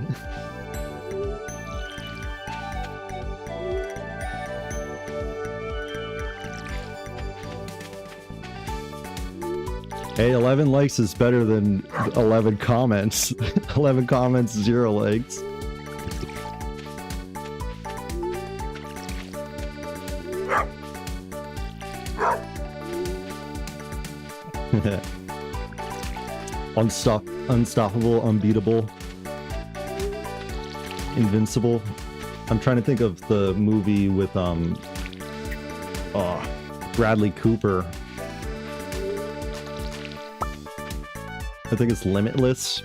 Hey, 11 likes is better than 11 comments. 11 comments, 0 likes. Unstoppable, unbeatable, invincible. I'm trying to think of the movie with Bradley Cooper. I think it's Limitless.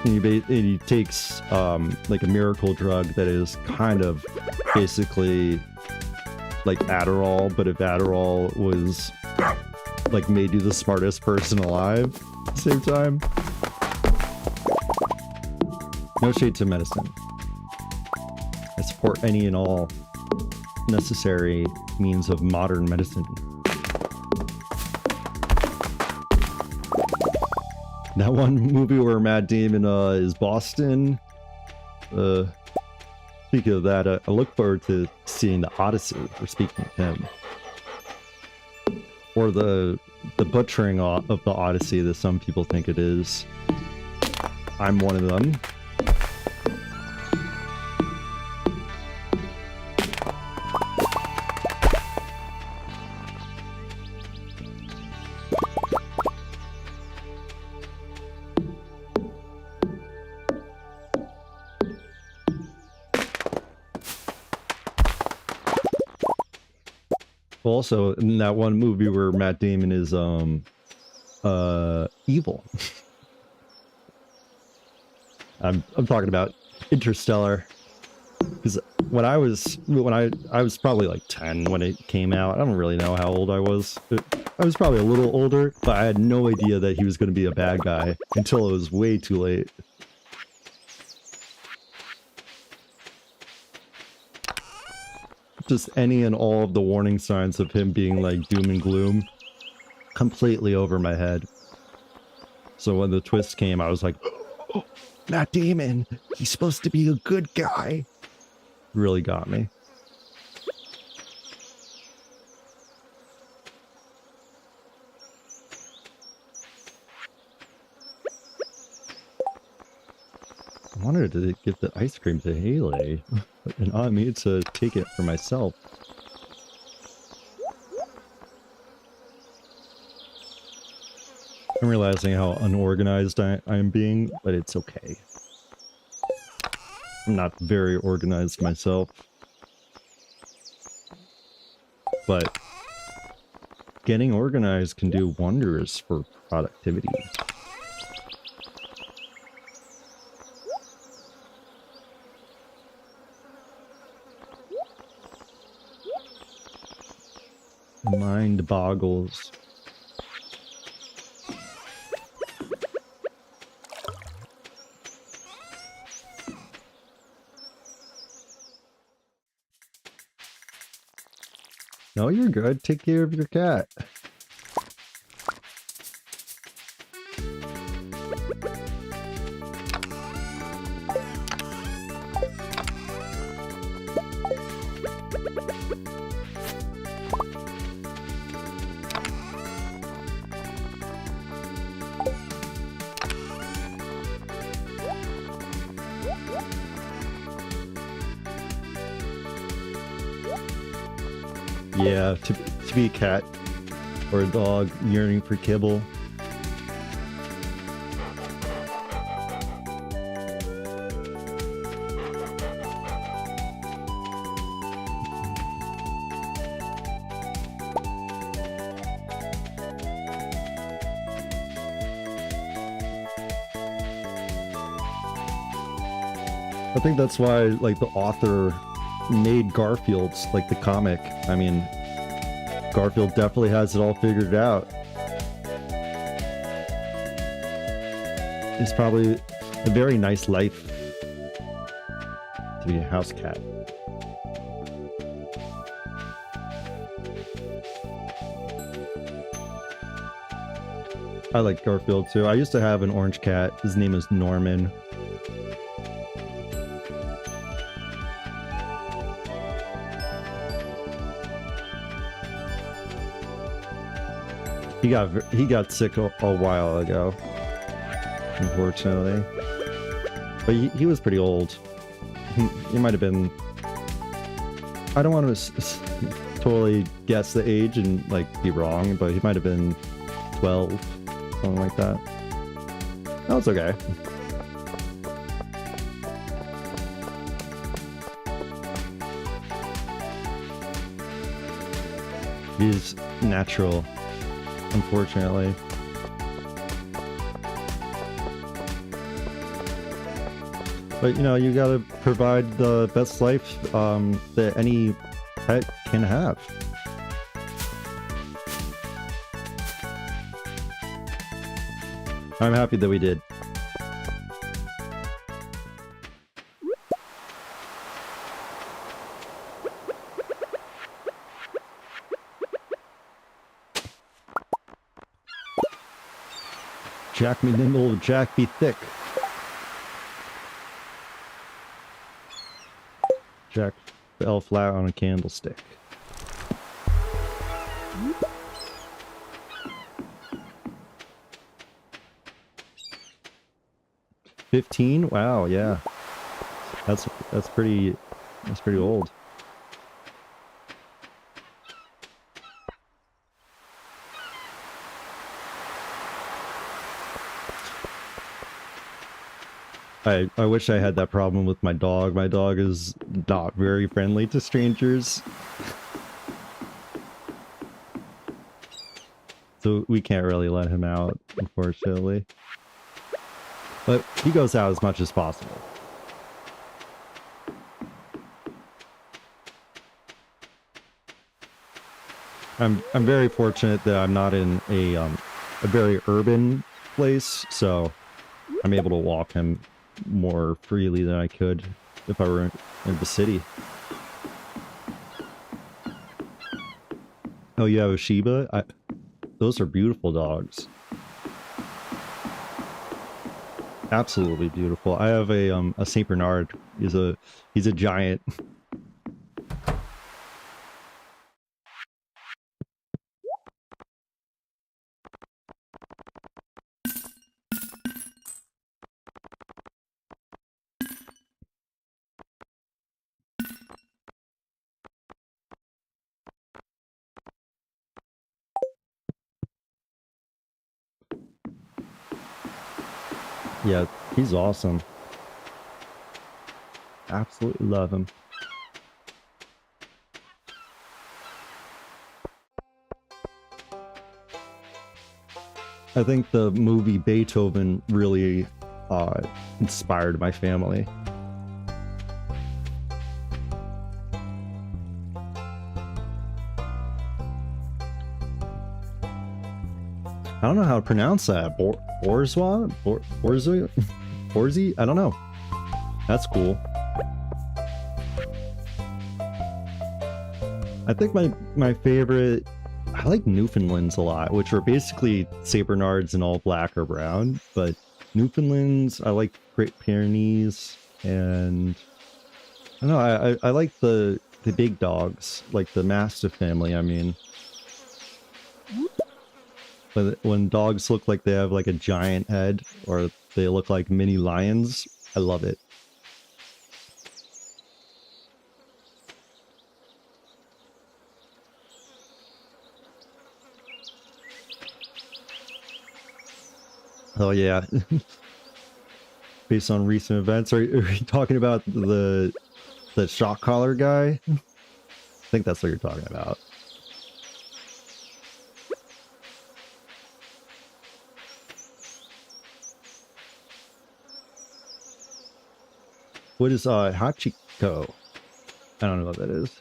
And he takes like a miracle drug that is kind of basically like Adderall, but if Adderall was like made you the smartest person alive at the same time. No shade to medicine. I support any and all necessary means of modern medicine. That one movie where Matt Damon is Boston. Speaking of that, I look forward to seeing the Odyssey, or speaking of him. Or the butchering of the Odyssey that some people think it is. I'm one of them. Also, in that one movie where Matt Damon is evil. I'm talking about Interstellar. Because when I was probably like 10 when it came out. I don't really know how old I was. I was probably a little older, but I had no idea that he was going to be a bad guy until it was way too late. Just any and all of the warning signs of him being like doom and gloom completely over my head. So when the twist came, I was like, oh, Matt Damon, he's supposed to be a good guy. Really got me. I wanted to give the ice cream to Haley, and I need to take it for myself. I'm realizing how unorganized I am being, but it's okay. I'm not very organized myself. But getting organized can do wonders for productivity. Mind boggles. No, you're good. Take care of your cat. Yeah, to be a cat or a dog yearning for kibble. I think that's why, like, the author made Garfield's, like, the comic. I mean, Garfield definitely has it all figured out. It's probably a very nice life to be a house cat. I like Garfield too. I used to have an orange cat. His name is Norman. He got sick a while ago, unfortunately. But he was pretty old. He might have been... I don't want to totally guess the age and, like, be wrong, but he might have been 12, something like that. No, it's okay. He's natural, unfortunately. But, you know, you gotta provide the best life that any pet can have. I'm happy that we did. Jack me nimble, Jack be thick. Jack fell flat on a candlestick. $15? Wow, yeah. That's pretty old. I wish I had that problem with my dog. My dog is not very friendly to strangers. So we can't really let him out, unfortunately. But he goes out as much as possible. I'm very fortunate that I'm not in a very urban place, so I'm able to walk him more freely than I could if I were in the city. Oh, you have a Shiba? Those are beautiful dogs. Absolutely beautiful. I have a Saint Bernard. He's a giant. Yeah, he's awesome. Absolutely love him. I think the movie Beethoven really inspired my family. I don't know how to pronounce that. Borzwa? Borzi? I don't know. That's cool. I think my favorite, I like Newfoundlands a lot, which are basically Saint Bernards in all black or brown, but Newfoundlands, I like Great Pyrenees, and I don't know, I like the big dogs, like the Mastiff family, I mean. But when dogs look like they have like a giant head, or they look like mini lions, I love it. Oh yeah. Based on recent events, are you talking about the shock collar guy? I think that's what you're talking about. What is Hachiko? I don't know what that is.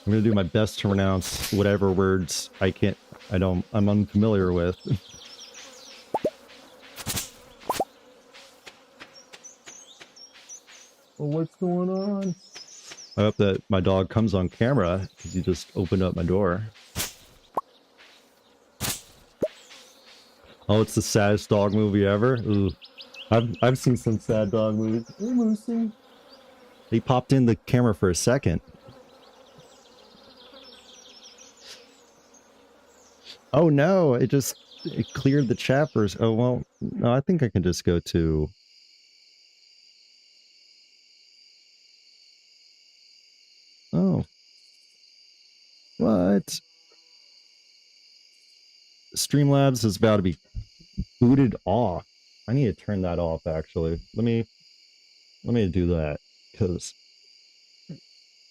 I'm gonna do my best to pronounce whatever words I'm unfamiliar with. Well, what's going on? I hope that my dog comes on camera because he just opened up my door. Oh, it's the saddest dog movie ever. Ooh. I've seen some sad dog movies. Hey, Moosey. He popped in the camera for a second. Oh no! It cleared the chat first. Oh well, no, I think I can just go to. Oh. What? Streamlabs is about to be booted off. I need to turn that off actually. Let me do that because it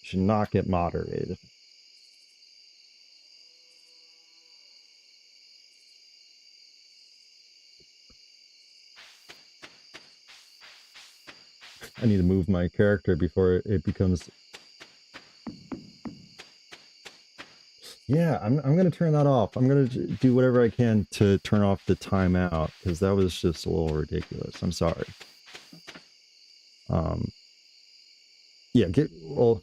should not get moderated. I need to move my character before it becomes. Yeah, I'm gonna turn that off. I'm gonna do whatever I can to turn off the timeout because that was just a little ridiculous. I'm sorry. Yeah, well,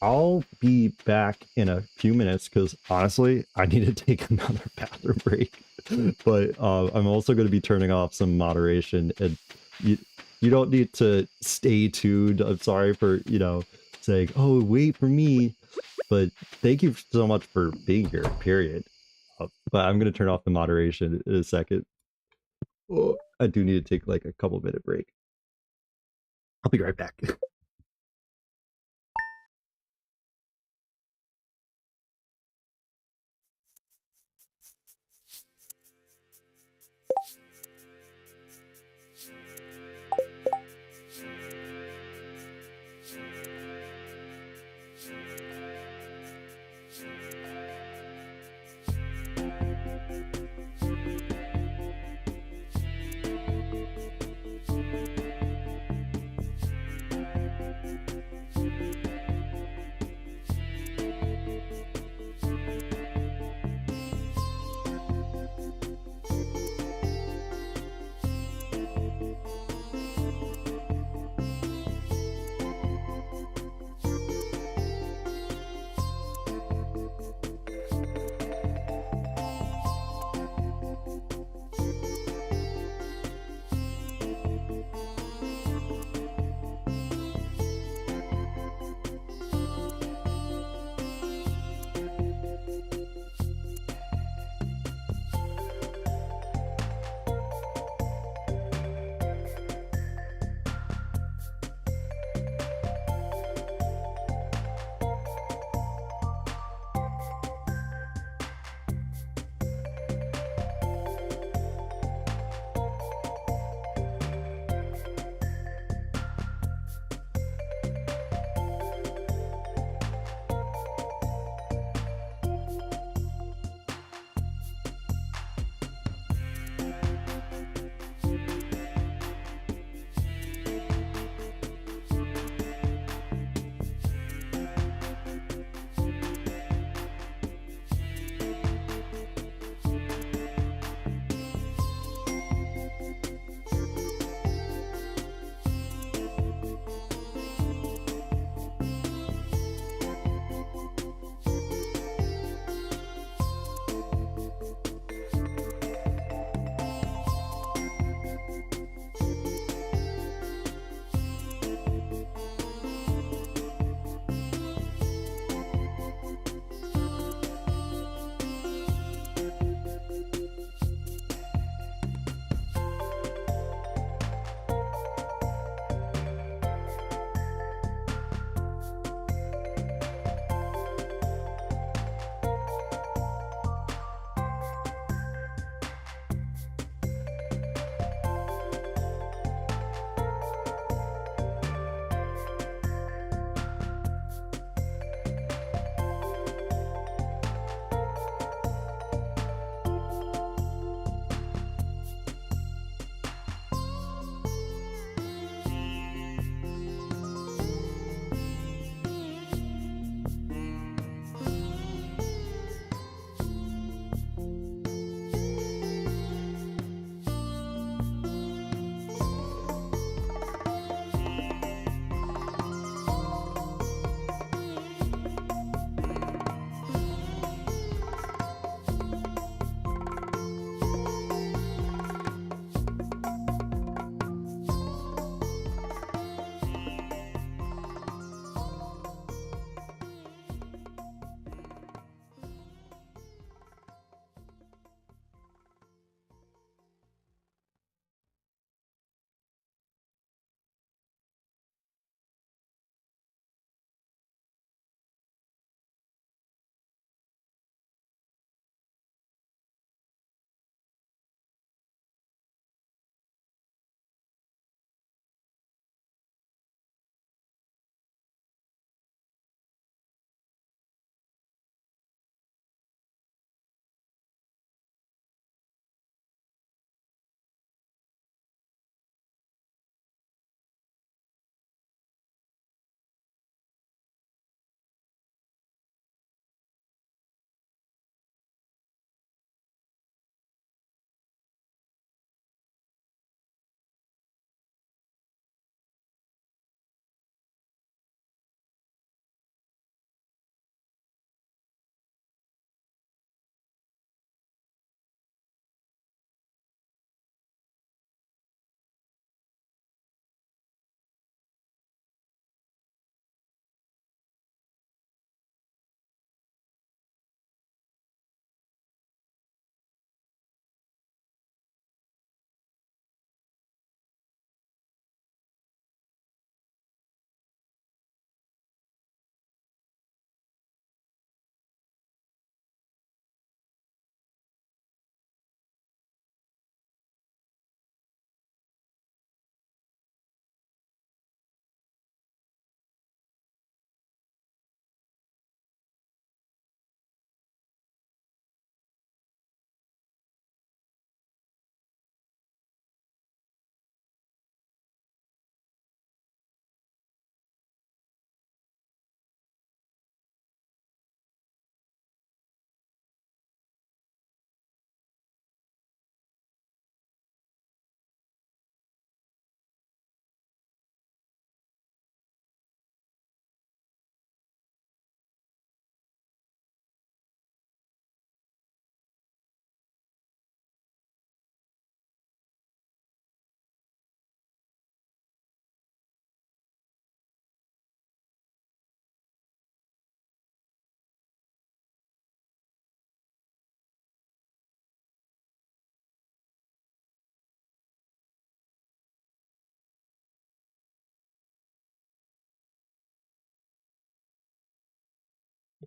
I'll be back in a few minutes because honestly, I need to take another bathroom break. But I'm also going to be turning off some moderation, and you don't need to stay tuned. I'm sorry for saying, oh, wait for me. But thank you so much for being here, period. But I'm going to turn off the moderation in a second. Oh, I do need to take like a couple minute break. I'll be right back.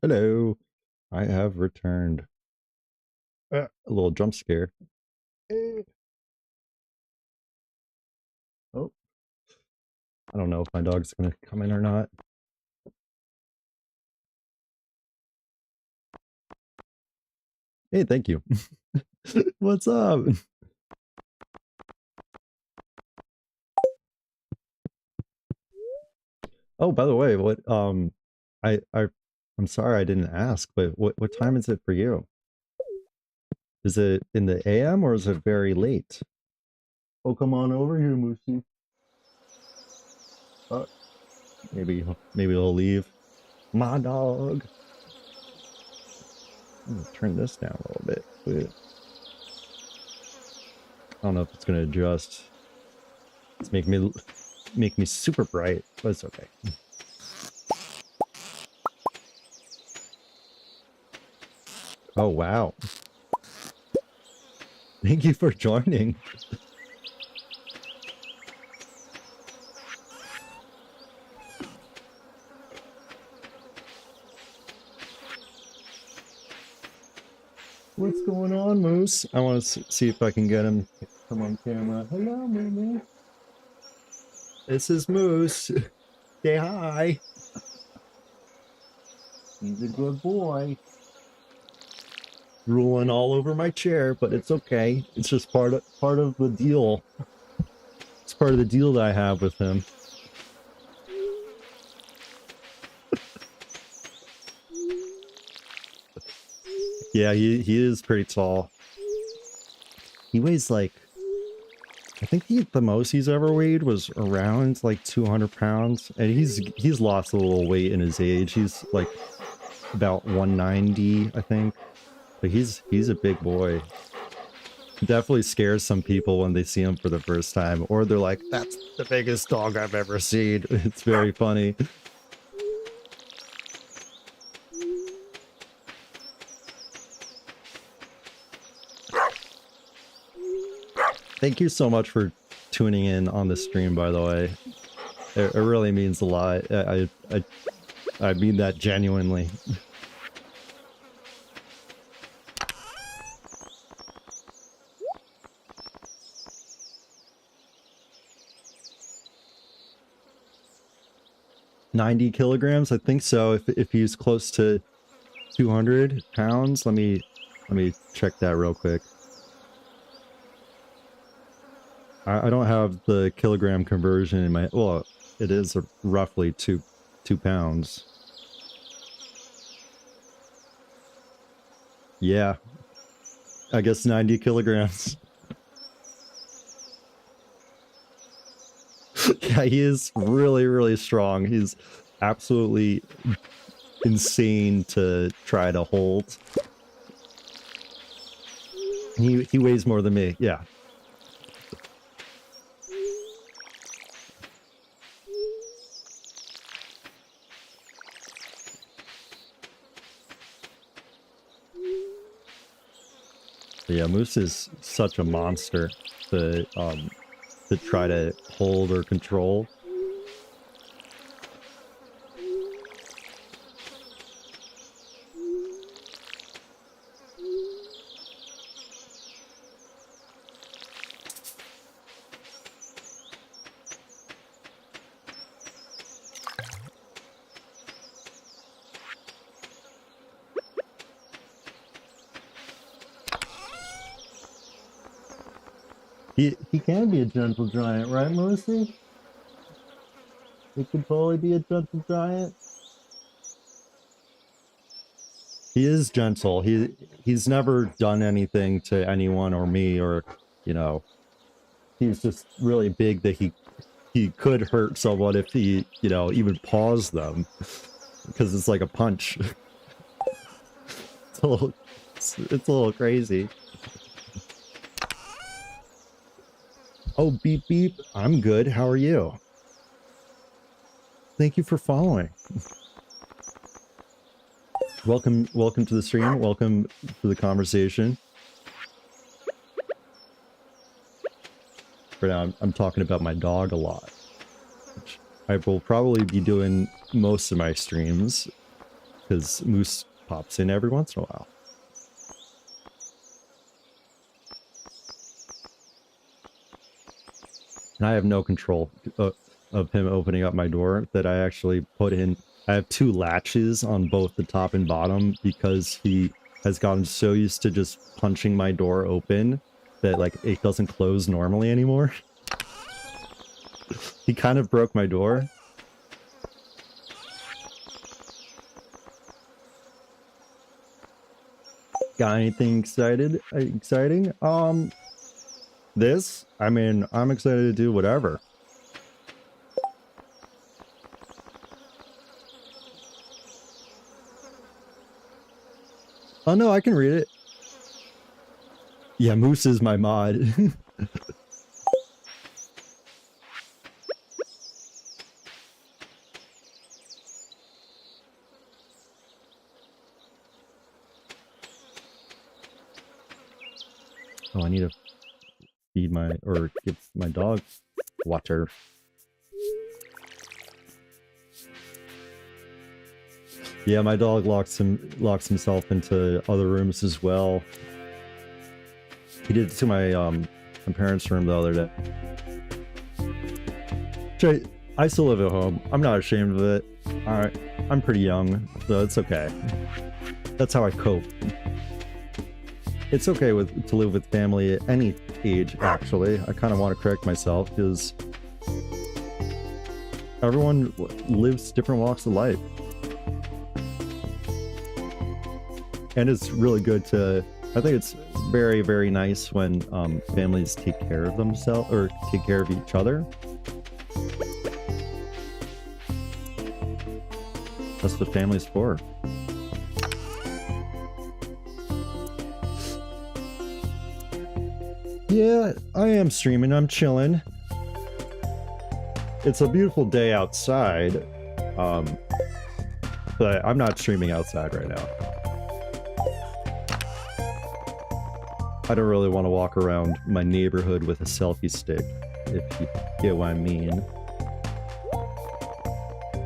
Hello. I have returned. A little jump scare. Oh. I don't know if my dog's gonna come in or not. Hey, thank you. What's up? Oh, by the way, what I'm sorry I didn't ask, but what time is it for you? Is it in the AM or is it very late? Oh, come on over here, Moosey. Maybe he'll leave. My dog. I'm gonna turn this down a little bit. Wait. I don't know if it's gonna adjust. It's make me super bright, but it's okay. Oh wow. Thank you for joining. What's going on, Moose? I want to see if I can get him to come on camera. Hello, Moose. This is Moose. Say hi. He's a good boy. Drooling all over my chair, but it's okay. It's just part of the deal. It's part of the deal that I have with him. Yeah, he is pretty tall. He weighs like, I think the most he's ever weighed was around like 200 pounds, and he's lost a little weight in his age. He's like about 190, I think. But he's a big boy. Definitely scares some people when they see him for the first time, or they're like, "That's the biggest dog I've ever seen." It's very funny. Thank you so much for tuning in on the stream, by the way. It really means a lot. I mean that genuinely. $90 kilograms, I think so. If he's close to 200 pounds, let me check that real quick. I don't have the kilogram conversion in my, well, it is roughly two pounds. Yeah, I guess 90 kilograms. Yeah, he is really, really strong. He's absolutely insane to try to hold. He weighs more than me, yeah. Yeah, Moose is such a monster to try to hold or control. He can be a gentle giant, right, Melissa? He could totally be a gentle giant. He is gentle. He's never done anything to anyone or me, or, you know, he's just really big that he could hurt someone if he, you know, even paws them, because it's like a punch. It's a little crazy. Oh, beep beep. I'm good. How are you? Thank you for following. Welcome to the stream. Welcome to the conversation. For now, I'm talking about my dog a lot, which I will probably be doing most of my streams. because Moose pops in every once in a while. And I have no control of him opening up my door. That I actually put in. I have 2 latches on both the top and bottom because he has gotten so used to just punching my door open that like it doesn't close normally anymore. He kind of broke my door. Got anything exciting? This? I mean, I'm excited to do whatever. Oh no, I can read it. Yeah, Moose is my mod. Oh, I need to feed my, or give my dog water. Yeah, my dog locks himself into other rooms as well. He did it to my parents' room the other day. I still live at home. I'm not ashamed of it. Alright, I'm pretty young, so it's okay. That's how I cope. It's okay to live with family at any age, actually. I kind of want to correct myself, because everyone lives different walks of life. And it's really good to, I think it's very, very nice when families take care of themselves, or take care of each other. That's what family's for. Yeah, I am streaming, I'm chilling. It's a beautiful day outside, but I'm not streaming outside right now. I don't really want to walk around my neighborhood with a selfie stick, if you get what I mean.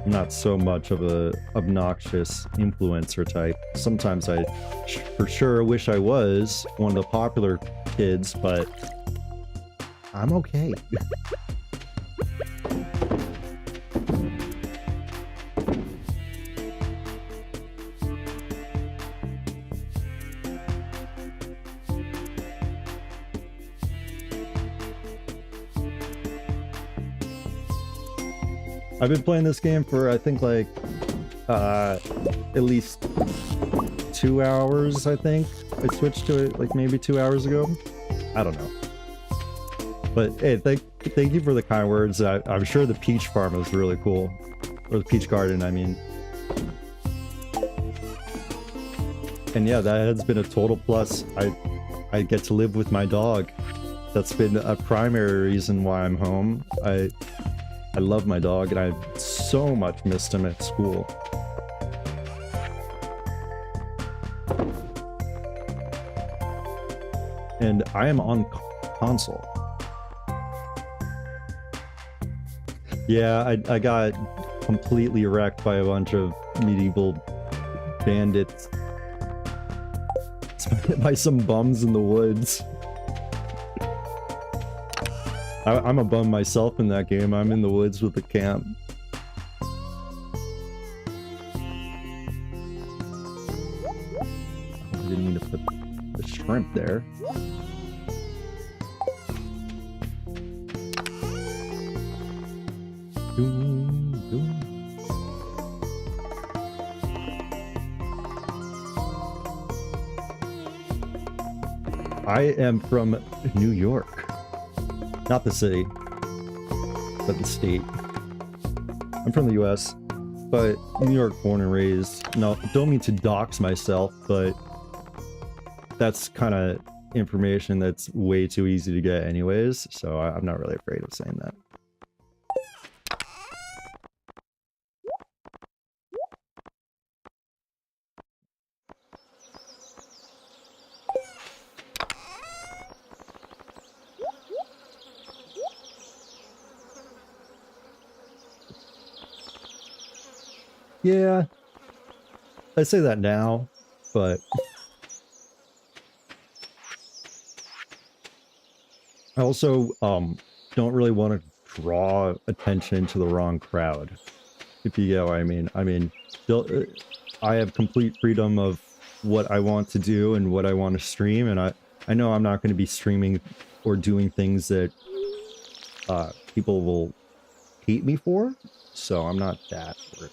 I'm not so much of a obnoxious influencer type. Sometimes I for sure wish I was one of the popular kids, but I'm okay. I've been playing this game for, I think, like, at least 2 hours, I think. I switched to it, like, maybe 2 hours ago. I don't know. But, hey, thank you for the kind words. I'm sure the peach farm is really cool. Or the peach garden, I mean. And yeah, that has been a total plus. I get to live with my dog. That's been a primary reason why I'm home. I love my dog, and I so much missed him at school. And I am on console. Yeah, I got completely wrecked by a bunch of medieval bandits. By some bums in the woods. I'm a bum myself in that game. I'm in the woods with the camp. I didn't mean to put the shrimp there. I am from New York. Not the city, but the state. I'm from the US, but New York born and raised. No, don't mean to dox myself, but that's kind of information that's way too easy to get anyways, so I'm not really afraid of saying that. Yeah, I say that now, but I also don't really want to draw attention to the wrong crowd, if you get what I mean. I mean, I have complete freedom of what I want to do and what I want to stream, and I know I'm not going to be streaming or doing things that people will hate me for, so I'm not that worried.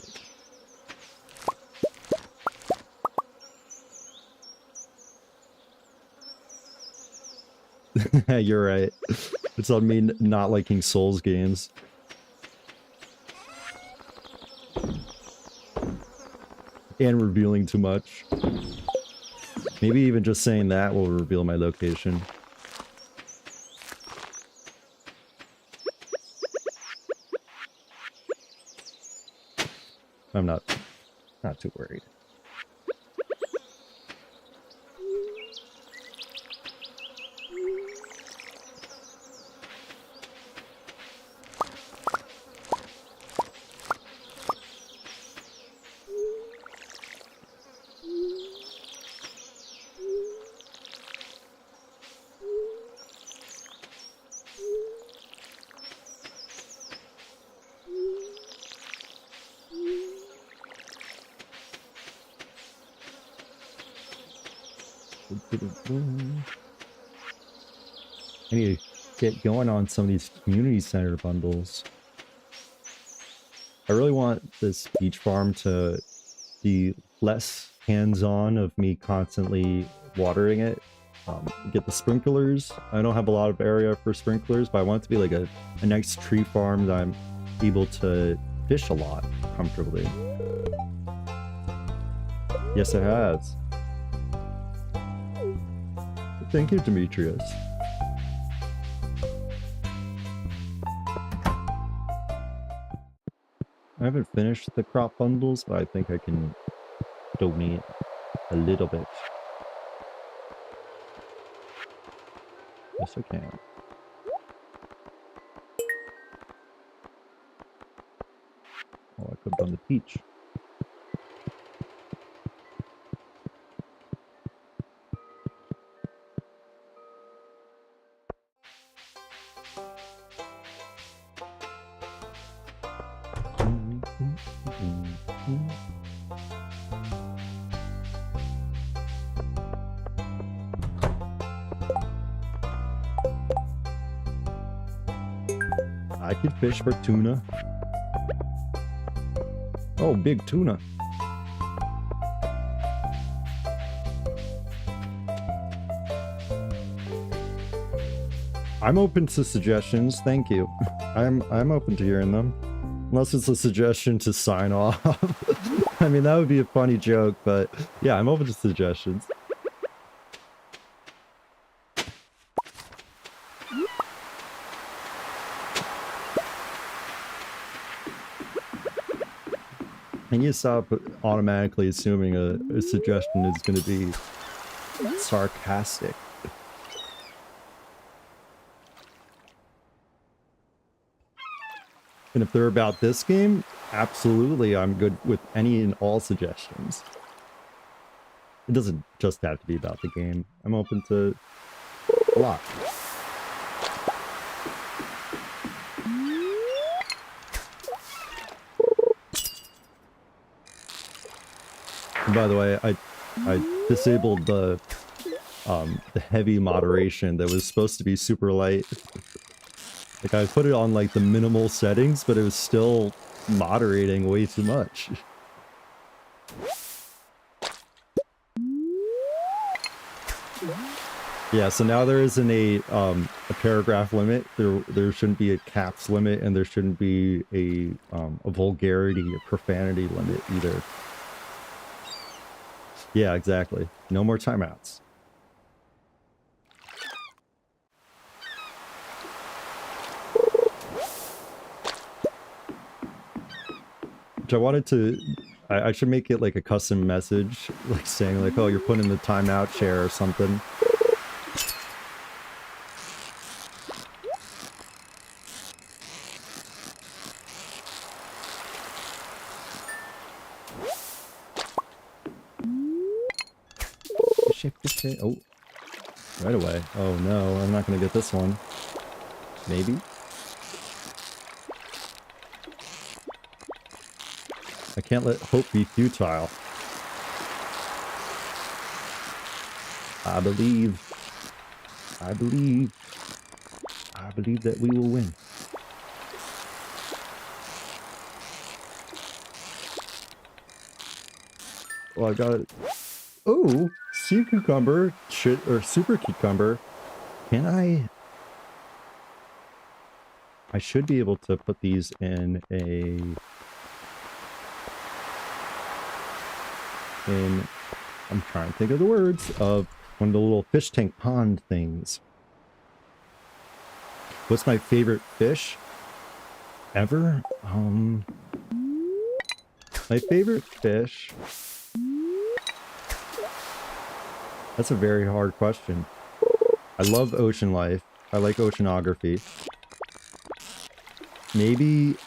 You're right. It's on me not liking Souls games. And revealing too much. Maybe even just saying that will reveal my location. I'm not too worried. I need to get going on some of these community center bundles. I really want this beach farm to be less hands-on of me constantly watering it. Get the sprinklers. I don't have a lot of area for sprinklers, but I want it to be like a nice tree farm that I'm able to fish a lot comfortably. Yes, it has. Thank you, Demetrius. I haven't finished the crop bundles, but I think I can donate a little bit. Yes, I can. Oh, I could have done the peach. I could fish for tuna. Oh, big tuna. I'm open to suggestions. Thank you. I'm open to hearing them. Unless it's a suggestion to sign off. I mean, that would be a funny joke, but yeah, I'm open to suggestions. And you stop automatically assuming a suggestion is going to be sarcastic. And if they're about this game, absolutely, I'm good with any and all suggestions. It doesn't just have to be about the game. I'm open to a lot. And by the way, I disabled the heavy moderation that was supposed to be super light. Like, I put it on like the minimal settings, but it was still moderating way too much. Yeah, so now there isn't a paragraph limit. There shouldn't be a caps limit, and there shouldn't be a vulgarity or profanity limit either. Yeah, exactly. No more timeouts. Which I wanted to, I should make it like a custom message, like saying like, oh, you're putting the timeout share or something. fish tank. Oh, right away. Oh no, I'm not gonna get this one. Maybe? I can't let hope be futile. I believe. I believe. I believe that we will win. Oh, I got it. Oh, sea cucumber, or super cucumber. Can I? I should be able to put these in a. I'm trying to think of the words of one of the little fish tank pond things. What's my favorite fish ever? My favorite fish. That's a very hard question. I love ocean life. I like oceanography. Maybe...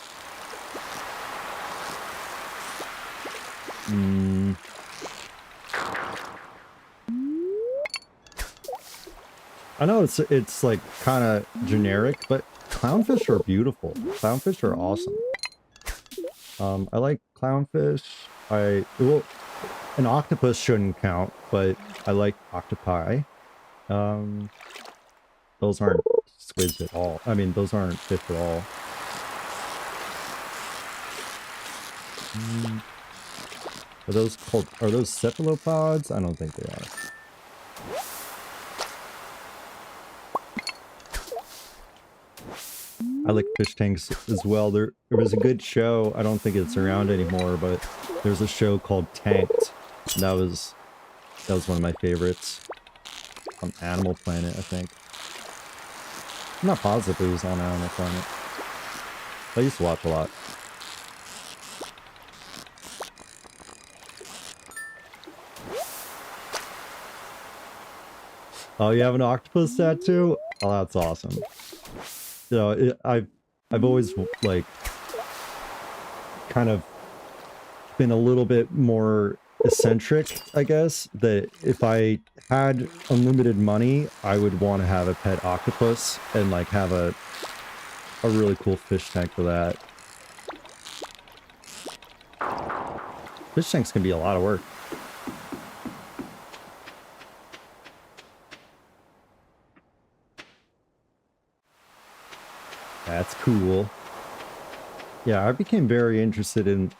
I know it's like kind of generic, but clownfish are beautiful. Clownfish are awesome. I like clownfish. Well, an octopus shouldn't count, but I like octopi. Those aren't squids at all. I mean, those aren't fish at all. Are those cephalopods? I don't think they are. I like fish tanks as well. There was a good show. I don't think it's around anymore, but there's a show called Tanked. And that was one of my favorites. On Animal Planet, I think. I'm not positive it was on Animal Planet. I used to watch a lot. Oh, you have an octopus tattoo? Oh, that's awesome. You know, I've always, like, kind of been a little bit more eccentric, I guess, that if I had unlimited money, I would want to have a pet octopus and, like, have a really cool fish tank for that. Fish tanks can be a lot of work. That's cool. Yeah, I became very interested in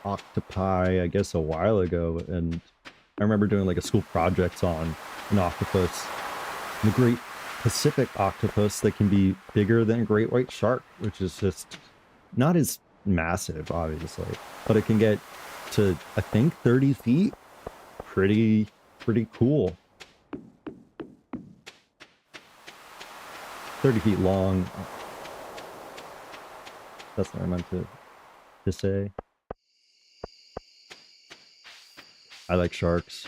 octopi, I guess, a while ago, and I remember doing like a school project on an octopus. The great Pacific octopus that can be bigger than a great white shark, which is just not as massive, obviously, but it can get to, I think, 30 feet. Pretty cool. 30 feet long. That's what I meant to say. I like sharks.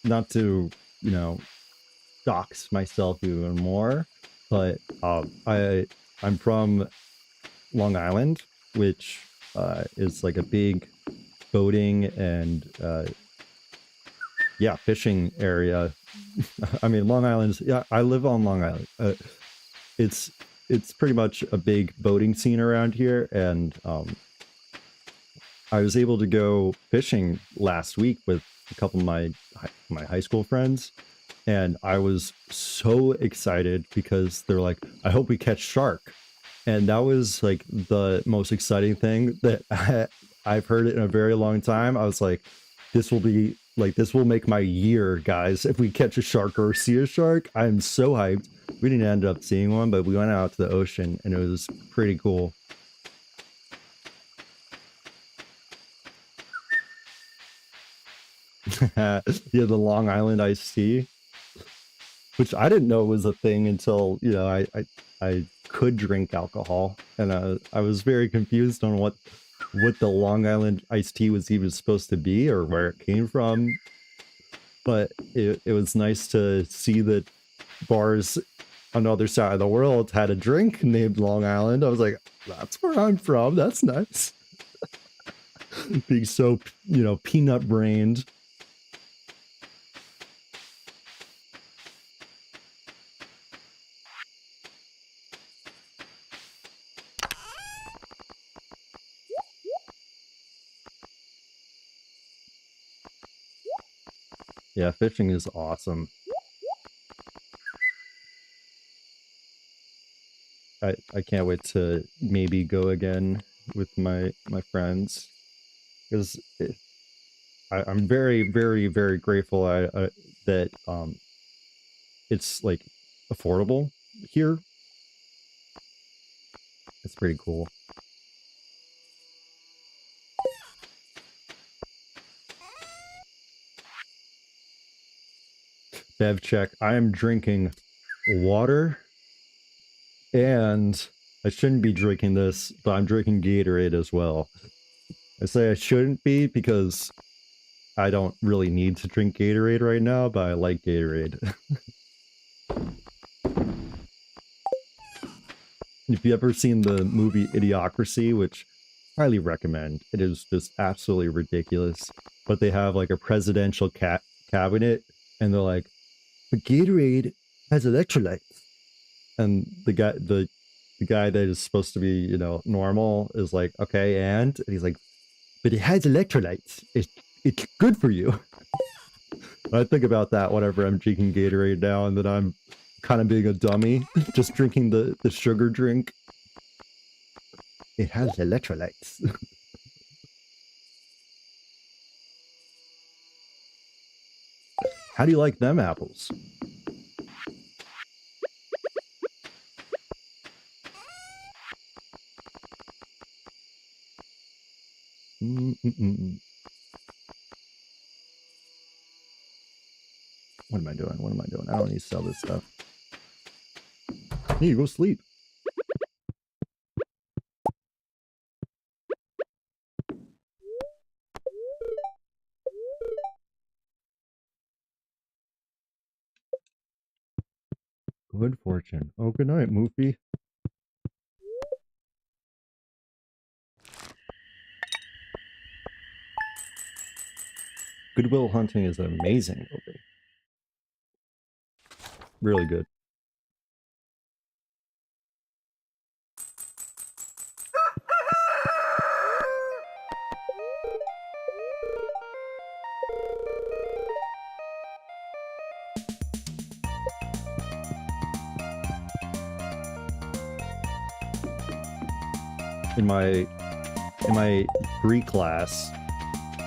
Not to, you know, dox myself even more, but I'm from Long Island, which is like a big boating and yeah, fishing area. I mean, Long Island's, yeah, I live on Long Island. It's pretty much a big boating scene around here, and I was able to go fishing last week with a couple of my high school friends, and I was so excited because they're like, I hope we catch shark. And that was like the most exciting thing that I've heard it in a very long time. I was like, this will make my year, guys. If we catch a shark or see a shark, I'm so hyped. We didn't end up seeing one, but we went out to the ocean and it was pretty cool. Yeah, the Long Island iced tea, which I didn't know was a thing until, you know, I could drink alcohol, and I was very confused on what what the Long Island iced tea was even supposed to be or where it came from. But it was nice to see that bars on the other side of the world had a drink named Long Island. I was like, that's where I'm from. That's nice. Being so, you know, peanut brained. Yeah, fishing is awesome. I can't wait to maybe go again with my friends, because I'm very, very, very grateful that it's like affordable here. It's pretty cool. Bev check. I am drinking water, and I shouldn't be drinking this, but I'm drinking Gatorade as well. I say I shouldn't be because I don't really need to drink Gatorade right now, but I like Gatorade. If you ever seen the movie Idiocracy, which I highly recommend, it is just absolutely ridiculous. But they have like a presidential cabinet, and they're like, "But Gatorade has electrolytes," and the guy that is supposed to be, you know, normal is like, "Okay, and he's like, but it has electrolytes. It's good for you." I think about that whenever I'm drinking Gatorade now, and that I'm kind of being a dummy, just drinking the sugar drink. It has electrolytes. How do you like them apples? What am I doing? What am I doing? I don't need to sell this stuff. Hey, you go sleep. Good fortune. Oh, good night, Moofy. Good Will Hunting is an amazing movie. Really good. In my Greek class,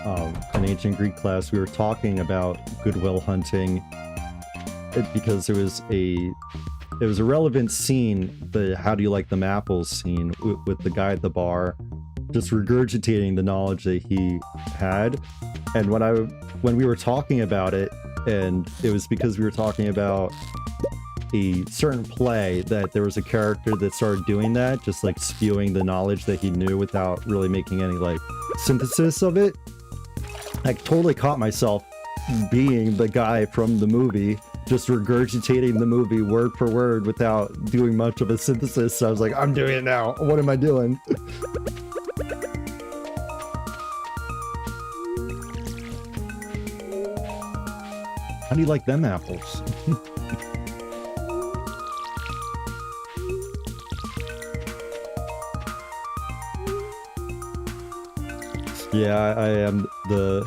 an ancient Greek class, we were talking about Good Will Hunting because it was a relevant scene, the "how do you like them apples" scene with the guy at the bar just regurgitating the knowledge that he had. And when we were talking about it, and it was because we were talking about a certain play, that there was a character that started doing that, just like spewing the knowledge that he knew without really making any like synthesis of it. I totally caught myself being the guy from the movie, just regurgitating the movie word for word without doing much of a synthesis. So I was like, I'm doing it now. What am I doing? How do you like them apples? Yeah, I am the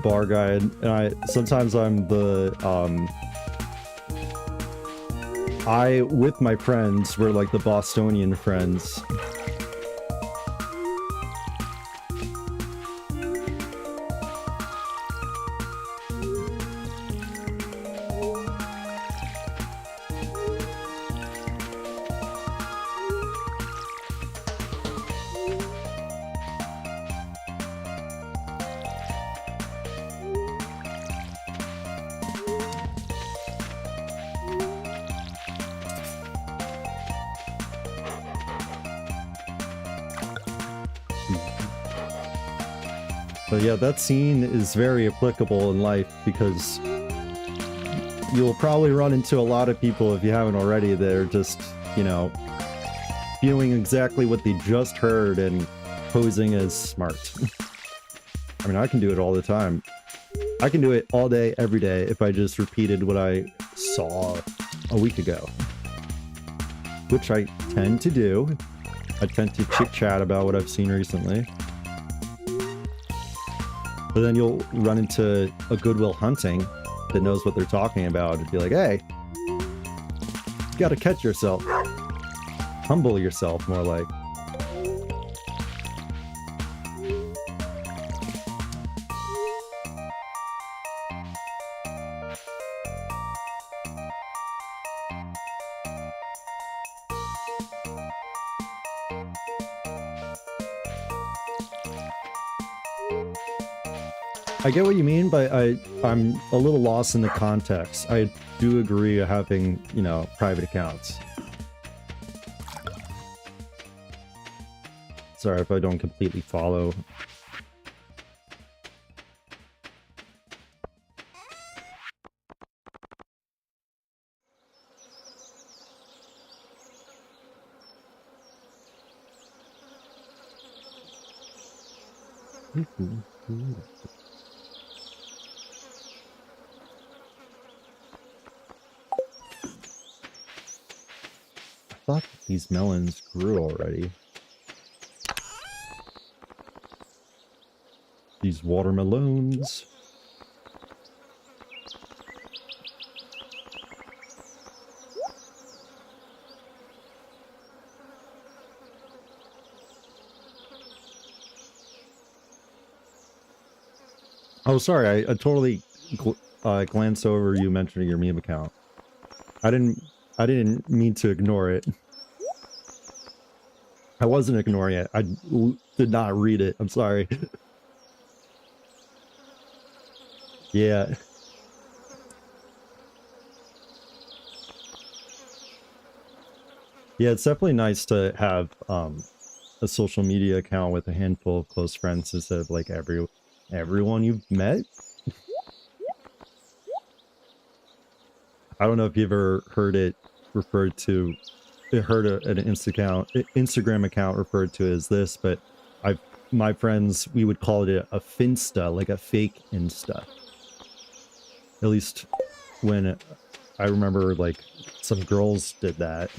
bar guy, and sometimes I'm the with my friends, we're like the Bostonian friends. But yeah, that scene is very applicable in life because you'll probably run into a lot of people, if you haven't already, that are just, you know, viewing exactly what they just heard and posing as smart. I mean, I can do it all the time. I can do it all day, every day, if I just repeated what I saw a week ago. Which I tend to do. I tend to chit-chat about what I've seen recently. But then you'll run into a Goodwill Hunting that knows what they're talking about and be like, hey, you gotta catch yourself. Humble yourself, more like. I get what you mean, but I'm a little lost in the context. I do agree having, you know, private accounts. Sorry if I don't completely follow. I thought these melons grew already. These watermelons. Oh, sorry, I totally glanced over you mentioning your meme account. I didn't mean to ignore it. I wasn't ignoring it. I did not read it. I'm sorry. Yeah. Yeah, it's definitely nice to have a social media account with a handful of close friends instead of like everyone you've met. I don't know if you've ever heard it referred to, an Instagram account referred to as this, but my friends, we would call it a Finsta, like a fake Insta. At least when I remember, like, some girls did that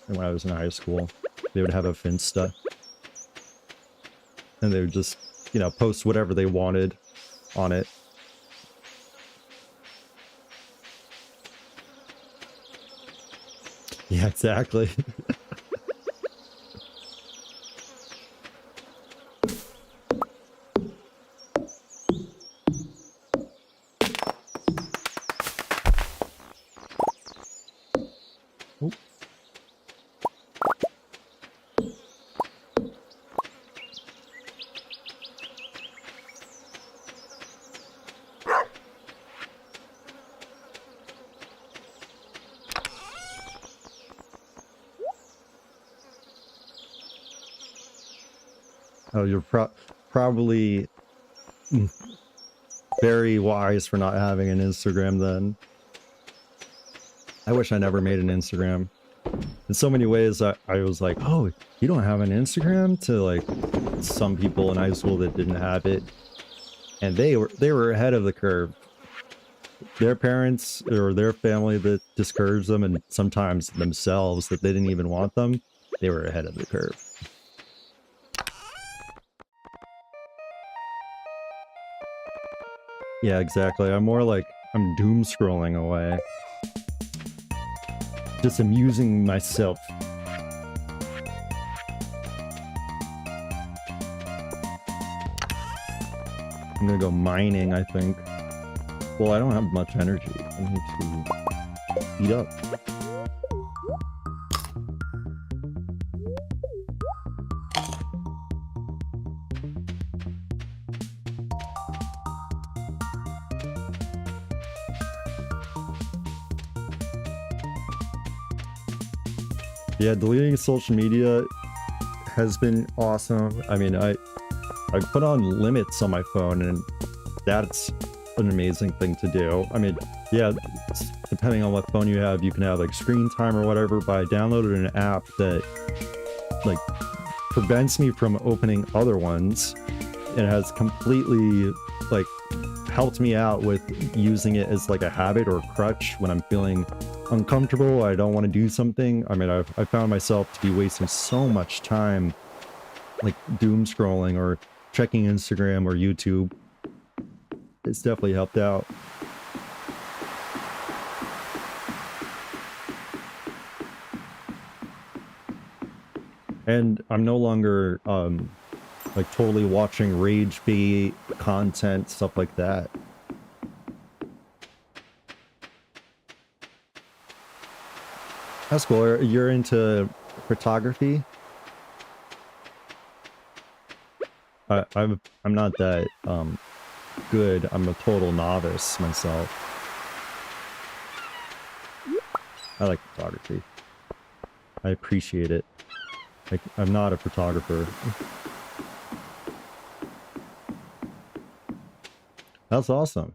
when I was in high school. They would have a Finsta. And they would just, you know, post whatever they wanted on it. Yeah, exactly. Oh. Oh, you're probably very wise for not having an Instagram then. I wish I never made an Instagram. In so many ways, I was like, oh, you don't have an Instagram? To like some people in high school that didn't have it. And they were ahead of the curve. Their parents or their family that discouraged them, and sometimes themselves that they didn't even want them, they were ahead of the curve. Yeah, exactly. I'm more like, I'm doom scrolling away. Just amusing myself. I'm gonna go mining, I think. Well, I don't have much energy. I need to eat up. Yeah, deleting social media has been awesome. I mean, I put on limits on my phone, and that's an amazing thing to do. I mean, yeah, depending on what phone you have, you can have like screen time or whatever, but I downloaded an app that like prevents me from opening other ones. It has completely like helped me out with using it as like a habit or a crutch when I'm feeling uncomfortable. I don't want to do something. I mean, I found myself to be wasting so much time like doom scrolling or checking Instagram or YouTube. It's definitely helped out. And I'm no longer like totally watching rage bait content, stuff like that. That's cool. You're into photography? I'm not that good. I'm a total novice myself. I like photography. I appreciate it. Like, I'm not a photographer. That's awesome.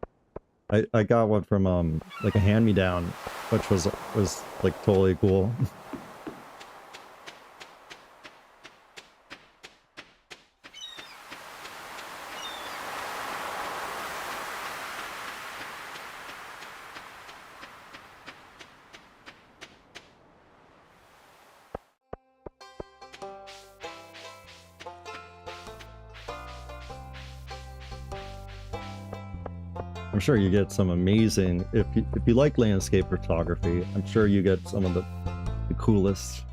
I got one from like a hand-me-down, which was like totally cool. I'm sure you get some amazing, if you like landscape photography, I'm sure you get some of the coolest.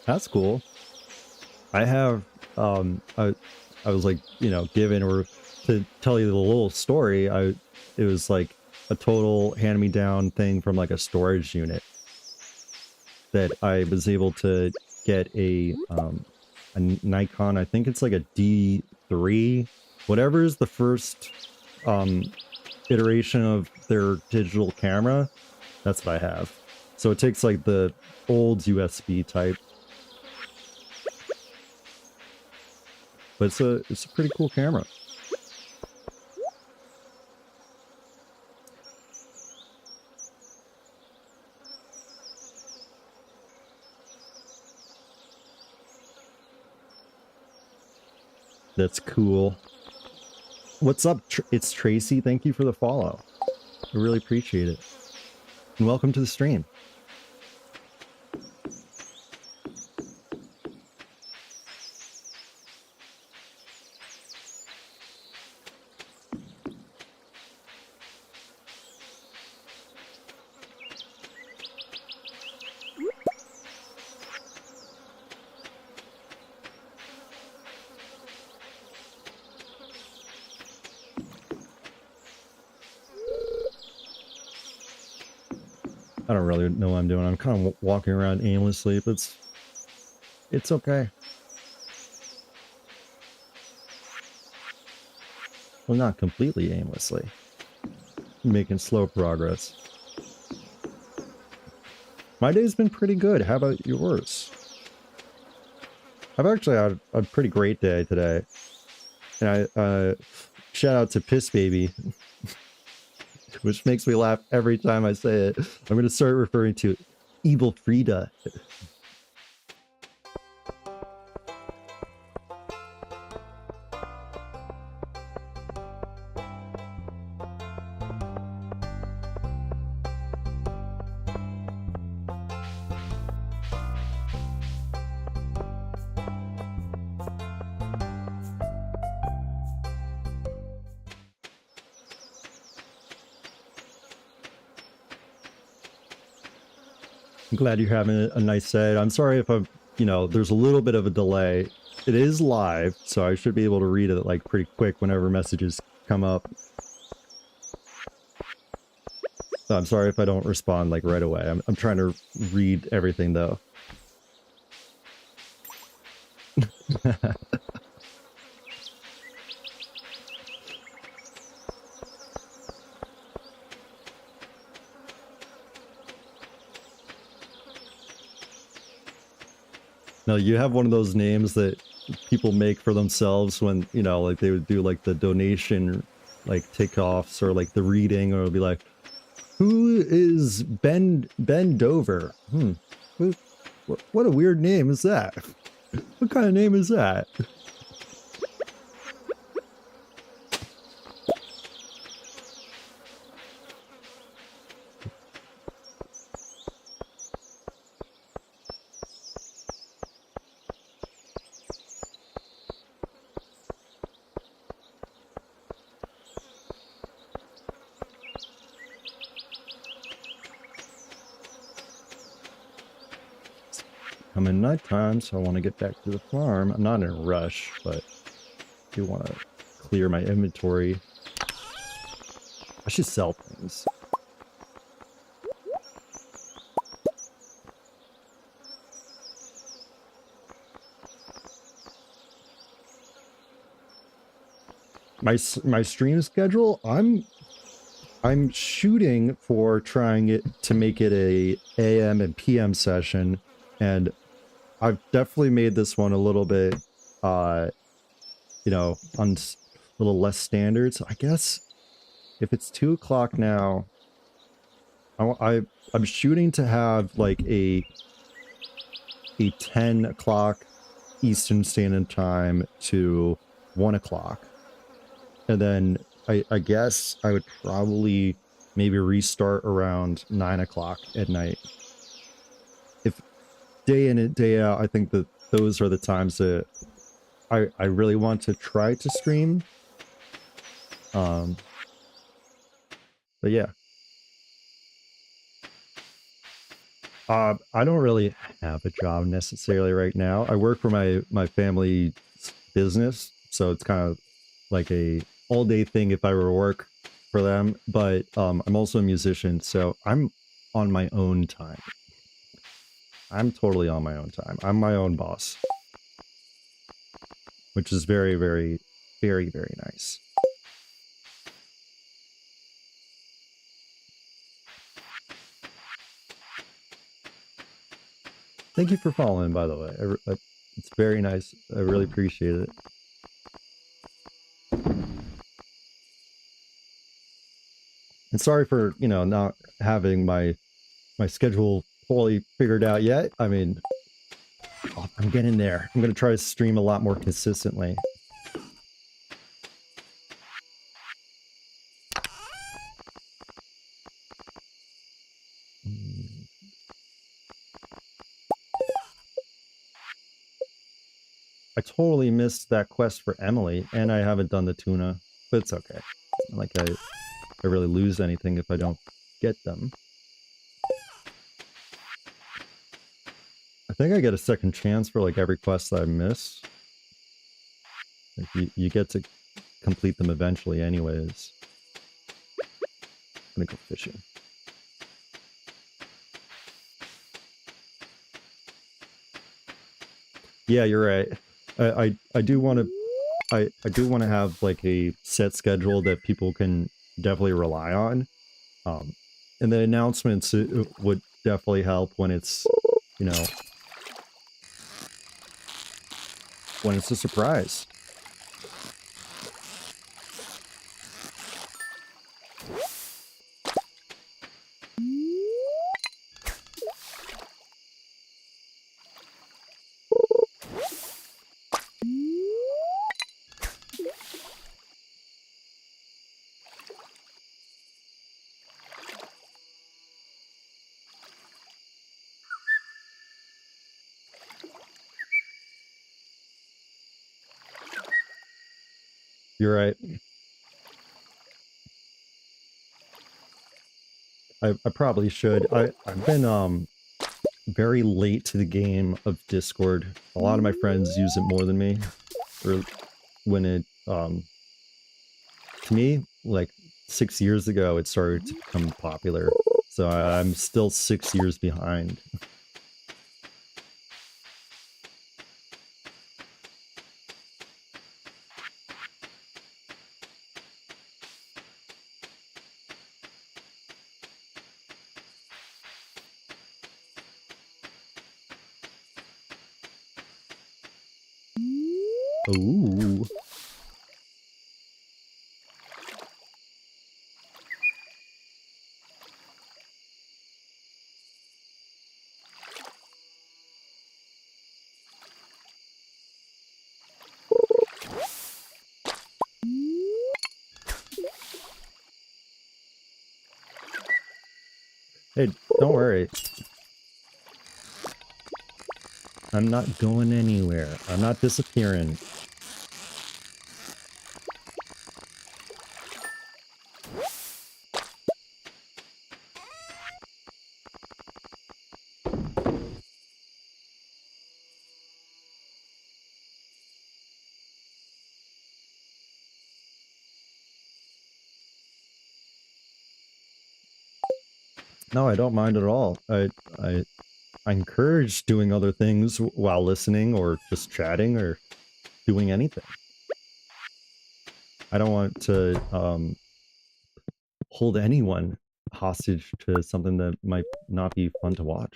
That's cool. I have I was like, you know, given, or to tell you the little story, it was like a total hand-me-down thing from like a storage unit that I was able to get a Nikon, I think it's like a D3, whatever is the first iteration of their digital camera, that's what I have. So it takes like the old USB type, but it's a pretty cool camera. That's cool. What's up? It's Tracy. Thank you for the follow. I really appreciate it. And welcome to the stream. I don't really know what I'm doing. I'm kind of walking around aimlessly, but it's okay. Well, not completely aimlessly. Making slow progress. My day's been pretty good. How about yours? I've actually had a pretty great day today. And I shout out to Piss Baby, which makes me laugh every time I say it. I'm going to start referring to Evil Frida. I'm glad you're having a nice day. I'm sorry if there's a little bit of a delay. It is live, so I should be able to read it like pretty quick whenever messages come up. So I'm sorry if I don't respond like right away. I'm trying to read everything though. No, you have one of those names that people make for themselves when, you know, like they would do like the donation, like takeoffs or like the reading, or it'll be like, who is Ben Dover? What a weird name is that? What kind of name is that? Coming nighttime, so I want to get back to the farm. I'm not in a rush, but I do want to clear my inventory. I should sell things. My stream schedule, I'm shooting for trying it to make it a AM and PM session, and I've definitely made this one a little bit, you know, on a little less standard. So I guess if it's 2 o'clock now, I'm shooting to have like a 10 o'clock Eastern Standard Time to 1 o'clock. And then I guess I would probably maybe restart around 9 o'clock at night. If day in and day out, I think that those are the times that I really want to try to stream. But yeah. I don't really have a job necessarily right now. I work for my family business, so it's kind of like a all-day thing if I were to work for them. But I'm also a musician, so I'm on my own time. I'm totally on my own time. I'm my own boss, which is very, very, very, very nice. Thank you for following, by the way. It's very nice. I really appreciate it. And sorry for, you know, not having my schedule fully figured out yet. I mean, I'm getting there. I'm going to try to stream a lot more consistently. I totally missed that quest for Emily, and I haven't done the tuna, but it's okay. It's not like I really lose anything if I don't get them. I think I get a second chance for like every quest that I miss. Like you get to complete them eventually anyways. I'm gonna go fishing. Yeah, you're right. I do want to I do want to have like a set schedule that people can definitely rely on. And the announcements would definitely help when it's, you know, when it's a surprise. You're right. I probably should. I've been very late to the game of Discord. A lot of my friends use it more than me. Or when it to me, like 6 years ago, it started to become popular. So I'm still 6 years behind. Ooh. Hey, don't worry. I'm not going anywhere. I'm not disappearing. No, I don't mind at all. I encourage doing other things while listening or just chatting or doing anything. I don't want to hold anyone hostage to something that might not be fun to watch.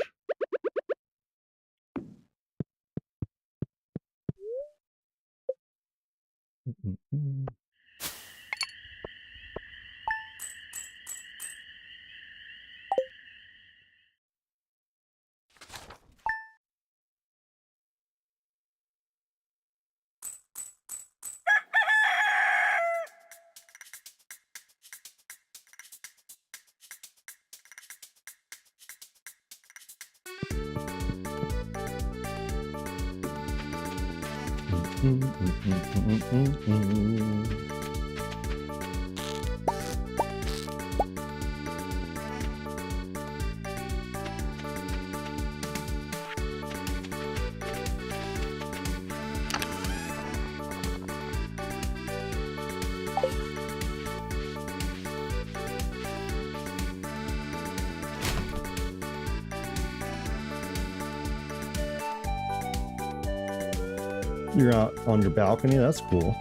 You're out on your balcony? That's cool.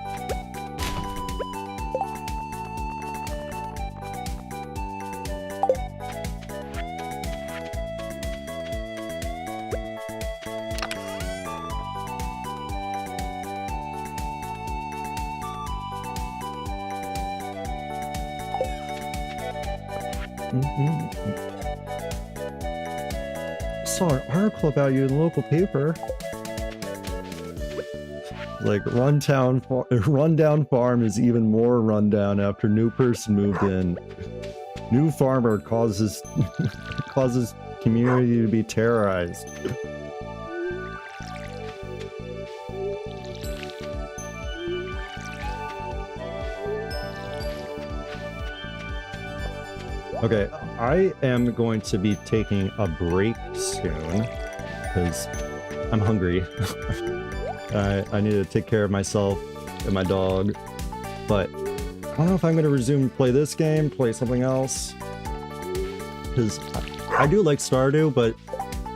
Saw an article about you in the local paper. Like rundown farm is even more rundown after new person moved in. New farmer causes causes community to be terrorized. Okay, I am going to be taking a break soon because I'm hungry. I need to take care of myself and my dog, but I don't know if I'm going to resume play this game, play something else, because I do like Stardew, but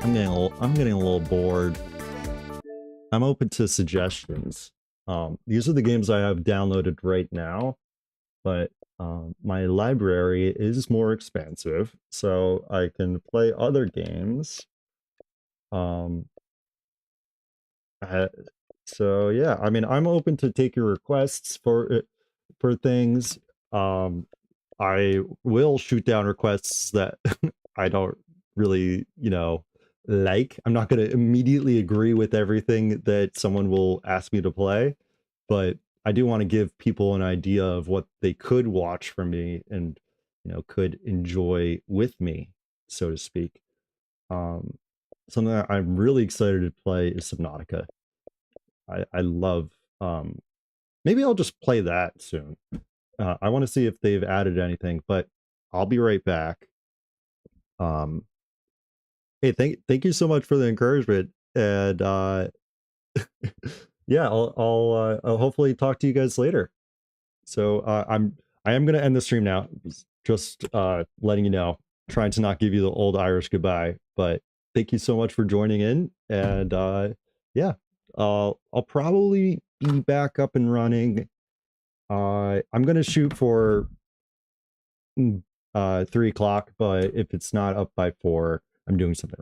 I'm getting a little bored. I'm open to suggestions. These are the games I have downloaded right now, but my library is more expansive, so I can play other games. So yeah, I mean, I'm open to take your requests for things. I will shoot down requests that I don't really, like. I'm not going to immediately agree with everything that someone will ask me to play, but I do want to give people an idea of what they could watch from me and, could enjoy with me, so to speak. Something that I'm really excited to play is Subnautica. I love, maybe I'll just play that soon. I want to see if they've added anything, but I'll be right back. Hey, thank you so much for the encouragement, and yeah, I'll hopefully talk to you guys later. So I am gonna end the stream now. Just letting you know, trying to not give you the old Irish goodbye, but thank you so much for joining in, and yeah, I'll probably be back up and running. I'm gonna shoot for 3 o'clock, but if it's not up by 4, I'm doing something